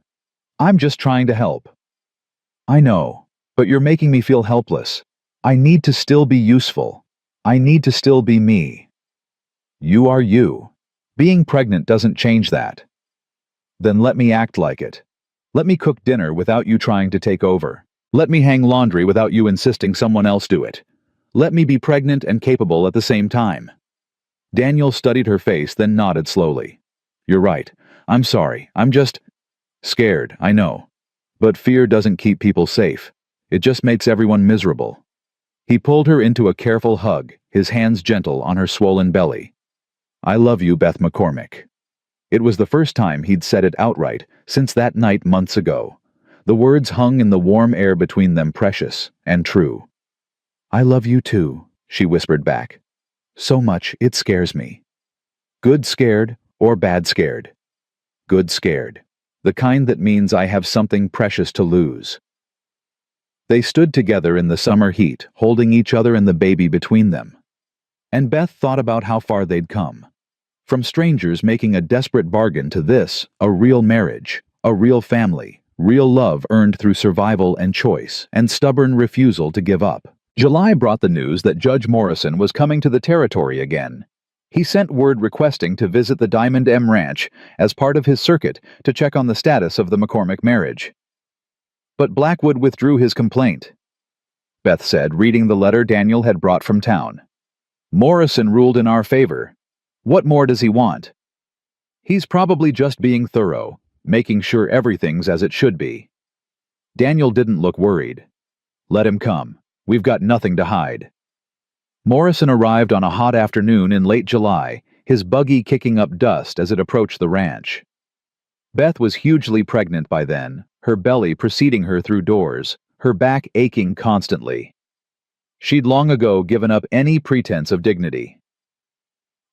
I'm just trying to help. I know, but you're making me feel helpless. I need to still be useful. I need to still be me. You are you. Being pregnant doesn't change that. Then let me act like it. Let me cook dinner without you trying to take over. Let me hang laundry without you insisting someone else do it. Let me be pregnant and capable at the same time. Daniel studied her face, then nodded slowly. You're right. I'm sorry. I'm just scared, I know. But fear doesn't keep people safe. It just makes everyone miserable. He pulled her into a careful hug, his hands gentle on her swollen belly. I love you, Beth McCormick. It was the first time he'd said it outright since that night months ago. The words hung in the warm air between them, precious and true. I love you too, she whispered back. So much it scares me. Good scared or bad scared? Good scared. The kind that means I have something precious to lose. They stood together in the summer heat, holding each other and the baby between them. And Beth thought about how far they'd come. From strangers making a desperate bargain to this, a real marriage, a real family, real love earned through survival and choice, and stubborn refusal to give up. July brought the news that Judge Morrison was coming to the territory again. He sent word requesting to visit the Diamond M Ranch as part of his circuit to check on the status of the McCormick marriage. But Blackwood withdrew his complaint. Beth said, reading the letter Daniel had brought from town. Morrison ruled in our favor. What more does he want? He's probably just being thorough, making sure everything's as it should be. Daniel didn't look worried. Let him come. We've got nothing to hide. Morrison arrived on a hot afternoon in late July, his buggy kicking up dust as it approached the ranch. Beth was hugely pregnant by then, her belly preceding her through doors, her back aching constantly. She'd long ago given up any pretense of dignity.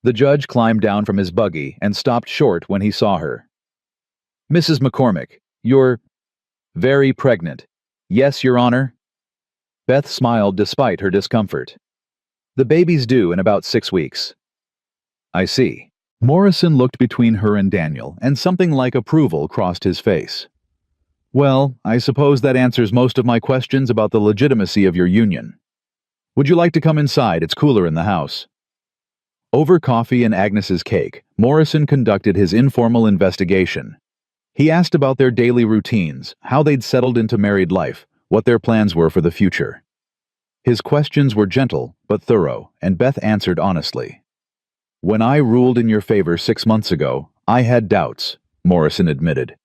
The judge climbed down from his buggy and stopped short when he saw her. "Mrs. McCormick, you're very pregnant." "Yes, Your Honor." Beth smiled despite her discomfort. "The baby's due in about 6 weeks." "I see." Morrison looked between her and Daniel, and something like approval crossed his face. "Well, I suppose that answers most of my questions about the legitimacy of your union. Would you like to come inside? It's cooler in the house." Over coffee and Agnes's cake, Morrison conducted his informal investigation. He asked about their daily routines, how they'd settled into married life, what their plans were for the future. His questions were gentle but thorough, and Beth answered honestly. "When I ruled in your favor 6 months ago, I had doubts," Morrison admitted.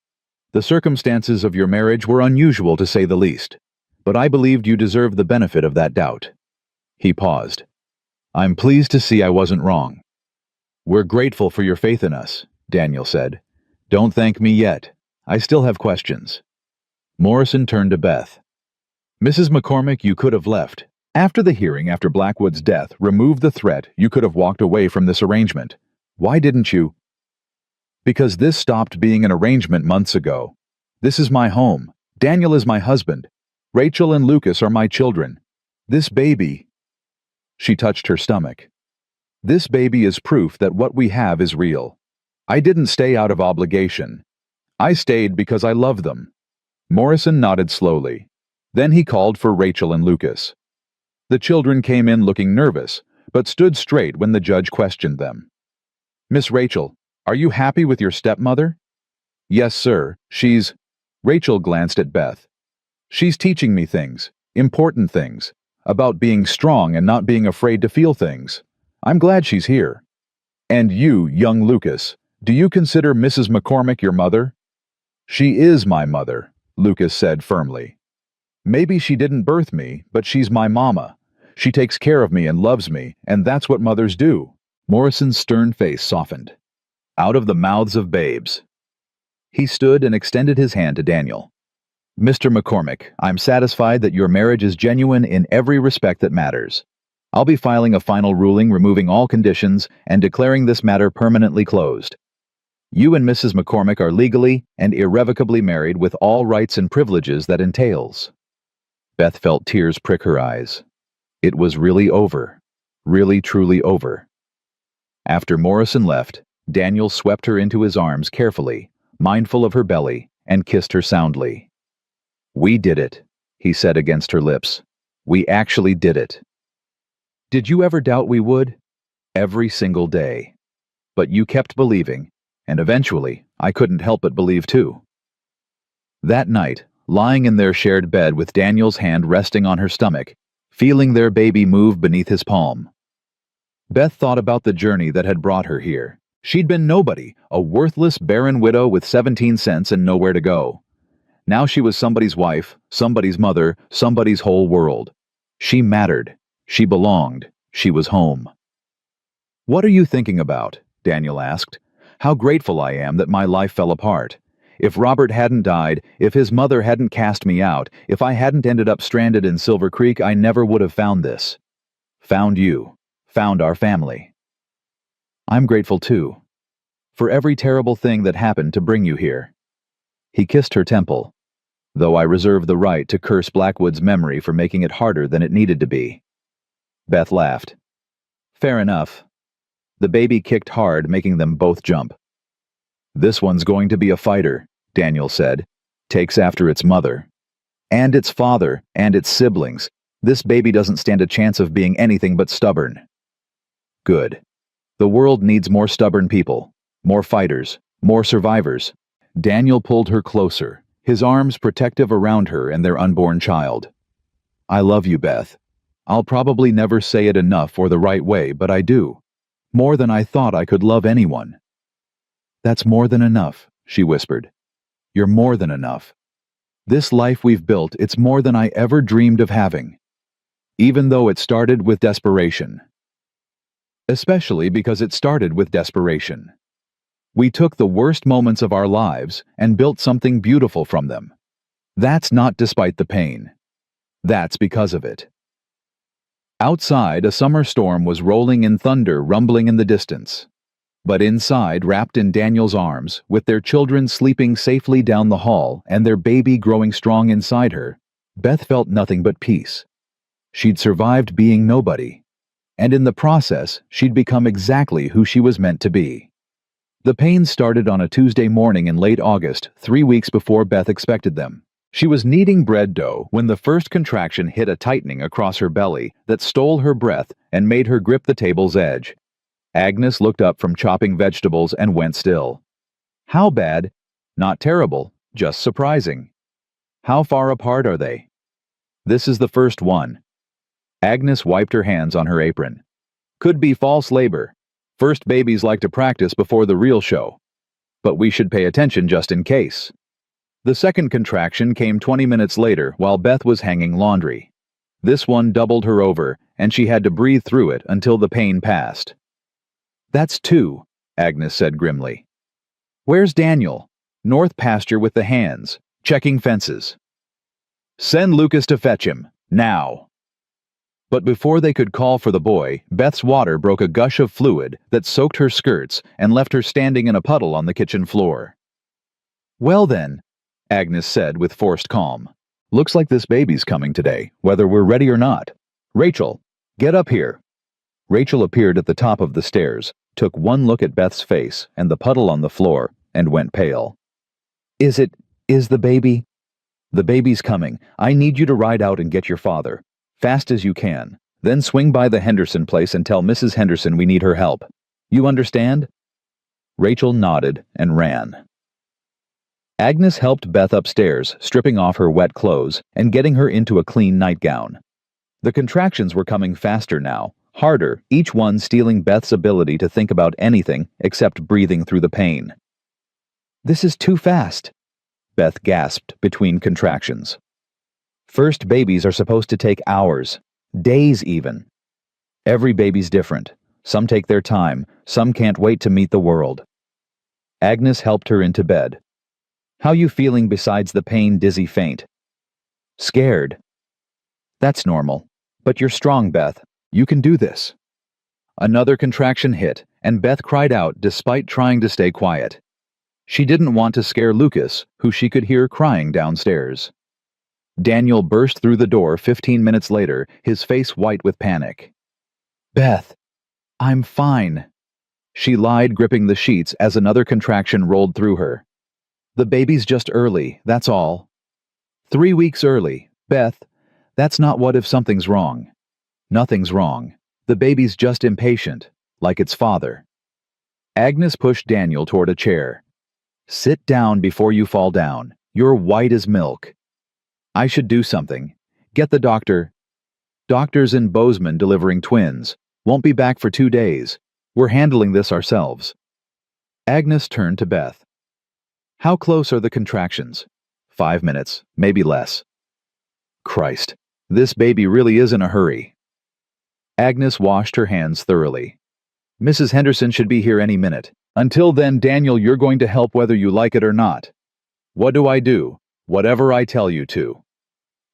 "The circumstances of your marriage were unusual to say the least, but I believed you deserved the benefit of that doubt." He paused. "I'm pleased to see I wasn't wrong." "We're grateful for your faith in us," Daniel said. "Don't thank me yet. I still have questions." Morrison turned to Beth. "Mrs. McCormick, you could have left. After the hearing after Blackwood's death removed the threat, you could have walked away from this arrangement. Why didn't you?" "Because this stopped being an arrangement months ago. This is my home. Daniel is my husband. Rachel and Lucas are my children. This baby—" She touched her stomach. "This baby is proof that what we have is real. I didn't stay out of obligation. I stayed because I love them." Morrison nodded slowly. Then he called for Rachel and Lucas. The children came in looking nervous, but stood straight when the judge questioned them. "Miss Rachel, are you happy with your stepmother?" "Yes, sir. She's—" Rachel glanced at Beth. "She's teaching me things, important things, about being strong and not being afraid to feel things. I'm glad she's here." "And you, young Lucas, do you consider Mrs. McCormick your mother?" "She is my mother," Lucas said firmly. "Maybe she didn't birth me, but she's my mama. She takes care of me and loves me, and that's what mothers do." Morrison's stern face softened. "Out of the mouths of babes." He stood and extended his hand to Daniel. "Mr. McCormick, I'm satisfied that your marriage is genuine in every respect that matters. I'll be filing a final ruling removing all conditions and declaring this matter permanently closed. You and Mrs. McCormick are legally and irrevocably married with all rights and privileges that entails." Beth felt tears prick her eyes. It was really over. Really, truly over. After Morrison left, Daniel swept her into his arms carefully, mindful of her belly, and kissed her soundly. "We did it," he said against her lips. "We actually did it. Did you ever doubt we would? Every single day. But you kept believing, and eventually, I couldn't help but believe too." That night, lying in their shared bed with Daniel's hand resting on her stomach, feeling their baby move beneath his palm, Beth thought about the journey that had brought her here. She'd been nobody, a worthless, barren widow with 17 cents and nowhere to go. Now she was somebody's wife, somebody's mother, somebody's whole world. She mattered. She belonged. She was home. "What are you thinking about?" Daniel asked. "How grateful I am that my life fell apart. If Robert hadn't died, if his mother hadn't cast me out, if I hadn't ended up stranded in Silver Creek, I never would have found this. Found you. Found our family. I'm grateful too. For every terrible thing that happened to bring you here." He kissed her temple, though I reserve the right to curse Blackwood's memory for making it harder than it needed to be. Beth laughed. "Fair enough." The baby kicked hard, making them both jump. "This one's going to be a fighter," Daniel said. "Takes after its mother. And its father, and its siblings. This baby doesn't stand a chance of being anything but stubborn." "Good. The world needs more stubborn people, more fighters, more survivors." Daniel pulled her closer, his arms protective around her and their unborn child. "I love you, Beth. I'll probably never say it enough or the right way, but I do. More than I thought I could love anyone." "That's more than enough," she whispered. "You're more than enough. This life we've built, it's more than I ever dreamed of having. Even though it started with desperation. Especially because it started with desperation. We took the worst moments of our lives and built something beautiful from them. That's not despite the pain. That's because of it." Outside, a summer storm was rolling in thunder, rumbling in the distance. But inside, wrapped in Daniel's arms, with their children sleeping safely down the hall and their baby growing strong inside her, Beth felt nothing but peace. She'd survived being nobody, and in the process, she'd become exactly who she was meant to be. The pains started on a Tuesday morning in late August, 3 weeks before Beth expected them. She was kneading bread dough when the first contraction hit a tightening across her belly that stole her breath and made her grip the table's edge. Agnes looked up from chopping vegetables and went still. How bad? Not terrible, just surprising. How far apart are they? This is the first one. Agnes wiped her hands on her apron. Could be false labor. First babies like to practice before the real show. But we should pay attention just in case. The second contraction came 20 minutes later while Beth was hanging laundry. This one doubled her over, and she had to breathe through it until the pain passed. That's 2, Agnes said grimly. Where's Daniel? North pasture with the hands, checking fences. Send Lucas to fetch him, now. But before they could call for the boy, Beth's water broke a gush of fluid that soaked her skirts and left her standing in a puddle on the kitchen floor. Well then, Agnes said with forced calm. Looks like this baby's coming today, whether we're ready or not. Rachel, get up here. Rachel appeared at the top of the stairs, took one look at Beth's face and the puddle on the floor, and went pale. Is the baby? The baby's coming. I need you to ride out and get your father. Fast as you can. Then swing by the Henderson place and tell Mrs. Henderson we need her help. You understand? Rachel nodded and ran. Agnes helped Beth upstairs, stripping off her wet clothes and getting her into a clean nightgown. The contractions were coming faster now, harder, each one stealing Beth's ability to think about anything except breathing through the pain. This is too fast, Beth gasped between contractions. First babies are supposed to take hours, days even. Every baby's different. Some take their time, some can't wait to meet the world. Agnes helped her into bed. How you feeling besides the pain, dizzy, faint? Scared. That's normal. But you're strong, Beth. You can do this. Another contraction hit, and Beth cried out despite trying to stay quiet. She didn't want to scare Lucas, who she could hear crying downstairs. Daniel burst through the door 15 minutes later, his face white with panic. Beth, I'm fine. She lied, gripping the sheets as another contraction rolled through her. The baby's just early, that's all. 3 weeks early. Beth, that's not what if something's wrong. Nothing's wrong. The baby's just impatient, like its father. Agnes pushed Daniel toward a chair. Sit down before you fall down. You're white as milk. I should do something. Get the doctor. Doctor's in Bozeman delivering twins. Won't be back for 2 days. We're handling this ourselves. Agnes turned to Beth. How close are the contractions? 5 minutes, maybe less. Christ, this baby really is in a hurry. Agnes washed her hands thoroughly. Mrs. Henderson should be here any minute. Until then, Daniel, you're going to help whether you like it or not. What do I do? Whatever I tell you to.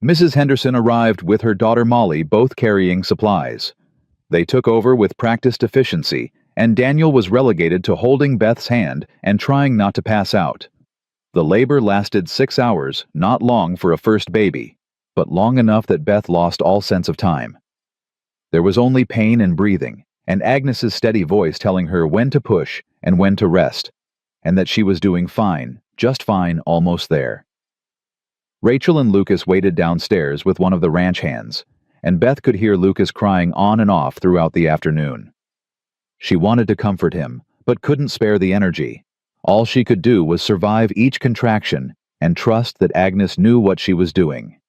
Mrs. Henderson arrived with her daughter Molly, both carrying supplies. They took over with practiced efficiency, and Daniel was relegated to holding Beth's hand and trying not to pass out. The labor lasted 6 hours, not long for a first baby, but long enough that Beth lost all sense of time. There was only pain and breathing, and Agnes's steady voice telling her when to push and when to rest, and that she was doing fine, just fine, almost there. Rachel and Lucas waited downstairs with one of the ranch hands, and Beth could hear Lucas crying on and off throughout the afternoon. She wanted to comfort him, but couldn't spare the energy. All she could do was survive each contraction and trust that Agnes knew what she was doing.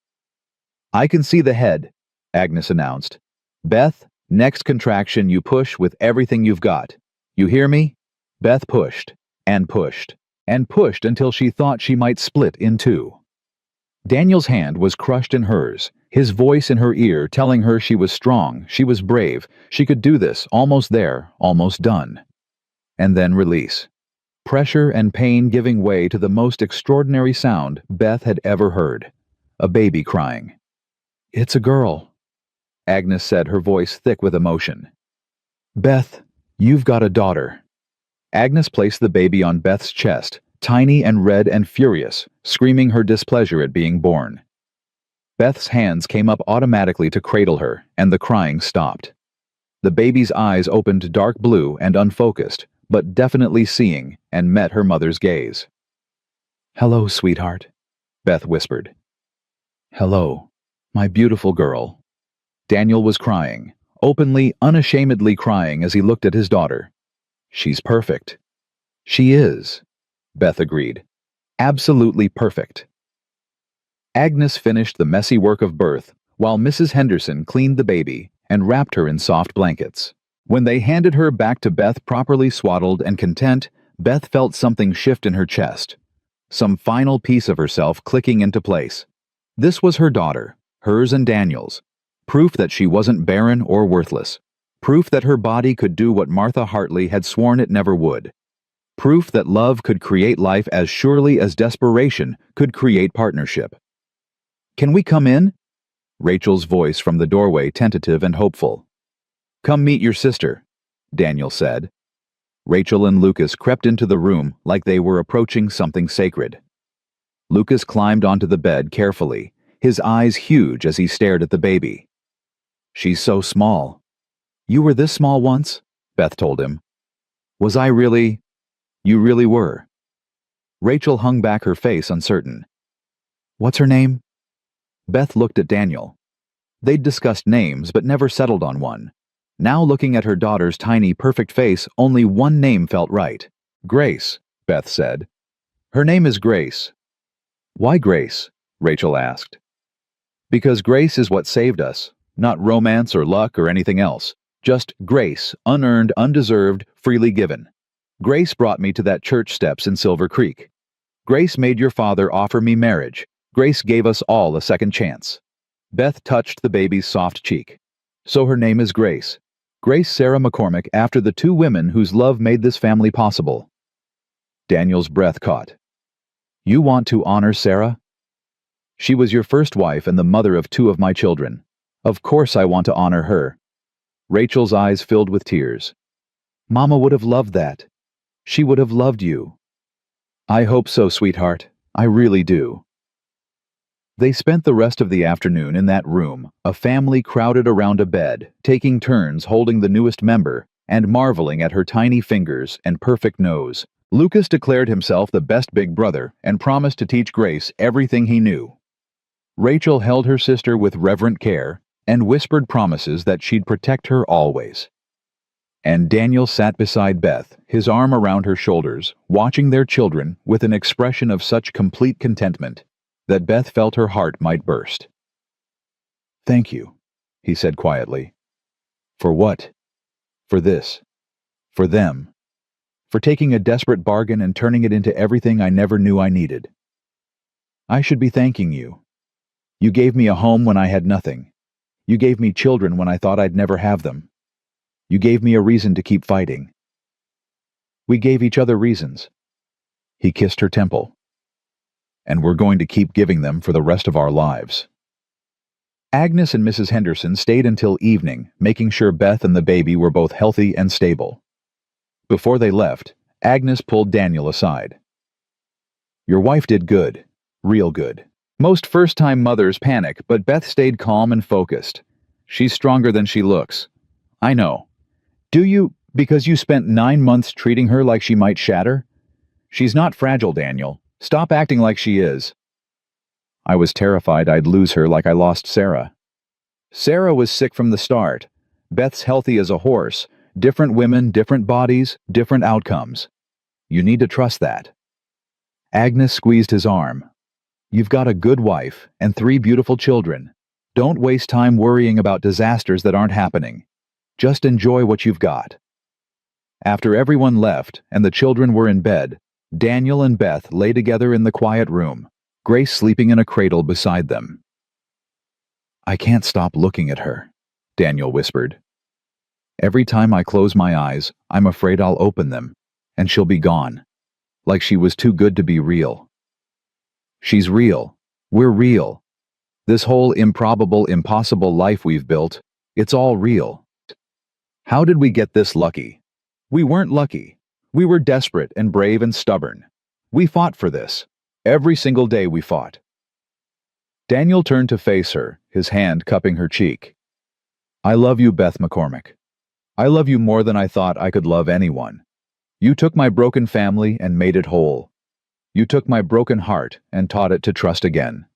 I can see the head, Agnes announced. Beth, next contraction you push with everything you've got. You hear me? Beth pushed, and pushed, and pushed until she thought she might split in two. Daniel's hand was crushed in hers, his voice in her ear telling her she was strong, she was brave, she could do this, almost there, almost done. And then release. Pressure and pain giving way to the most extraordinary sound Beth had ever heard. A baby crying. It's a girl. Agnes said, her voice thick with emotion. Beth, you've got a daughter. Agnes placed the baby on Beth's chest, tiny and red and furious, screaming her displeasure at being born. Beth's hands came up automatically to cradle her, and the crying stopped. The baby's eyes opened dark blue and unfocused, but definitely seeing, and met her mother's gaze. Hello, sweetheart, Beth whispered. Hello, my beautiful girl. Daniel was crying, openly, unashamedly crying as he looked at his daughter. She's perfect. She is, Beth agreed. Absolutely perfect. Agnes finished the messy work of birth while Mrs. Henderson cleaned the baby and wrapped her in soft blankets. When they handed her back to Beth properly swaddled and content, Beth felt something shift in her chest. Some final piece of herself clicking into place. This was her daughter, hers and Daniel's. Proof that she wasn't barren or worthless. Proof that her body could do what Martha Hartley had sworn it never would. Proof that love could create life as surely as desperation could create partnership. Can we come in? Rachel's voice from the doorway, tentative and hopeful. Come meet your sister, Daniel said. Rachel and Lucas crept into the room like they were approaching something sacred. Lucas climbed onto the bed carefully, his eyes huge as he stared at the baby. She's so small. You were this small once, Beth told him. Was I really? You really were. Rachel hung back her face uncertain. What's her name? Beth looked at Daniel. They'd discussed names but never settled on one. Now looking at her daughter's tiny, perfect face, only one name felt right. Grace, Beth said. Her name is Grace. Why Grace? Rachel asked. Because grace is what saved us, not romance or luck or anything else. Just grace, unearned, undeserved, freely given. Grace brought me to that church steps in Silver Creek. Grace made your father offer me marriage. Grace gave us all a second chance. Beth touched the baby's soft cheek. So her name is Grace. Grace Sarah McCormick, after the two women whose love made this family possible. Daniel's breath caught. You want to honor Sarah? She was your first wife and the mother of two of my children. Of course I want to honor her. Rachel's eyes filled with tears. Mama would have loved that. She would have loved you. I hope so, sweetheart. I really do. They spent the rest of the afternoon in that room, a family crowded around a bed, taking turns holding the newest member and marveling at her tiny fingers and perfect nose. Lucas declared himself the best big brother and promised to teach Grace everything he knew. Rachel held her sister with reverent care and whispered promises that she'd protect her always. And Daniel sat beside Beth, his arm around her shoulders, watching their children with an expression of such complete contentment that Beth felt her heart might burst. Thank you, he said quietly. For what? For this. For them. For taking a desperate bargain and turning it into everything I never knew I needed. I should be thanking you. You gave me a home when I had nothing. You gave me children when I thought I'd never have them. You gave me a reason to keep fighting. We gave each other reasons. He kissed her temple. And we're going to keep giving them for the rest of our lives. Agnes and Mrs. Henderson stayed until evening, making sure Beth and the baby were both healthy and stable. Before they left, Agnes pulled Daniel aside. Your wife did good. Real good. Most first-time mothers panic, but Beth stayed calm and focused. She's stronger than she looks. I know. Do you, because you spent 9 months treating her like she might shatter? She's not fragile, Daniel. Stop acting like she is. I was terrified I'd lose her like I lost Sarah. Sarah was sick from the start. Beth's healthy as a horse. Different women, different bodies, different outcomes. You need to trust that. Agnes squeezed his arm. You've got a good wife and 3 beautiful children. Don't waste time worrying about disasters that aren't happening. Just enjoy what you've got. After everyone left and the children were in bed, Daniel and Beth lay together in the quiet room, Grace sleeping in a cradle beside them. I can't stop looking at her, Daniel whispered. Every time I close my eyes, I'm afraid I'll open them, and she'll be gone, like she was too good to be real. She's real. We're real. This whole improbable, impossible life we've built, It's all real. How did we get this lucky? We weren't lucky. We were desperate and brave and stubborn. We fought for this. Every single day we fought. Daniel turned to face her, his hand cupping her cheek. I love you, Beth McCormick. I love you more than I thought I could love anyone. You took my broken family and made it whole. You took my broken heart and taught it to trust again.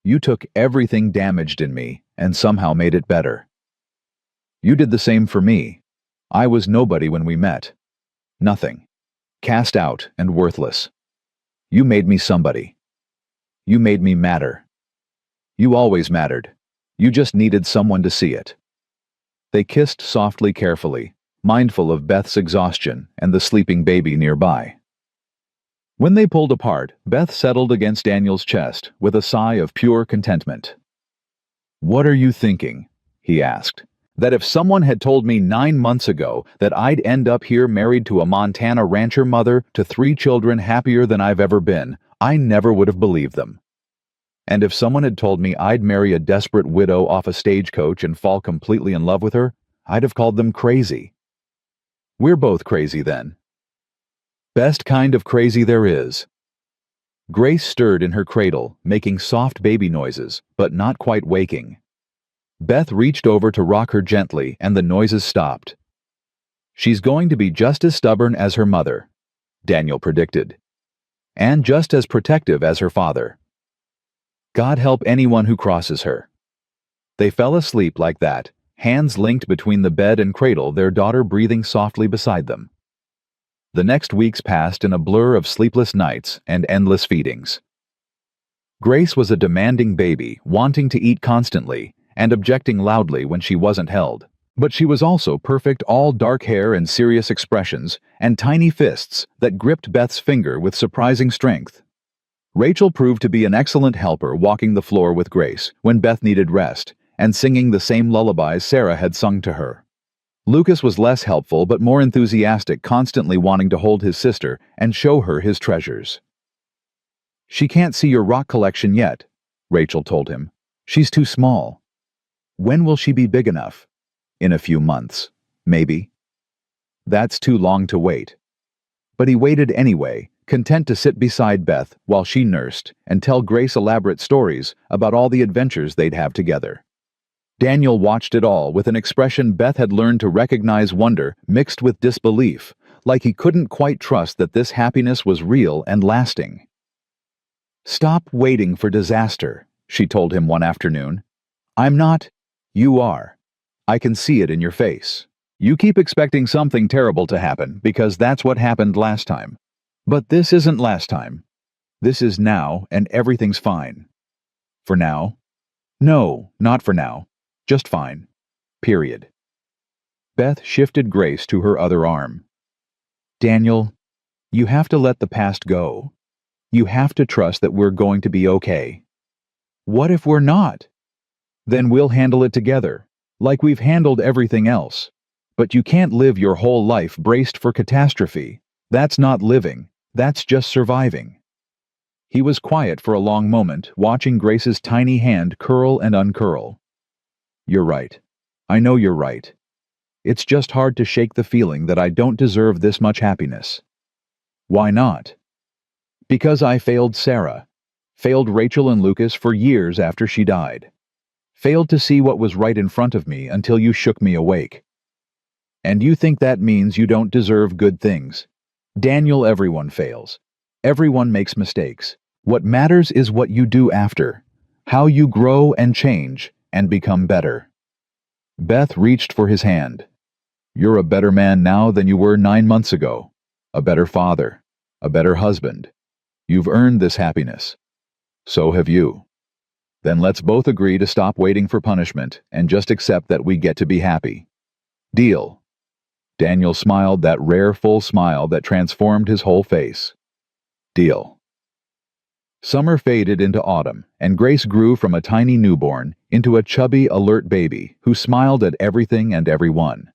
You took everything damaged in me and somehow made it better. You did the same for me. I was nobody when we met. Nothing. Cast out and worthless. You made me somebody. You made me matter. You always mattered. You just needed someone to see it. They kissed softly, carefully, mindful of Beth's exhaustion and the sleeping baby nearby. When they pulled apart, Beth settled against Daniel's chest with a sigh of pure contentment. What are you thinking? He asked. That if someone had told me 9 months ago that I'd end up here married to a Montana rancher mother to 3 children happier than I've ever been, I never would have believed them. And if someone had told me I'd marry a desperate widow off a stagecoach and fall completely in love with her, I'd have called them crazy. We're both crazy then. Best kind of crazy there is. Grace stirred in her cradle, making soft baby noises, but not quite waking. Beth reached over to rock her gently, and the noises stopped. She's going to be just as stubborn as her mother, Daniel predicted, and just as protective as her father. God help anyone who crosses her. They fell asleep like that, hands linked between the bed and cradle, their daughter breathing softly beside them. The next weeks passed in a blur of sleepless nights and endless feedings. Grace was a demanding baby, wanting to eat constantly and objecting loudly when she wasn't held. But she was also perfect, all dark hair and serious expressions and tiny fists that gripped Beth's finger with surprising strength. Rachel proved to be an excellent helper, walking the floor with Grace when Beth needed rest and singing the same lullabies Sarah had sung to her. Lucas was less helpful but more enthusiastic, constantly wanting to hold his sister and show her his treasures. She can't see your rock collection yet, Rachel told him. She's too small. When will she be big enough? In a few months, maybe. That's too long to wait. But he waited anyway, content to sit beside Beth while she nursed and tell Grace elaborate stories about all the adventures they'd have together. Daniel watched it all with an expression Beth had learned to recognize, wonder mixed with disbelief, like he couldn't quite trust that this happiness was real and lasting. Stop waiting for disaster, she told him one afternoon. I'm not. You are. I can see it in your face. You keep expecting something terrible to happen because that's what happened last time. But this isn't last time. This is now, and everything's fine. For now? No, not for now. Just fine. Period. Beth shifted Grace to her other arm. Daniel, you have to let the past go. You have to trust that we're going to be okay. What if we're not? Then we'll handle it together, like we've handled everything else. But you can't live your whole life braced for catastrophe. That's not living. That's just surviving. He was quiet for a long moment, watching Grace's tiny hand curl and uncurl. You're right. I know you're right. It's just hard to shake the feeling that I don't deserve this much happiness. Why not? Because I failed Sarah, failed Rachel and Lucas for years after she died, failed to see what was right in front of me until you shook me awake. And you think that means you don't deserve good things? Daniel, everyone fails. Everyone makes mistakes. What matters is what you do after, how you grow and change and become better. Beth reached for his hand. You're a better man now than you were 9 months ago. A better father. A better husband. You've earned this happiness. So have you. Then let's both agree to stop waiting for punishment and just accept that we get to be happy. Deal. Daniel smiled, that rare full smile that transformed his whole face. Deal. Summer faded into autumn, and Grace grew from a tiny newborn into a chubby, alert baby who smiled at everything and everyone.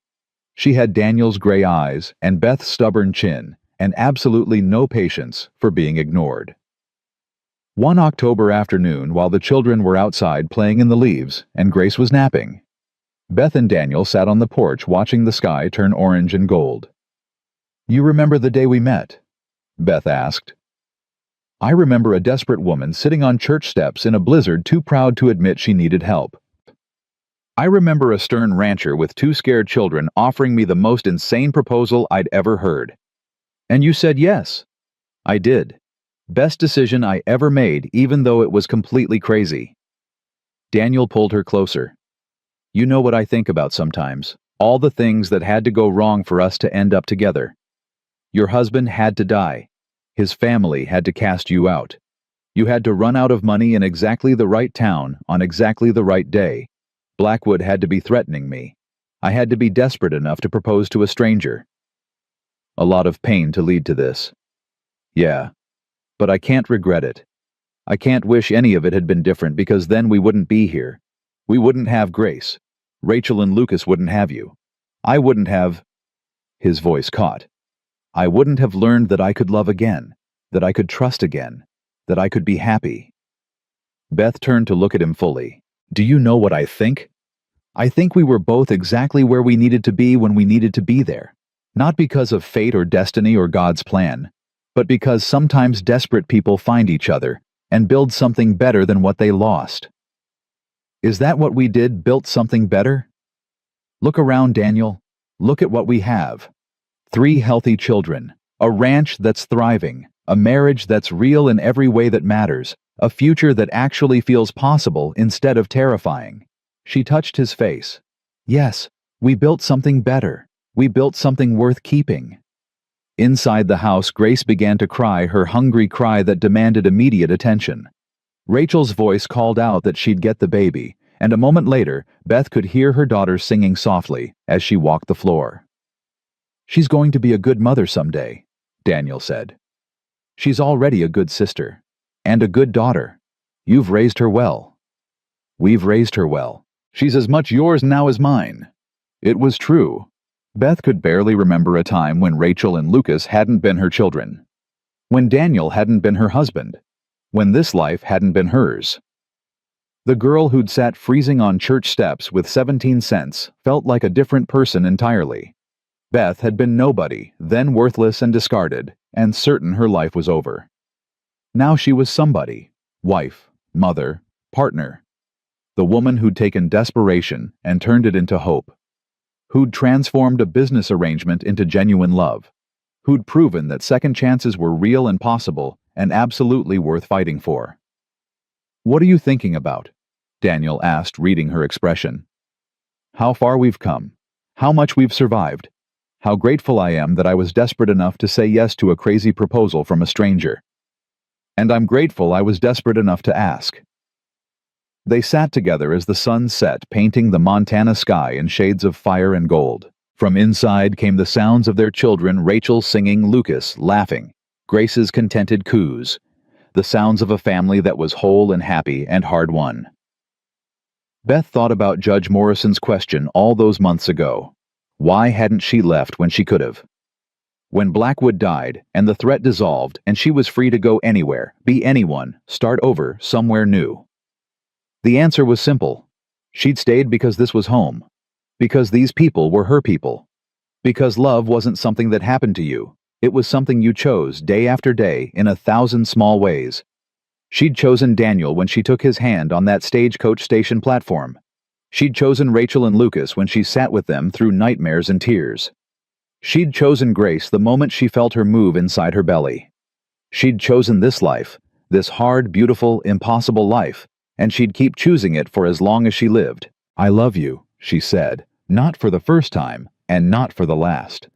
She had Daniel's gray eyes and Beth's stubborn chin, and absolutely no patience for being ignored. One October afternoon, while the children were outside playing in the leaves and Grace was napping, Beth and Daniel sat on the porch watching the sky turn orange and gold. "You remember the day we met?" Beth asked. "I remember a desperate woman sitting on church steps in a blizzard too proud to admit she needed help. I remember a stern rancher with two scared children offering me the most insane proposal I'd ever heard. And you said yes." "I did. Best decision I ever made, even though it was completely crazy." Daniel pulled her closer. "You know what I think about sometimes. All the things that had to go wrong for us to end up together. Your husband had to die. His family had to cast you out. You had to run out of money in exactly the right town on exactly the right day. Blackwood had to be threatening me. I had to be desperate enough to propose to a stranger. A lot of pain to lead to this. Yeah, but I can't regret it. I can't wish any of it had been different because then we wouldn't be here. We wouldn't have Grace. Rachel and Lucas wouldn't have you. I wouldn't have—" His voice caught. "I wouldn't have learned that I could love again, that I could trust again, that I could be happy." Beth turned to look at him fully. "Do you know what I think? I think we were both exactly where we needed to be when we needed to be there. Not because of fate or destiny or God's plan, but because sometimes desperate people find each other and build something better than what they lost. Is that what we did, built something better? Look around, Daniel. Look at what we have. 3 healthy children, a ranch that's thriving, a marriage that's real in every way that matters, a future that actually feels possible instead of terrifying." She touched his face. "Yes, we built something better. We built something worth keeping." Inside the house, Grace began to cry her hungry cry that demanded immediate attention. Rachel's voice called out that she'd get the baby, and a moment later, Beth could hear her daughter singing softly as she walked the floor. "She's going to be a good mother someday," Daniel said. "She's already a good sister. And a good daughter. You've raised her well." "We've raised her well. She's as much yours now as mine." It was true. Beth could barely remember a time when Rachel and Lucas hadn't been her children. When Daniel hadn't been her husband. When this life hadn't been hers. The girl who'd sat freezing on church steps with 17 cents felt like a different person entirely. Beth had been nobody, then worthless and discarded, and certain her life was over. Now she was somebody. Wife, mother, partner. The woman who'd taken desperation and turned it into hope. Who'd transformed a business arrangement into genuine love. Who'd proven that second chances were real and possible and absolutely worth fighting for. "What are you thinking about?" Daniel asked, reading her expression. "How far we've come. How much we've survived. How grateful I am that I was desperate enough to say yes to a crazy proposal from a stranger. And I'm grateful I was desperate enough to ask." They sat together as the sun set, painting the Montana sky in shades of fire and gold. From inside came the sounds of their children, Rachel singing, Lucas laughing, Grace's contented coos, the sounds of a family that was whole and happy and hard-won. Beth thought about Judge Morrison's question all those months ago. Why hadn't she left when she could have? When Blackwood died, and the threat dissolved, and she was free to go anywhere, be anyone, start over, somewhere new. The answer was simple. She'd stayed because this was home. Because these people were her people. Because love wasn't something that happened to you. It was something you chose day after day in 1,000 small ways. She'd chosen Daniel when she took his hand on that stagecoach station platform. She'd chosen Rachel and Lucas when she sat with them through nightmares and tears. She'd chosen Grace the moment she felt her move inside her belly. She'd chosen this life, this hard, beautiful, impossible life, and she'd keep choosing it for as long as she lived. "I love you," she said, not for the first time, and not for the last.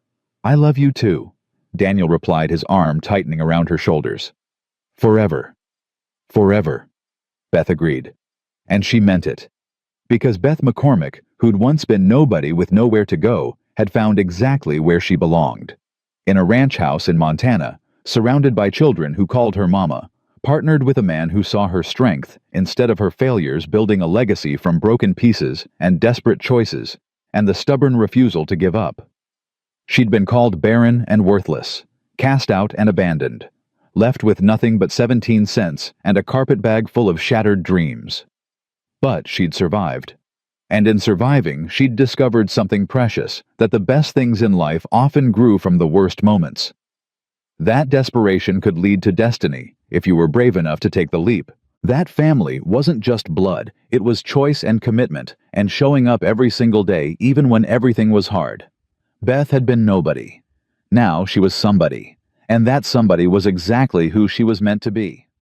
"I love you too," Daniel replied, his arm tightening around her shoulders. "Forever." "Forever," Beth agreed. And she meant it. Because Beth McCormick, who'd once been nobody with nowhere to go, had found exactly where she belonged. In a ranch house in Montana, surrounded by children who called her mama, partnered with a man who saw her strength instead of her failures, building a legacy from broken pieces and desperate choices, and the stubborn refusal to give up. She'd been called barren and worthless, cast out and abandoned, left with nothing but 17 cents and a carpetbag full of shattered dreams. But she'd survived. And in surviving, she'd discovered something precious, that the best things in life often grew from the worst moments. That desperation could lead to destiny, if you were brave enough to take the leap. That family wasn't just blood, it was choice and commitment, and showing up every single day even when everything was hard. Beth had been nobody. Now she was somebody. And that somebody was exactly who she was meant to be.